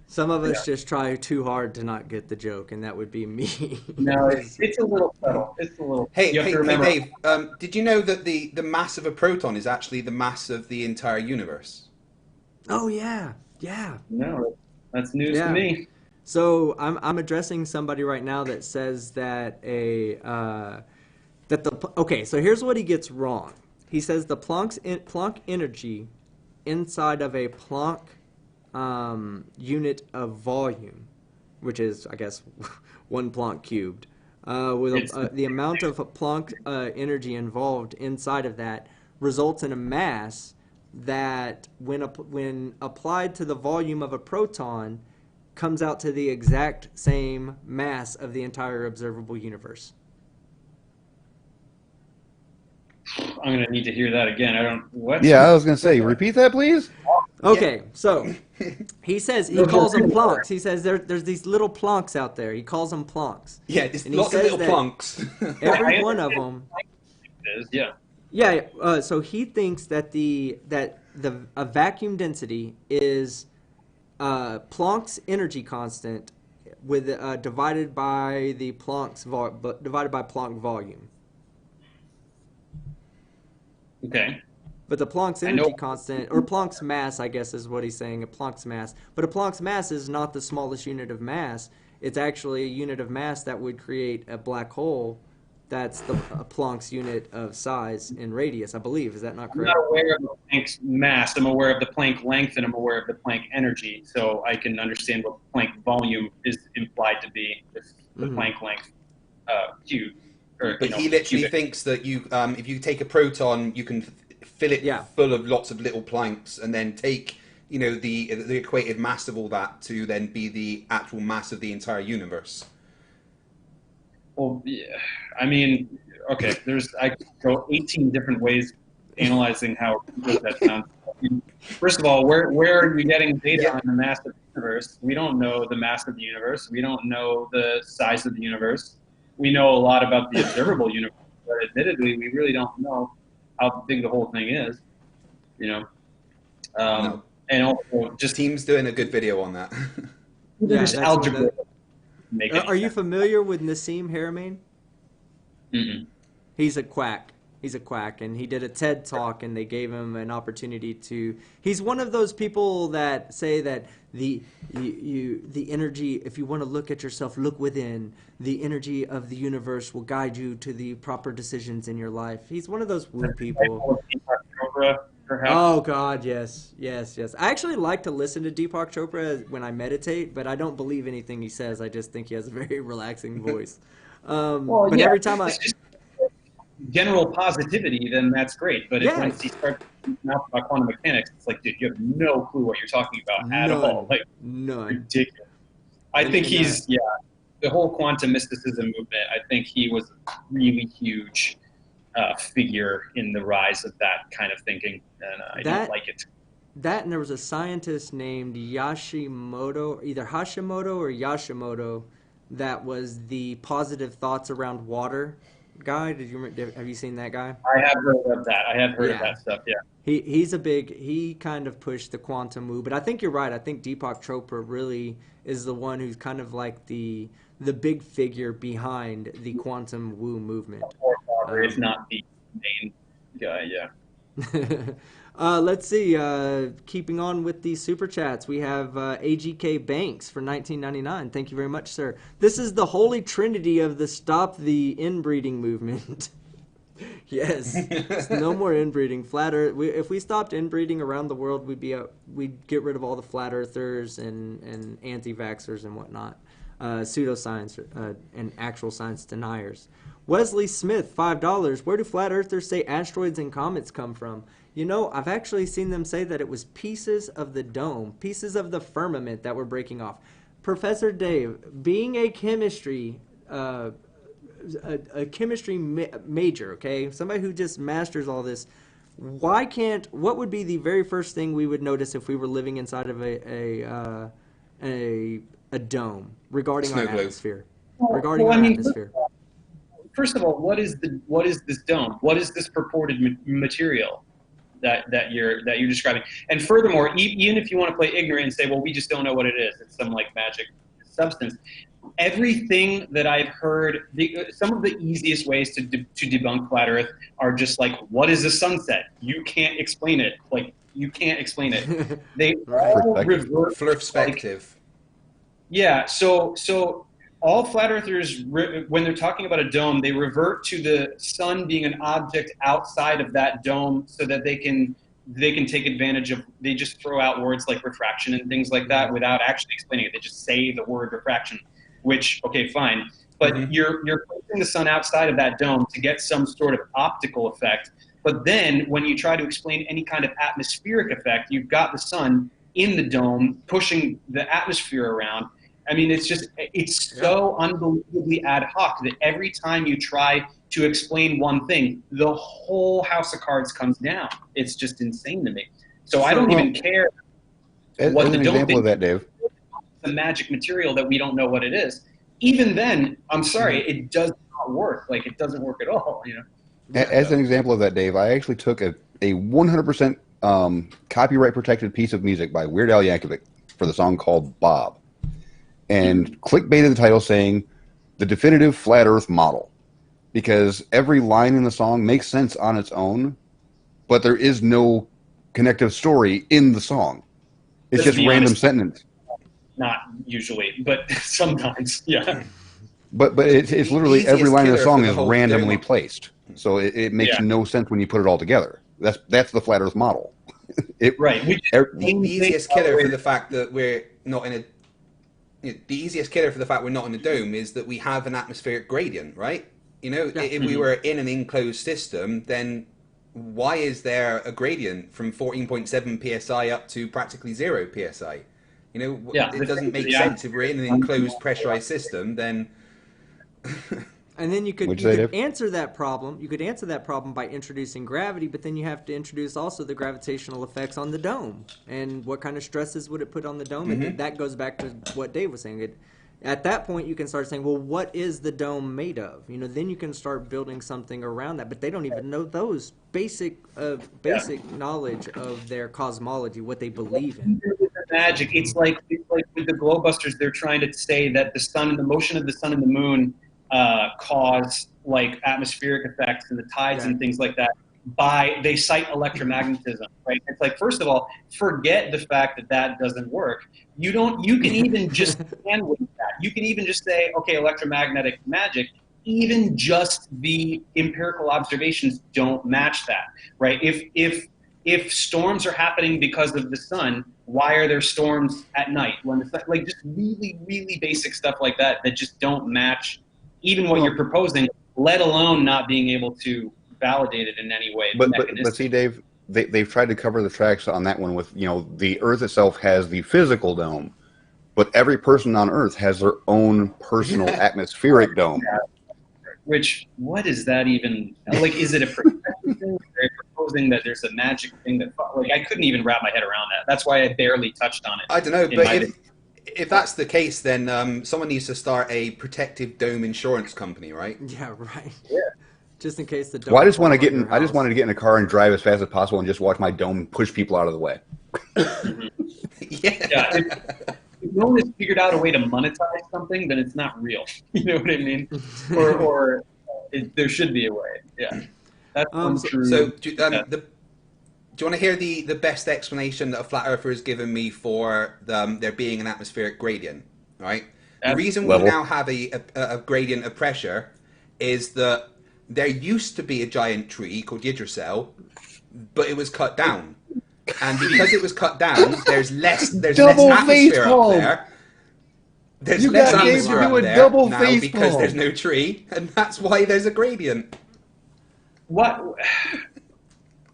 Some of us just try too hard to not get the joke, and that would be me. No, it's a little subtle. It's a little. Hey, you have hey, to remember. hey, Dave. Did you know that the mass of a proton is actually the mass of the entire universe? Oh yeah, yeah. No, that's news Yeah. to me. So I'm addressing somebody right now that says that okay. So here's what he gets wrong. He says the Planck energy inside of a Planck unit of volume, which is, I guess, 1 Planck cubed, with the amount of Planck energy involved inside of that results in a mass that, when applied to the volume of a proton, comes out to the exact same mass of the entire observable universe. I'm gonna need to hear that again. I don't. What? Yeah, I was going to say, repeat that, please. Okay, so he says he calls them Plancks. He says there's these little Plancks out there. He calls them Plancks. Yeah, it's And he lots of says little that plunks. Every one of them. Yeah. Yeah. So he thinks that a vacuum density is Planck's energy constant with divided by Planck volume. Okay. But the Planck's energy constant, or Planck's mass, I guess is what he's saying, a Planck's mass. But a Planck's mass is not the smallest unit of mass. It's actually a unit of mass that would create a black hole. That's a Planck's unit of size in radius, I believe. Is that not correct? I'm not aware of the Planck's mass. I'm aware of the Planck length, and I'm aware of the Planck energy. So I can understand what Planck volume is implied to be if the Planck length cube. But he literally thinks that if you take a proton, you can fill it full of lots of little Plancks, and then take the equated mass of all that to then be the actual mass of the entire universe. Well, yeah. I mean, okay. I could go 18 different ways analyzing how that sounds. First of all, where are you getting data on the mass of the universe? We don't know the mass of the universe. We don't know the size of the universe. We know a lot about the observable universe, but admittedly, we really don't know how big the whole thing is. No. And also, just Team's doing a good video on that. just algebra. Are you familiar with Nassim Haramein? Mm-mm. He's a quack. He's a quack, and he did a TED Talk, and they gave him an opportunity to. He's one of those people that say that the energy. If you want to look at yourself, look within. The energy of the universe will guide you to the proper decisions in your life. He's one of those woo people. Oh God, yes. I actually like to listen to Deepak Chopra when I meditate, but I don't believe anything he says. I just think he has a very relaxing voice. Every time general positivity, then that's great. But once he starts talking about quantum mechanics, it's like, dude, you have no clue what you're talking about at all. Like, none. Ridiculous. I think he's the whole quantum mysticism movement. I think he was a really huge figure in the rise of that kind of thinking, and I don't like it. That, and there was a scientist named Yashimoto, either Hashimoto or Yashimoto, that was the positive thoughts around water guy. Have you seen that guy? I have heard of that. I have heard of that stuff. Yeah. He kind of pushed the quantum woo, but I think you're right. I think Deepak Chopra really is the one who's kind of like the big figure behind the quantum woo movement. If not the main guy, yeah. Let's see. Keeping on with the super chats, we have AGK Banks for $19.99. Thank you very much, sir. This is the holy trinity of the stop the inbreeding movement. Yes, no more inbreeding. Flat Earth. If we stopped inbreeding around the world, we'd get rid of all the flat earthers and anti-vaxxers and whatnot, pseudoscience and actual science deniers. Wesley Smith, $5. Where do flat earthers say asteroids and comets come from? You know, I've actually seen them say that it was pieces of the dome, pieces of the firmament that were breaking off. Professor Dave, being a chemistry major, okay, somebody who just masters all this, what would be the very first thing we would notice if we were living inside of a dome regarding our atmosphere? Atmosphere. First of all, what is this dome? What is this purported material that you're describing? And furthermore, even if you want to play ignorant and say, well, we just don't know what it is, it's some like magic substance. Everything that I've heard, some of the easiest ways to debunk flat Earth are just like, what is a sunset? You can't explain it. Like, you can't explain it. They all revert perspective. Yeah. So all flat earthers, when they're talking about a dome, they revert to the sun being an object outside of that dome, so that they can take advantage of. They just throw out words like refraction and things like that without actually explaining it. They just say the word refraction, which, okay, fine, but you're placing the sun outside of that dome to get some sort of optical effect. But then when you try to explain any kind of atmospheric effect, you've got the sun in the dome pushing the atmosphere around. I mean, it's so unbelievably ad hoc that every time you try to explain one thing, the whole house of cards comes down. It's just insane to me. So I don't even care what the dome example of that, Dave. The magic material that we don't know what it is. Even then, I'm sorry, it does not work. Like, it doesn't work at all, you know? As an example of that, Dave, I actually took a 100% copyright protected piece of music by Weird Al Yankovic for the song called Bob, and clickbaited the title saying the definitive flat earth model, because every line in the song makes sense on its own, but there is no connective story in the song. It's just random sentence. Not usually, but sometimes, yeah. But it's literally every line of the song is randomly placed, so it makes no sense when you put it all together. That's the flat Earth model. Right. The easiest killer for the fact that we're not in a dome is that we have an atmospheric gradient, right? You know, if we were in an enclosed system, then why is there a gradient from 14.7 psi up to practically 0 psi? You know, it doesn't make sense. If we're in an enclosed pressurized system, then and then you could answer that problem. You could answer that problem by introducing gravity, but then you have to introduce also the gravitational effects on the dome and what kind of stresses would it put on the dome. And that goes back to what Dave was saying. At that point, you can start saying, well, what is the dome made of? You know, then you can start building something around that. But they don't even know those basic knowledge of their cosmology, what they believe in. Magic. It's like with the globebusters, they're trying to say that the sun and the motion of the sun and the moon cause like atmospheric effects and the tides and things like that. They cite electromagnetism, right? It's like, first of all, forget the fact that doesn't work. You can even just stand with that. You can even just say, okay, electromagnetic magic. Even just the empirical observations don't match that, right? If storms are happening because of the sun, why are there storms at night when the sun, like, just really, really basic stuff like that just don't match even what you're proposing, let alone not being able to validate it in any way. But see, Dave, they've tried to cover the tracks on that one with, you know, the Earth itself has the physical dome, but every person on Earth has their own personal atmospheric dome. Yeah. Which, what is that even, like, is it a perception thing? They're proposing that there's a magic thing that, like, I couldn't even wrap my head around that. That's why I barely touched on it. I don't know, but if that's the case, then someone needs to start a protective dome insurance company, right? Yeah, right. Yeah. Just in case the dome. Well, I just wanted to get in a car and drive as fast as possible and just watch my dome push people out of the way. Yeah. If no one has figured out a way to monetize something, then it's not real. You know what I mean? Or there should be a way. Yeah. That's true. So, do you want to hear the best explanation that a flat earther has given me for there being an atmospheric gradient? Right. The reason we now have a gradient of pressure is that there used to be a giant tree called Yggdrasil, but it was cut down. And because it was cut down, there's less atmosphere up there. There's You less got Dave to atmosphere do up a there double now face because palm. there's no tree, and that's why there's a gradient. What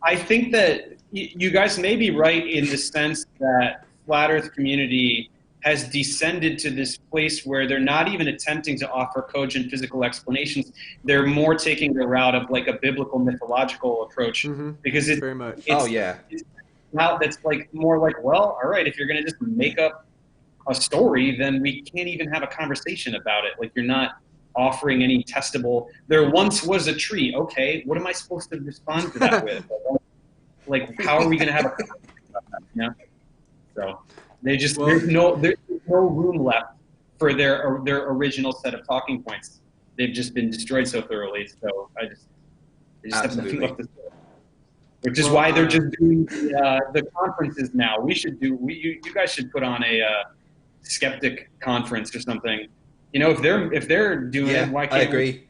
I think that you guys may be right in the sense that flat Earth community has descended to this place where they're not even attempting to offer cogent physical explanations. They're more taking the route of like a biblical mythological approach, because it's very much. it's now that's like more like, well, all right, if you're going to just make up a story, then we can't even have a conversation about it. Like, you're not offering any testable. There once was a tree. Okay, what am I supposed to respond to that with? Like, how are we going to have a conversation about that? You know? So they just there's no room left for their original set of talking points. They've just been destroyed so thoroughly. So they just have nothing left to say. Which is why they're just doing the conferences now. You guys should put on a Skeptic conference or something. You know, if they're doing it, why can't I agree.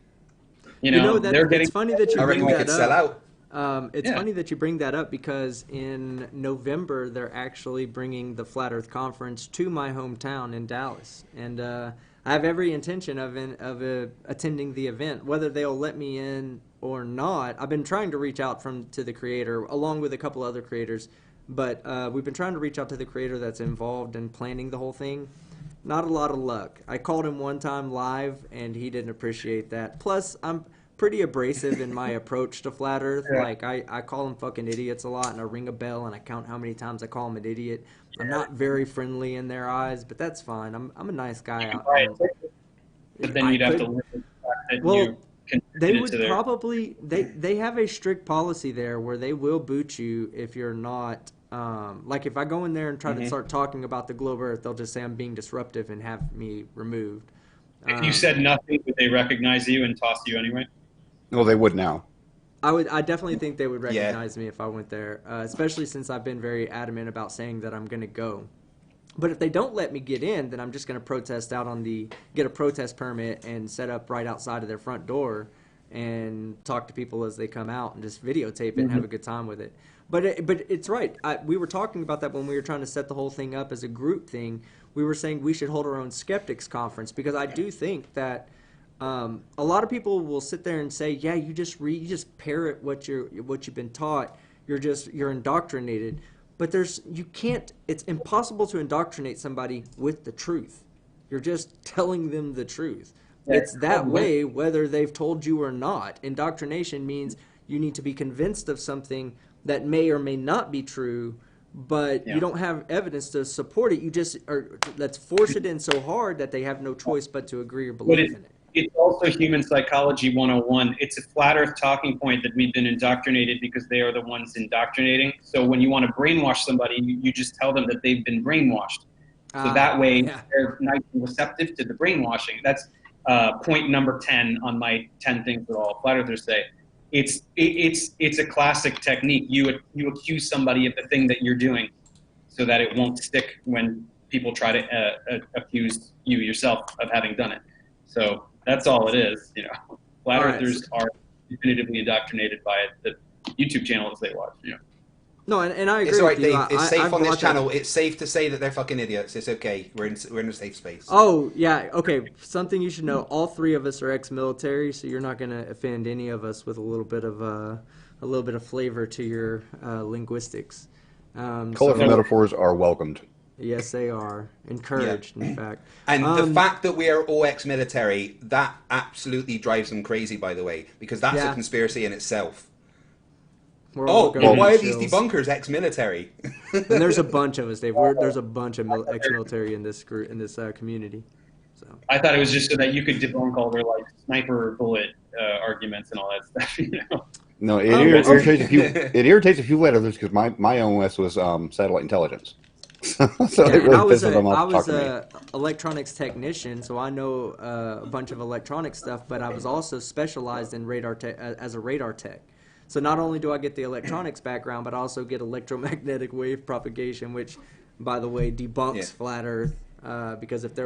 You know, they're getting. It's funny that you I bring reckon we that could up. sell out. It's funny that you bring that up because in November they're actually bringing the Flat Earth Conference to my hometown in Dallas, and I have every intention of attending the event, whether they'll let me in or not. I've been trying to reach out to the creator along with a couple other creators, but we've been trying to reach out to the creator that's involved in planning the whole thing. Not a lot of luck. I called him one time live, and he didn't appreciate that. Plus, I'm pretty abrasive in my approach to Flat Earth. Like, I call them fucking idiots a lot, and I ring a bell, and I count how many times I call them an idiot. I'm not very friendly in their eyes, but that's fine. I'm a nice guy. But then you'd have to live with the fact that you they would probably they have a strict policy there where they will boot you if you're not like, if I go in there and try to start talking about the globe Earth, they'll just say I'm being disruptive and have me removed. If you said nothing, would they recognize you and toss you anyway? Well, they would now. I definitely think they would recognize me if I went there, especially since I've been very adamant about saying that I'm going to go. But if they don't let me get in, then I'm just going to protest get a protest permit and set up right outside of their front door and talk to people as they come out and just videotape it and have a good time with it. But it's right. We were talking about that when we were trying to set the whole thing up as a group thing. We were saying we should hold our own Skeptics conference, because I do think that a lot of people will sit there and say, yeah, you just parrot what you've been taught. You're indoctrinated. But it's impossible to indoctrinate somebody with the truth. You're just telling them the truth. It's that way whether they've told you or not. Indoctrination means you need to be convinced of something that may or may not be true, but you don't have evidence to support it. Let's force it in so hard that they have no choice but to agree or believe in it. It's also human psychology 101. It's a flat earth talking point that we've been indoctrinated because they are the ones indoctrinating. So when you want to brainwash somebody, you just tell them that they've been brainwashed. So that way they're nice and receptive to the brainwashing. That's point number 10 on my 10 things that all flat earthers say. It's a classic technique. You accuse somebody of the thing that you're doing so that it won't stick when people try to accuse you yourself of having done it. So that's all it is, you know. Flat earthers are definitively indoctrinated by the YouTube channels they watch, you know. No, and I agree It's all right, with you. Dave. It's safe I've on this watched channel. It's safe to say that they're fucking idiots. It's okay. We're in a safe space. Oh, yeah. Okay. Something you should know. All three of us are ex-military, so you're not going to offend any of us with a little bit of flavor to your linguistics. Colorful metaphors are welcomed. Yes, they are. Encouraged, in fact. And the fact that we are all ex-military, that absolutely drives them crazy, by the way, because that's a conspiracy in itself. Why are these debunkers ex-military? And there's a bunch of us, Dave. There's a bunch of ex-military in this group, in this community. So I thought it was just so that you could debunk all their like sniper bullet arguments and all that stuff. You know? No, it irritates a few others because my OS was satellite intelligence. So it really pisses them off to talk to me. I was an electronics technician, so I know a bunch of electronic stuff, but I was also specialized in radar as a radar tech. So not only do I get the electronics background, but I also get electromagnetic wave propagation, which, by the way, debunks flat Earth. Because if the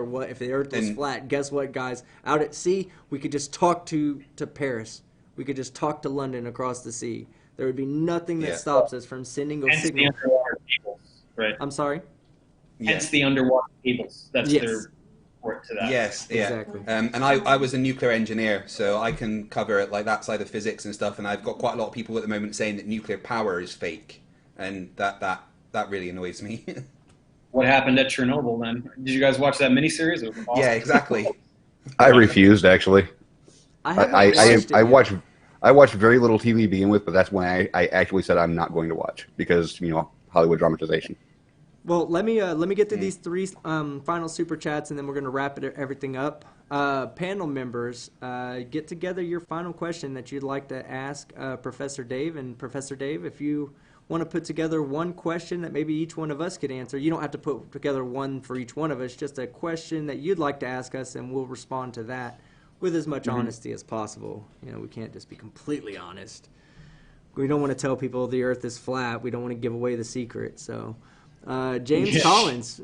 Earth was flat, guess what, guys? Out at sea, we could just talk to Paris. We could just talk to London across the sea. There would be nothing that stops us from sending a signal. The underwater cables, right? I'm sorry? Hence the underwater cables. That's their counterpart to that. Yes, yeah. Exactly. And I was a nuclear engineer, so I can cover it like that side of physics and stuff. And I've got quite a lot of people at the moment saying that nuclear power is fake, and that really annoys me. What happened at Chernobyl then? Did you guys watch that miniseries? It was awesome. Yeah, exactly. I refused actually. I haven't watched it I yet. I watched very little TV to begin with, but that's when I actually said I'm not going to watch because Hollywood dramatization. Well, let me get to these three final super chats, and then we're going to wrap everything up. Panel members, get together your final question that you'd like to ask Professor Dave. And Professor Dave, if you want to put together one question that maybe each one of us could answer, you don't have to put together one for each one of us, just a question that you'd like to ask us, and we'll respond to that with as much honesty as possible. We can't just be completely honest. We don't want to tell people the earth is flat. We don't want to give away the secret. So, James Collins,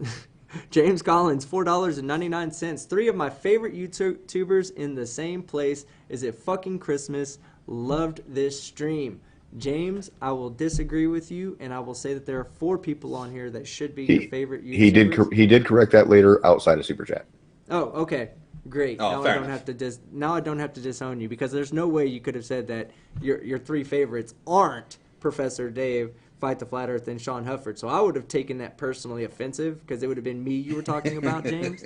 James Collins, $4.99. 3 of my favorite YouTubers in the same place. Is it fucking Christmas? Loved this stream. James, I will disagree with you, and I will say that there are 4 people on here that should be your favorite YouTubers. He did correct that later outside of Super Chat. Oh, okay. Great. Oh, now I don't have to now I don't have to disown you, because there's no way you could have said that your 3 favorites aren't Professor Dave, Fight the Flat Earth, and Sean Hufford. So I would have taken that personally offensive, because it would have been me you were talking about, James.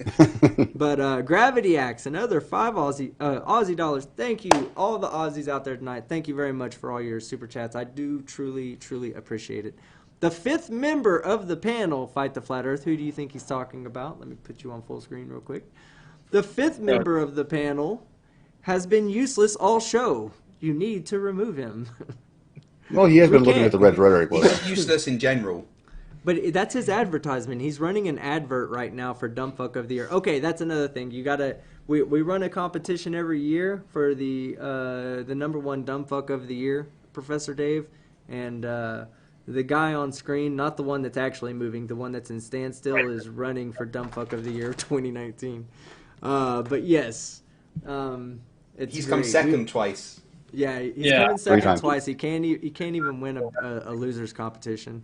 But Gravity Axe, another 5 Aussie dollars. Thank you, all the Aussies out there tonight. Thank you very much for all your super chats. I do truly, truly appreciate it. The 5th member of the panel, Fight the Flat Earth. Who do you think he's talking about? Let me put you on full screen real quick. The 5th member of the panel has been useless all show. You need to remove him. Well, he has been looking at the red rhetoric. He's useless in general. But that's his advertisement. He's running an advert right now for Dumbfuck of the Year. Okay, that's another thing. We run a competition every year for the #1 Dumbfuck of the Year, Professor Dave, and the guy on screen, not the one that's actually moving, the one that's in standstill, is running for Dumbfuck of the Year 2019. But yes, He's come second twice. Yeah, he's coming 3 second times. twice. He can't even win a losers competition.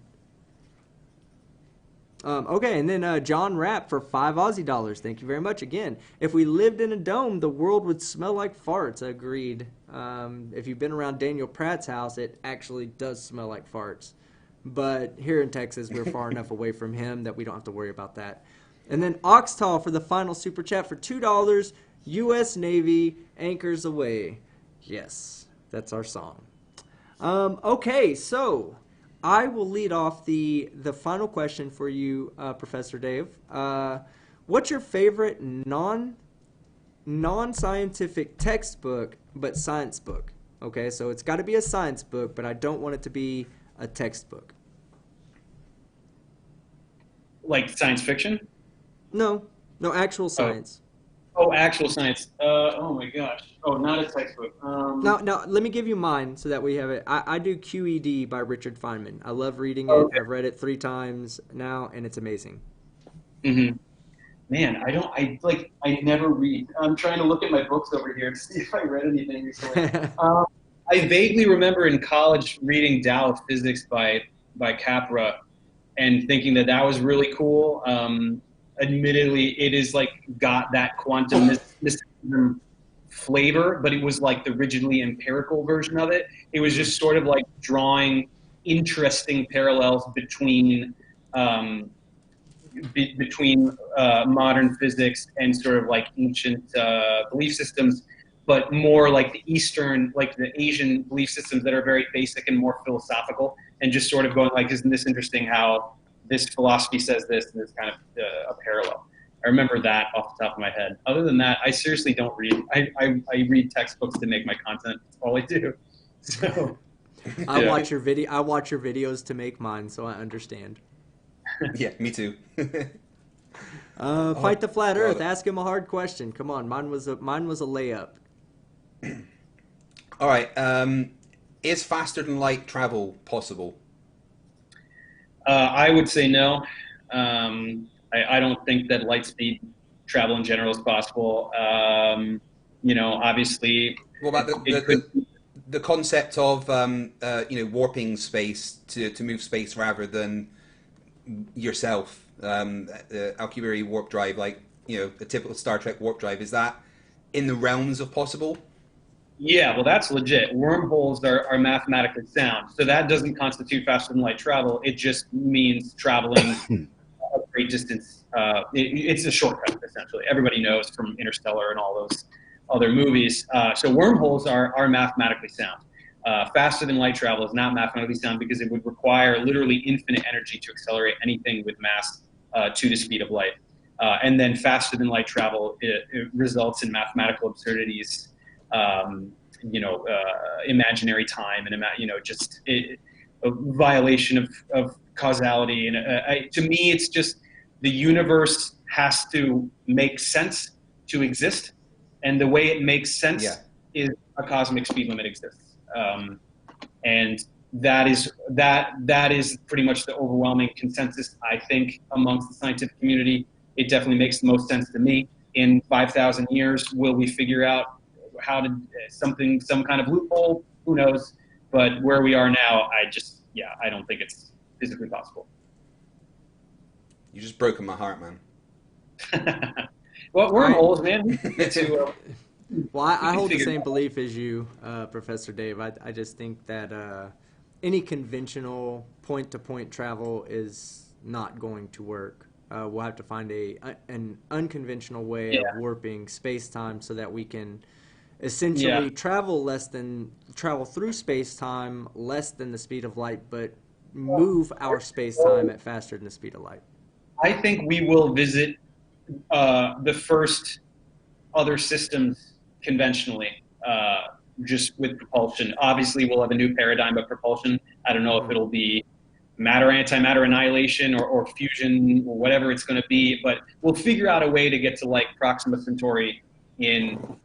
Okay, and then John Rapp for 5 Aussie dollars. Thank you very much again. If we lived in a dome, the world would smell like farts. Agreed. If you've been around Daniel Pratt's house, it actually does smell like farts. But here in Texas, we're far enough away from him that we don't have to worry about that. And then Oxtal for the final super chat for $2. U.S. Navy anchors away. Yes, that's our song. Okay, so I will lead off the final question for you, Professor Dave. What's your favorite non-scientific textbook but science book? Okay, so it's got to be a science book, but I don't want it to be a textbook. Like science fiction? No, actual science. Oh, actual science. Oh my gosh. Oh, not a textbook. Now, let me give you mine so that we have it. I do QED by Richard Feynman. I love reading it. Okay. I've read it 3 times now, and it's amazing. Mm-hmm. Man, I never read. I'm trying to look at my books over here to see if I read anything recently. I vaguely remember in college reading Tao of Physics by Capra and thinking that was really cool. Admittedly, it is got that quantum mysticism flavor, but it was like the rigidly empirical version of it. It was just sort of like drawing interesting parallels between modern physics and sort of like ancient belief systems, but more like the Eastern, like the Asian belief systems that are very basic and more philosophical, and just sort of going like, isn't this interesting how this philosophy says this, and it's kind of a parallel. I remember that off the top of my head. Other than that, I seriously don't read. I read textbooks to make my content. That's all I do. So I watch your videos to make mine, so I understand. Yeah, me too. Fight the Flat Earth. Ask him a hard question. Come on, mine was a layup. All right. Is faster than light travel possible? I would say no. I don't think that light speed travel in general is possible. Obviously. What about the concept of warping space to move space rather than yourself? Alcubierre warp drive. Like, a typical Star Trek warp drive. Is that in the realms of possible? Yeah, well, that's legit. Wormholes are mathematically sound. So that doesn't constitute faster than light travel. It just means traveling a great distance. It's a shortcut, essentially. Everybody knows from Interstellar and all those other movies. So wormholes are mathematically sound. Faster than light travel is not mathematically sound because it would require literally infinite energy to accelerate anything with mass to the speed of light. And then faster than light travel, it results in mathematical absurdities. Imaginary time and just a violation of causality. And to me, it's just the universe has to make sense to exist, and the way it makes sense is a cosmic speed limit exists, and that is pretty much the overwhelming consensus, I think, amongst the scientific community. It definitely makes the most sense to me. In 5,000 years, will we figure out how to some kind of loophole? Who knows? But where we are now, I don't think it's physically possible. You just broken my heart, man. Well, wormholes, man. Well, I hold the same belief as you, Professor Dave. I just think that any conventional point-to-point travel is not going to work. We'll have to find an unconventional way of warping space-time so that we can essentially travel through space-time less than the speed of light, but move our space-time at faster than the speed of light. I think we will visit the first other systems conventionally, just with propulsion. Obviously, we'll have a new paradigm of propulsion. I don't know if it'll be matter, antimatter annihilation or fusion or whatever it's going to be, but we'll figure out a way to get to like Proxima Centauri in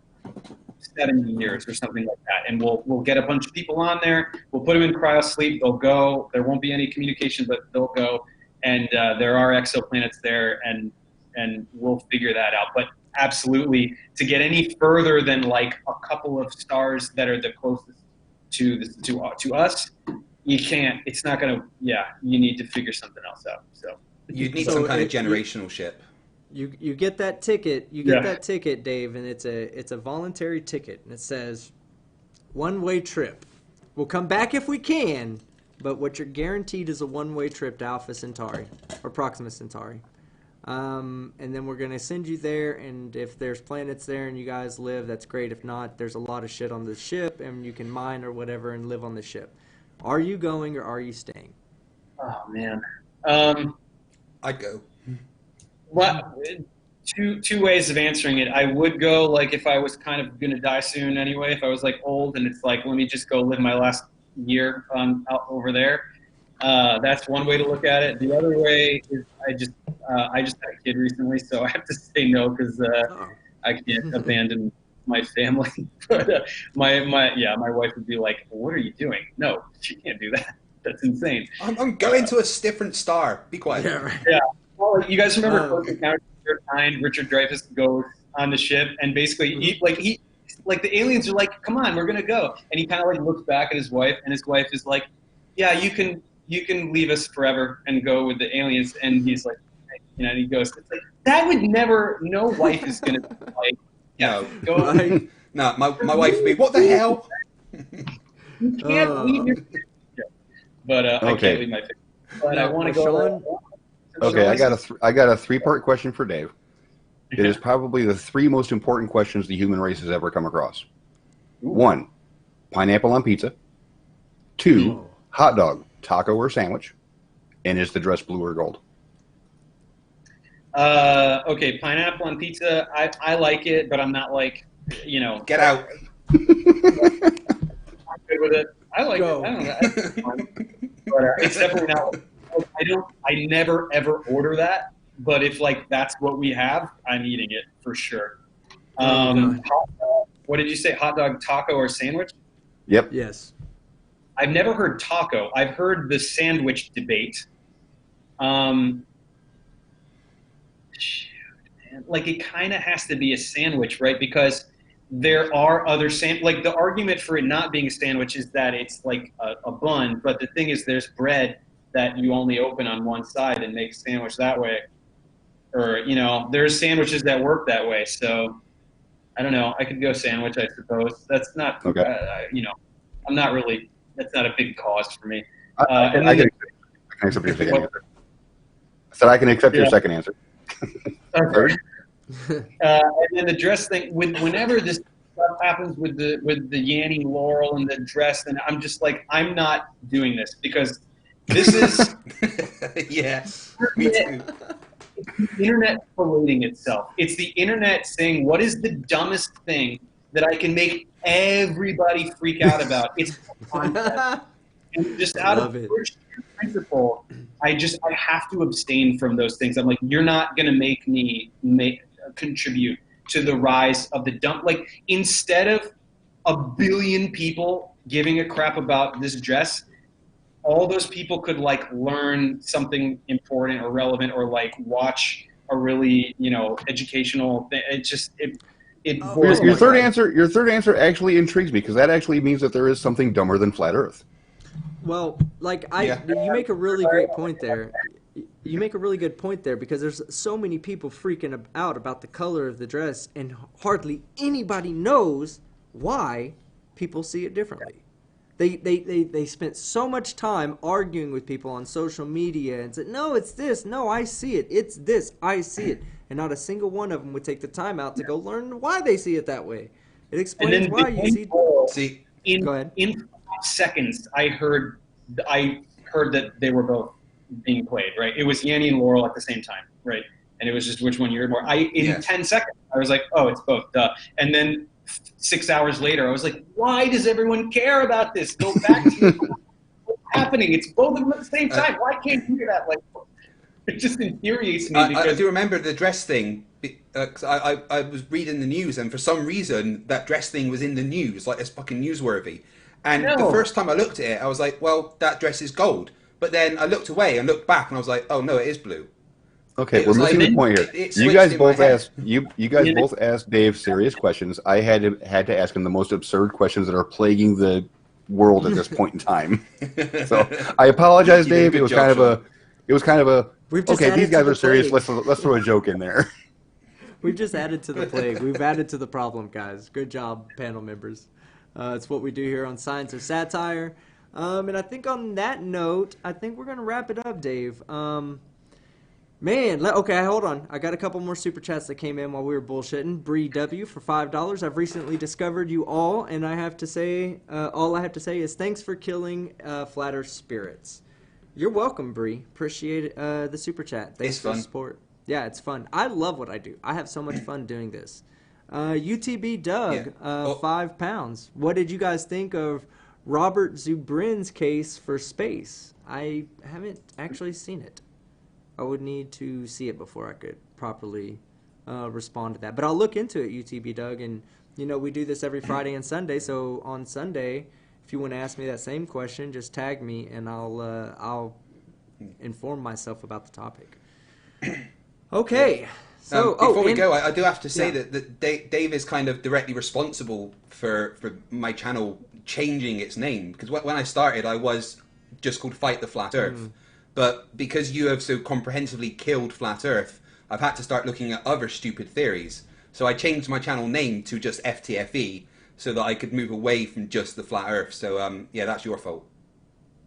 70 years or something like that, and we'll get a bunch of people on there. We'll put them in cryosleep. They'll go. There won't be any communication, but they'll go. And there are exoplanets there, and we'll figure that out. But absolutely, to get any further than like a couple of stars that are the closest to us, you can't. It's not gonna. Yeah, you need to figure something else out. So you'd need some kind of generational ship. You get that ticket. You get that ticket, Dave, and it's a voluntary ticket, and it says one-way trip. We'll come back if we can. But what you're guaranteed is a one-way trip to Alpha Centauri, or Proxima Centauri. And then we're going to send you there, and if there's planets there and you guys live, that's great. If not, there's a lot of shit on the ship, and you can mine or whatever and live on the ship. Are you going or are you staying? Oh, man. I'd go. Well, two ways of answering it. I would go, like, if I was kind of going to die soon anyway, if I was, like, old, and it's like, let me just go live my last year out over there. That's one way to look at it. The other way is I just had a kid recently, so I have to say no because I can't abandon my family. But my wife would be like, well, "What are you doing?" No, she can't do that. That's insane. I'm going to a different star. Be quiet. Yeah, right. Yeah. Well, you guys remember Close Encounters of the Third Kind? Richard Dreyfuss goes on the ship, and basically he the aliens are like, "Come on, we're gonna go," and he kind of like looks back at his wife, and his wife is like, "Yeah, you can leave us forever and go with the aliens," and he's like, and he goes, "It's like that would never. No wife is gonna be like, go." Right. No, my wife would be, "What the hell?" You can't leave your. But I can't leave my family. But I want to go. Okay, I got a three-part question for Dave. It is probably the three most important questions the human race has ever come across. Ooh. 1, pineapple on pizza. 2, hot dog, taco, or sandwich. And is the dress blue or gold? Okay, pineapple on pizza. I like it, but I'm not like, Get out. I'm good with it. I like it. I don't know. That's fine. But it's definitely not. I never ever order that. But if like that's what we have, I'm eating it for sure. What did you say? Hot dog, taco, or sandwich? Yep. Yes. I've never heard taco. I've heard the sandwich debate. Like it kind of has to be a sandwich, right? Because there are other like the argument for it not being a sandwich is that it's like a bun. But the thing is, there's bread that you only open on one side and make a sandwich that way. or there's sandwiches that work that way. So I don't know. I could go sandwich, I suppose. That's not, Okay. I'm not really. That's not a big cause for me. I can accept your second answer. I said I can accept your second answer. Okay. And then the dress thing. Whenever this stuff happens with the Yanny Laurel and the dress, and I'm just like, I'm not doing this because this is yeah, me too. It's the internet parading itself. It's the internet saying, what is the dumbest thing that I can make everybody freak out about? It's and just out of principle, I have to abstain from those things. I'm like, you're not going to make me contribute to the rise of the dumb. Like, instead of a billion people giving a crap about this dress, all those people could like learn something important or relevant, or like watch a really educational thing. Your third answer actually intrigues me, because that actually means that there is something dumber than flat Earth. Well, you make a really great point there. You make a really good point there, because there's so many people freaking out about the color of the dress, and hardly anybody knows why people see it differently. They spent so much time arguing with people on social media and said, no, it's this. No, I see it. It's this. I see it. And not a single one of them would take the time out to go learn why they see it that way. It explains why you see. Go ahead. In 5 seconds, I heard that they were both being played, right? It was Yanny and Laurel at the same time, right? And it was just which one you heard more. In 10 seconds, I was like, oh, it's both. Duh. And then 6 hours later, I was like, why does everyone care about this? Go back to what's happening. It's both of them at the same time. Why can't you do that? Like, it just infuriates me. Because I do remember the dress thing, because I was reading the news, and for some reason, that dress thing was in the news, like it's fucking newsworthy. And the first time I looked at it, I was like, well, that dress is gold. But then I looked away and looked back, and I was like, oh, no, it is blue. Okay, we're missing the point here. You guys both asked Dave serious questions. I had to ask him the most absurd questions that are plaguing the world at this point in time. So I apologize, Dave. It was kind of a. Okay, these guys are serious. Let's throw a joke in there. We've just added to the plague. We've added to the problem, guys. Good job, panel members. It's what we do here on Science or Satire. And I think on that note, I think we're going to wrap it up, Dave. Okay, hold on. I got a couple more super chats that came in while we were bullshitting. Bree W for $5. I've recently discovered you all, and I have to say, all I have to say is thanks for killing Flat Earth spirits. You're welcome, Bree. Appreciate the super chat. Thanks for the support. Yeah, it's fun. I love what I do. I have so much fun doing this. UTB Doug, £5. What did you guys think of Robert Zubrin's case for space? I haven't actually seen it. I would need to see it before I could properly respond to that. But I'll look into it, UTB Doug. And, we do this every Friday and Sunday. So on Sunday, if you want to ask me that same question, just tag me and I'll inform myself about the topic. Okay. So before we go, I do have to say that Dave is kind of directly responsible for my channel changing its name. Because when I started, I was just called Fight the Flat Earth. But because you have so comprehensively killed Flat Earth, I've had to start looking at other stupid theories. So I changed my channel name to just FTFE so that I could move away from just the Flat Earth. So, that's your fault.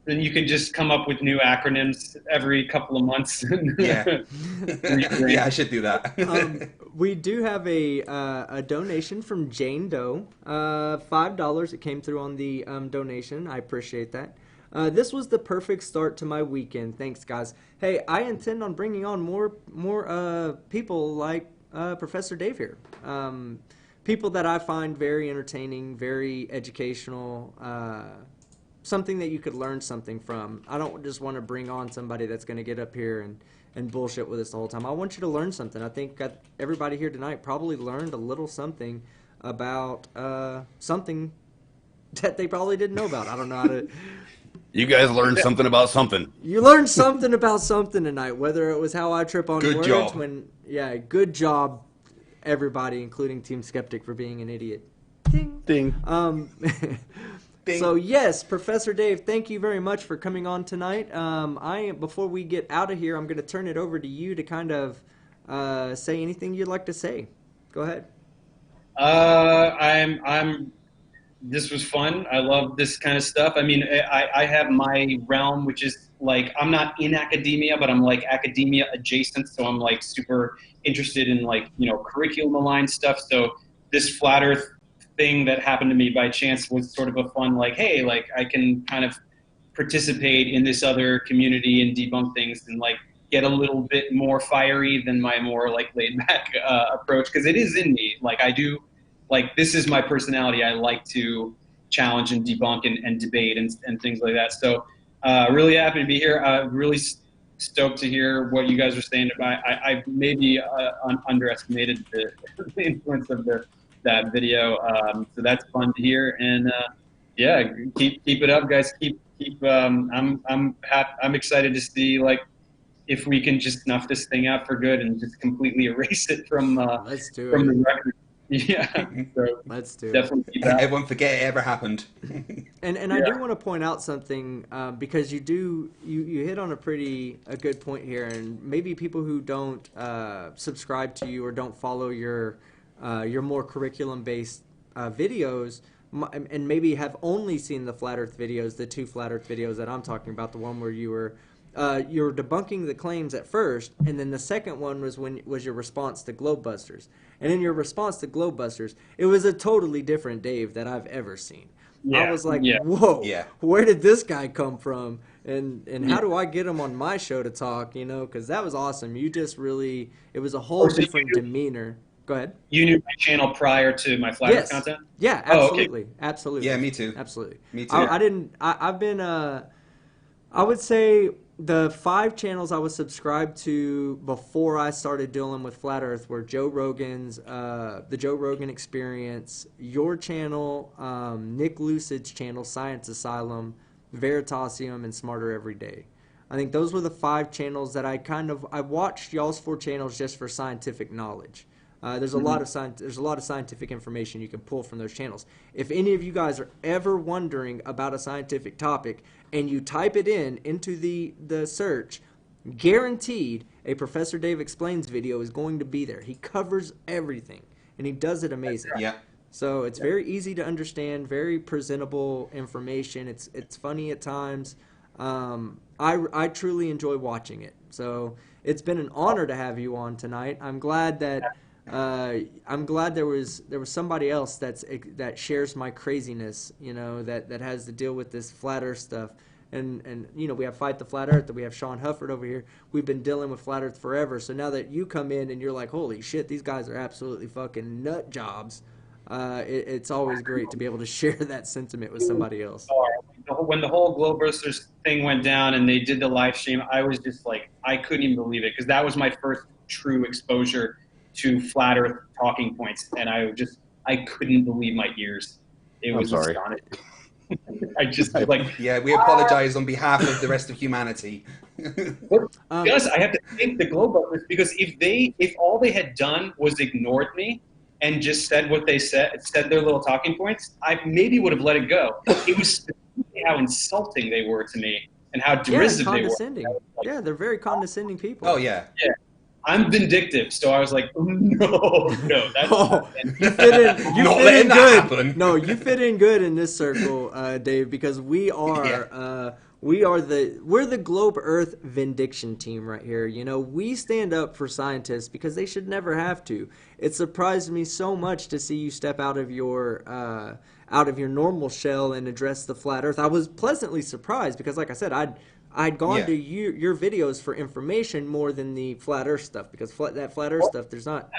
Then you can just come up with new acronyms every couple of months. Yeah. Yeah, I should do that. We do have a donation from Jane Doe. $5. It came through on the donation. I appreciate that. This was the perfect start to my weekend. Thanks, guys. Hey, I intend on bringing on more people like Professor Dave here. People that I find very entertaining, very educational, something that you could learn something from. I don't just want to bring on somebody that's going to get up here and bullshit with us the whole time. I want you to learn something. I think everybody here tonight probably learned a little something about something that they probably didn't know about. I don't know how to... You guys learned something about something. You learned something about something tonight, whether it was how I trip on words. Job. Good job, everybody, including Team Skeptic, for being an idiot. Ding. Ding. Ding. So, yes, Professor Dave, thank you very much for coming on tonight. Before we get out of here, I'm going to turn it over to you to kind of say anything you'd like to say. Go ahead. I'm this was fun. I love this kind of stuff. I mean, I have my realm, which is like, I'm not in academia, but I'm like academia adjacent. So I'm like super interested in like, curriculum aligned stuff. So this flat earth thing that happened to me by chance was sort of a fun, like, hey, like I can kind of participate in this other community and debunk things and like get a little bit more fiery than my more like laid back approach. Cause it is in me. Like I do, like this is my personality. I like to challenge and debunk and debate and things like that. So really happy to be here. Really stoked to hear what you guys are saying about. I maybe underestimated the influence of that video. So that's fun to hear. And yeah, keep it up, guys. Keep. I'm excited to see like if we can just snuff this thing out for good and just completely erase it from Let's do from it. the record. Yeah, so Let's do it. definitely keep that. Everyone forget it ever happened. And I do want to point out something because you hit on a good point here, and maybe people who don't subscribe to you or don't follow your more curriculum based videos and maybe have only seen the flat Earth videos, the 2 flat Earth videos that I'm talking about, the one where you were debunking the claims at first, and then the second one was your response to Globebusters. And in your response to Globebusters, it was a totally different Dave that I've ever seen. Yeah, I was like, yeah. whoa, Yeah. where did this guy come from? And how do I get him on my show to talk, because that was awesome. You just really, it was a whole different demeanor. Go ahead. You knew my channel prior to my flat Earth content? Yeah, absolutely. Okay. Absolutely. Yeah, me too. Absolutely. Me too. I've been, I would say the 5 channels I was subscribed to before I started dealing with Flat Earth were Joe Rogan's, the Joe Rogan Experience, your channel, Nick Lucid's channel, Science Asylum, Veritasium, and Smarter Every Day. I think those were the 5 channels that I watched y'all's 4 channels just for scientific knowledge. There's a lot of scientific information you can pull from those channels. If any of you guys are ever wondering about a scientific topic and you type it into the search, guaranteed a Professor Dave Explains video is going to be there. He covers everything and he does it amazing. Yeah. So it's very easy to understand, very presentable information. It's funny at times. I truly enjoy watching it. So it's been an honor to have you on tonight. I'm glad that there was somebody else that shares my craziness, that has to deal with this flat Earth stuff. And we have Fight the Flat Earth, we have Sean Hufford over here. We've been dealing with flat Earth forever. So now that you come in and you're like, holy shit, these guys are absolutely fucking nut jobs. It's always great to be able to share that sentiment with somebody else. When the whole Globebusters thing went down and they did the live stream, I was just like, I couldn't even believe it because that was my first true exposure to flat Earth talking points, and I couldn't believe my ears. It was astonishing. I just like, yeah, we apologize on behalf of the rest of humanity. Yes, I have to thank the Globebusters because if all they had done was ignored me and just said what they said their little talking points, I maybe would have let it go. It was how insulting they were to me and how derisive they were. Yeah, they're very condescending people. Oh yeah. Yeah. I'm vindictive, so I was like, oh, no, that's you fit in. Not letting that happen. No, you fit in good in this circle, Dave, because we are we're the Globe Earth Vindiction team right here. We stand up for scientists because they should never have to. It surprised me so much to see you step out of your normal shell and address the flat Earth. I was pleasantly surprised because, like I said, I'd gone to your videos for information more than the flat Earth stuff because that flat Earth stuff, there's not.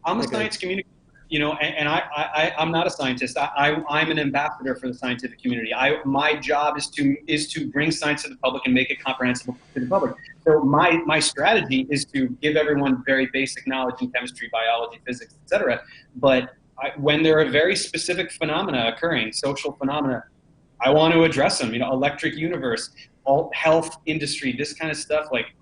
I'm a science communicator, and I'm not a scientist. I'm an ambassador for the scientific community. My job is to bring science to the public and make it comprehensible to the public. So my strategy is to give everyone very basic knowledge in chemistry, biology, physics, etc. But when there are very specific phenomena occurring, social phenomena, I want to address them. Electric universe, health industry, this kind of stuff. Like,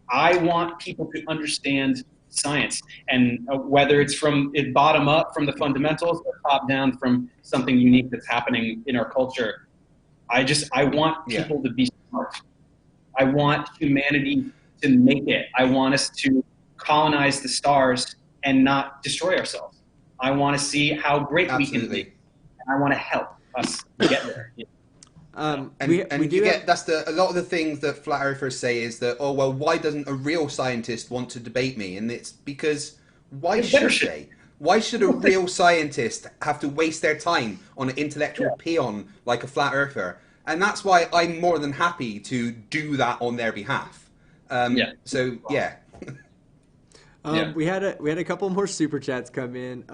I want people to understand science, and whether it's from bottom up from the fundamentals or top down from something unique that's happening in our culture. I want people to be smart. I want humanity to make it. I want us to colonize the stars and not destroy ourselves. I want to see how great we can be. And I want to help us get there. That's a lot of the things that flat earthers say is that, oh well, why doesn't a real scientist want to debate me? And it's because why should they? Why should a real scientist have to waste their time on an intellectual peon like a flat earther? And that's why I'm more than happy to do that on their behalf. So yeah. We had a couple more super chats come in.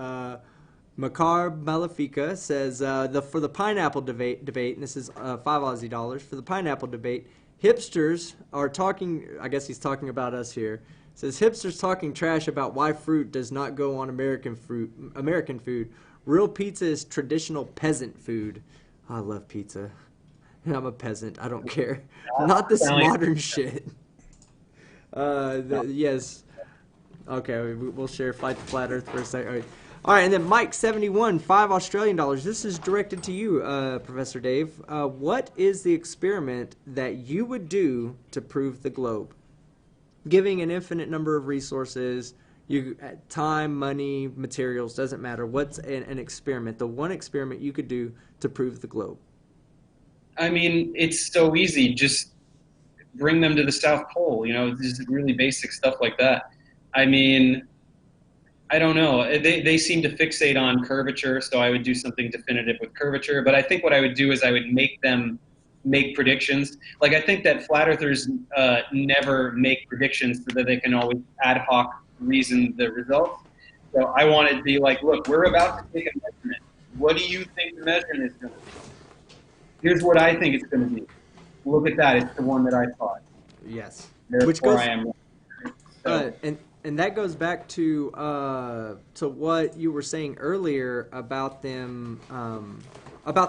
Makar Malefica says for the pineapple debate, and this is $5 Aussie for the pineapple debate. Hipsters are talking. I guess he's talking about us here. Says hipsters talking trash about why fruit does not go on American food. Real pizza is traditional peasant food. I love pizza, and I'm a peasant. I don't care. Not this modern shit. Yes. Okay, we'll share Fight the Flat Earth for a second. All right, and then Mike71, $5 Australian. This is directed to you, Professor Dave. What is the experiment that you would do to prove the globe? Giving an infinite number of resources, time, money, materials, doesn't matter. What's an experiment, the one experiment you could do to prove the globe? I mean, it's so easy. Just bring them to the South Pole, just really basic stuff like that. I mean, I don't know. They seem to fixate on curvature, so I would do something definitive with curvature. But I think what I would do is I would make them make predictions. Like, I think that flat earthers never make predictions so that they can always ad hoc reason the results. So I want it to be like, look, we're about to take a measurement. What do you think the measurement is going to be? Here's what I think it's going to be. Look at that. It's the one that I thought. Yes. Therefore, which goes, I am. So. And that goes back to what you were saying earlier about them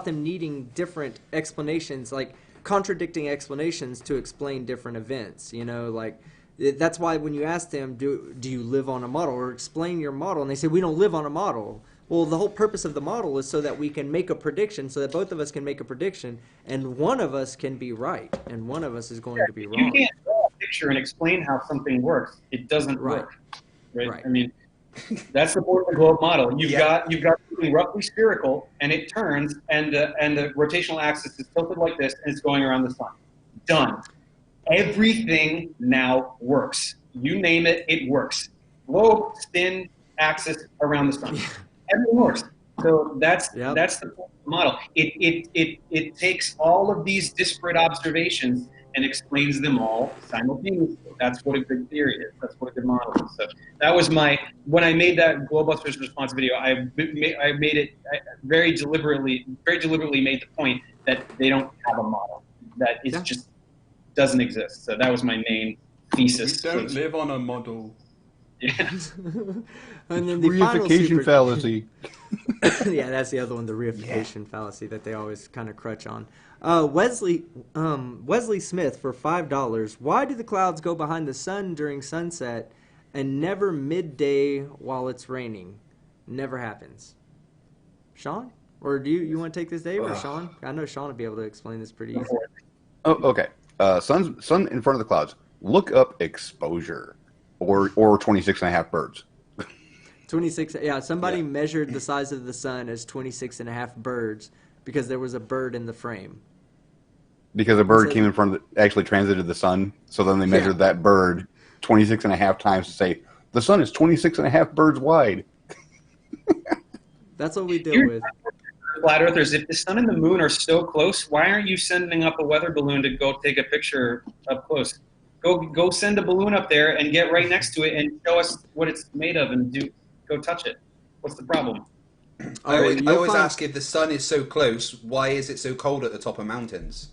needing different explanations, like contradicting explanations to explain different events. Like that's why when you ask them, do you live on a model, or explain your model, and they say we don't live on a model. Well, the whole purpose of the model is so that we can make a prediction, so that both of us can make a prediction, and one of us can be right, and one of us is going to be wrong. You can't draw a picture and explain how something works. It doesn't work. Right? I mean, that's the Portland globe model. You've got something roughly spherical, and it turns, and the rotational axis is tilted like this, and it's going around the sun. Done. Everything now works. You name it, it works. Globe, spin, axis around the sun. Everything works. So that's the model. It takes all of these disparate observations and explains them all simultaneously. That's what a good theory is. That's what a good model is. So that was when I made that Globebusters response video, I made it very deliberately made the point that they don't have a model, that it just doesn't exist. So that was my main thesis. We don't live on a model. Yeah. And then the reification fallacy. Yeah, that's the other one, the reification fallacy that they always kind of crutch on. Wesley Smith for $5. Why do the clouds go behind the sun during sunset and never midday while it's raining? Never happens. Sean? Or do you want to take this, Dave, or Sean? I know Sean would be able to explain this pretty easy. Oh, okay. Sun in front of the clouds. Look up exposure, or 26 and a half birds. 26. Yeah, somebody measured the size of the sun as 26 and a half birds because there was a bird in the frame. Because a bird came in front of actually transited the sun, so then they measured that bird 26 and a half times to say the sun is 26 and a half birds wide. That's what we deal with. Flat earthers, if the sun and the moon are so close, why aren't you sending up a weather balloon to go take a picture up close? Go send a balloon up there and get right next to it and show us what it's made of and go touch it. What's the problem? I always ask, if the sun is so close, why is it so cold at the top of mountains?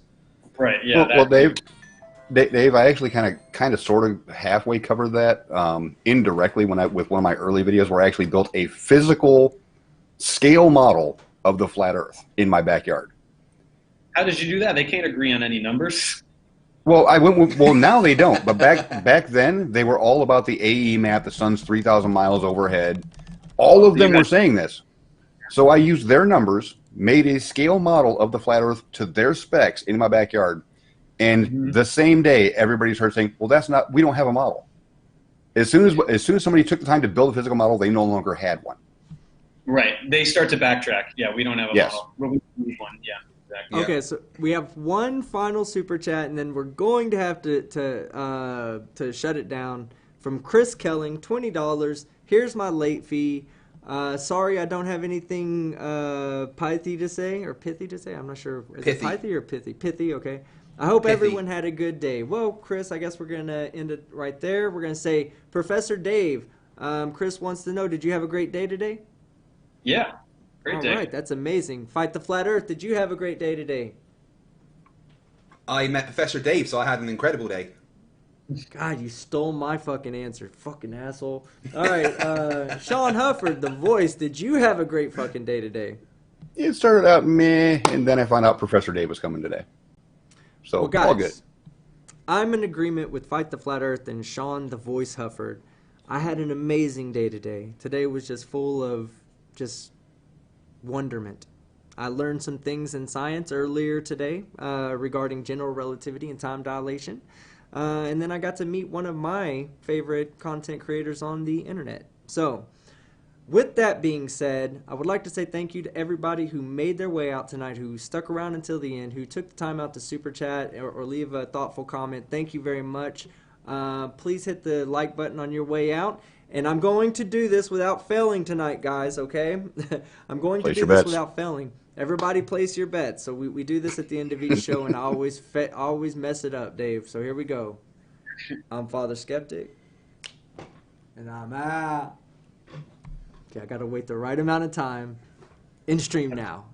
Right. Yeah. Well, Dave, I actually kind of sort of halfway covered that indirectly with one of my early videos where I actually built a physical scale model of the flat Earth in my backyard. How did you do that? They can't agree on any numbers. Well, now they don't. But back then, they were all about the AE map. The sun's 3,000 miles overhead. All of them were saying this. So I used their numbers, made a scale model of the flat Earth to their specs in my backyard. And the same day, everybody started saying, well, we don't have a model. As soon as somebody took the time to build a physical model, they no longer had one. Right. They start to backtrack. Yeah, we don't have a Yes. model. Well, we need one. Yeah. Exactly. Yeah. Okay, so we have one final super chat, and then we're going to have to shut it down. From Chris Kelling, $20. Here's my late fee. Sorry, I don't have anything pithy to say or pithy to say. I'm not sure. Is it Pithy. pithy or pithy? Pithy. Okay. I hope Pithy. everyone had a good day. Well, Chris, I guess we're gonna end it right there. We're gonna say, Professor Dave. Chris wants to know, did you have a great day today? Yeah. Great All day. right, that's amazing. Fight the Flat Earth. Did you have a great day today? I met Professor Dave, so I had an incredible day. God, you stole my fucking answer, fucking asshole. All right, Sean Hufford, the voice. Did you have a great fucking day today? It started out meh, and then I found out Professor Dave was coming today. So Well, guys, all good. I'm in agreement with Fight the Flat Earth and Sean, the voice Hufford. I had an amazing day today. Today was just full of just wonderment. I learned some things in science earlier today regarding general relativity and time dilation. And then I got to meet one of my favorite content creators on the internet. So, with that being said, I would like to say thank you to everybody who made their way out tonight, who stuck around until the end, who took the time out to super chat or leave a thoughtful comment. Thank you very much. Please hit the like button on your way out. And I'm going to do this without failing tonight, guys, okay? I'm going Place to do your this bets. without failing. Everybody place your bets. So we do this at the end of each show, and I always mess it up, Dave. So here we go. I'm Father Skeptic, and I'm out. Okay, I got to wait the right amount of time. In stream now.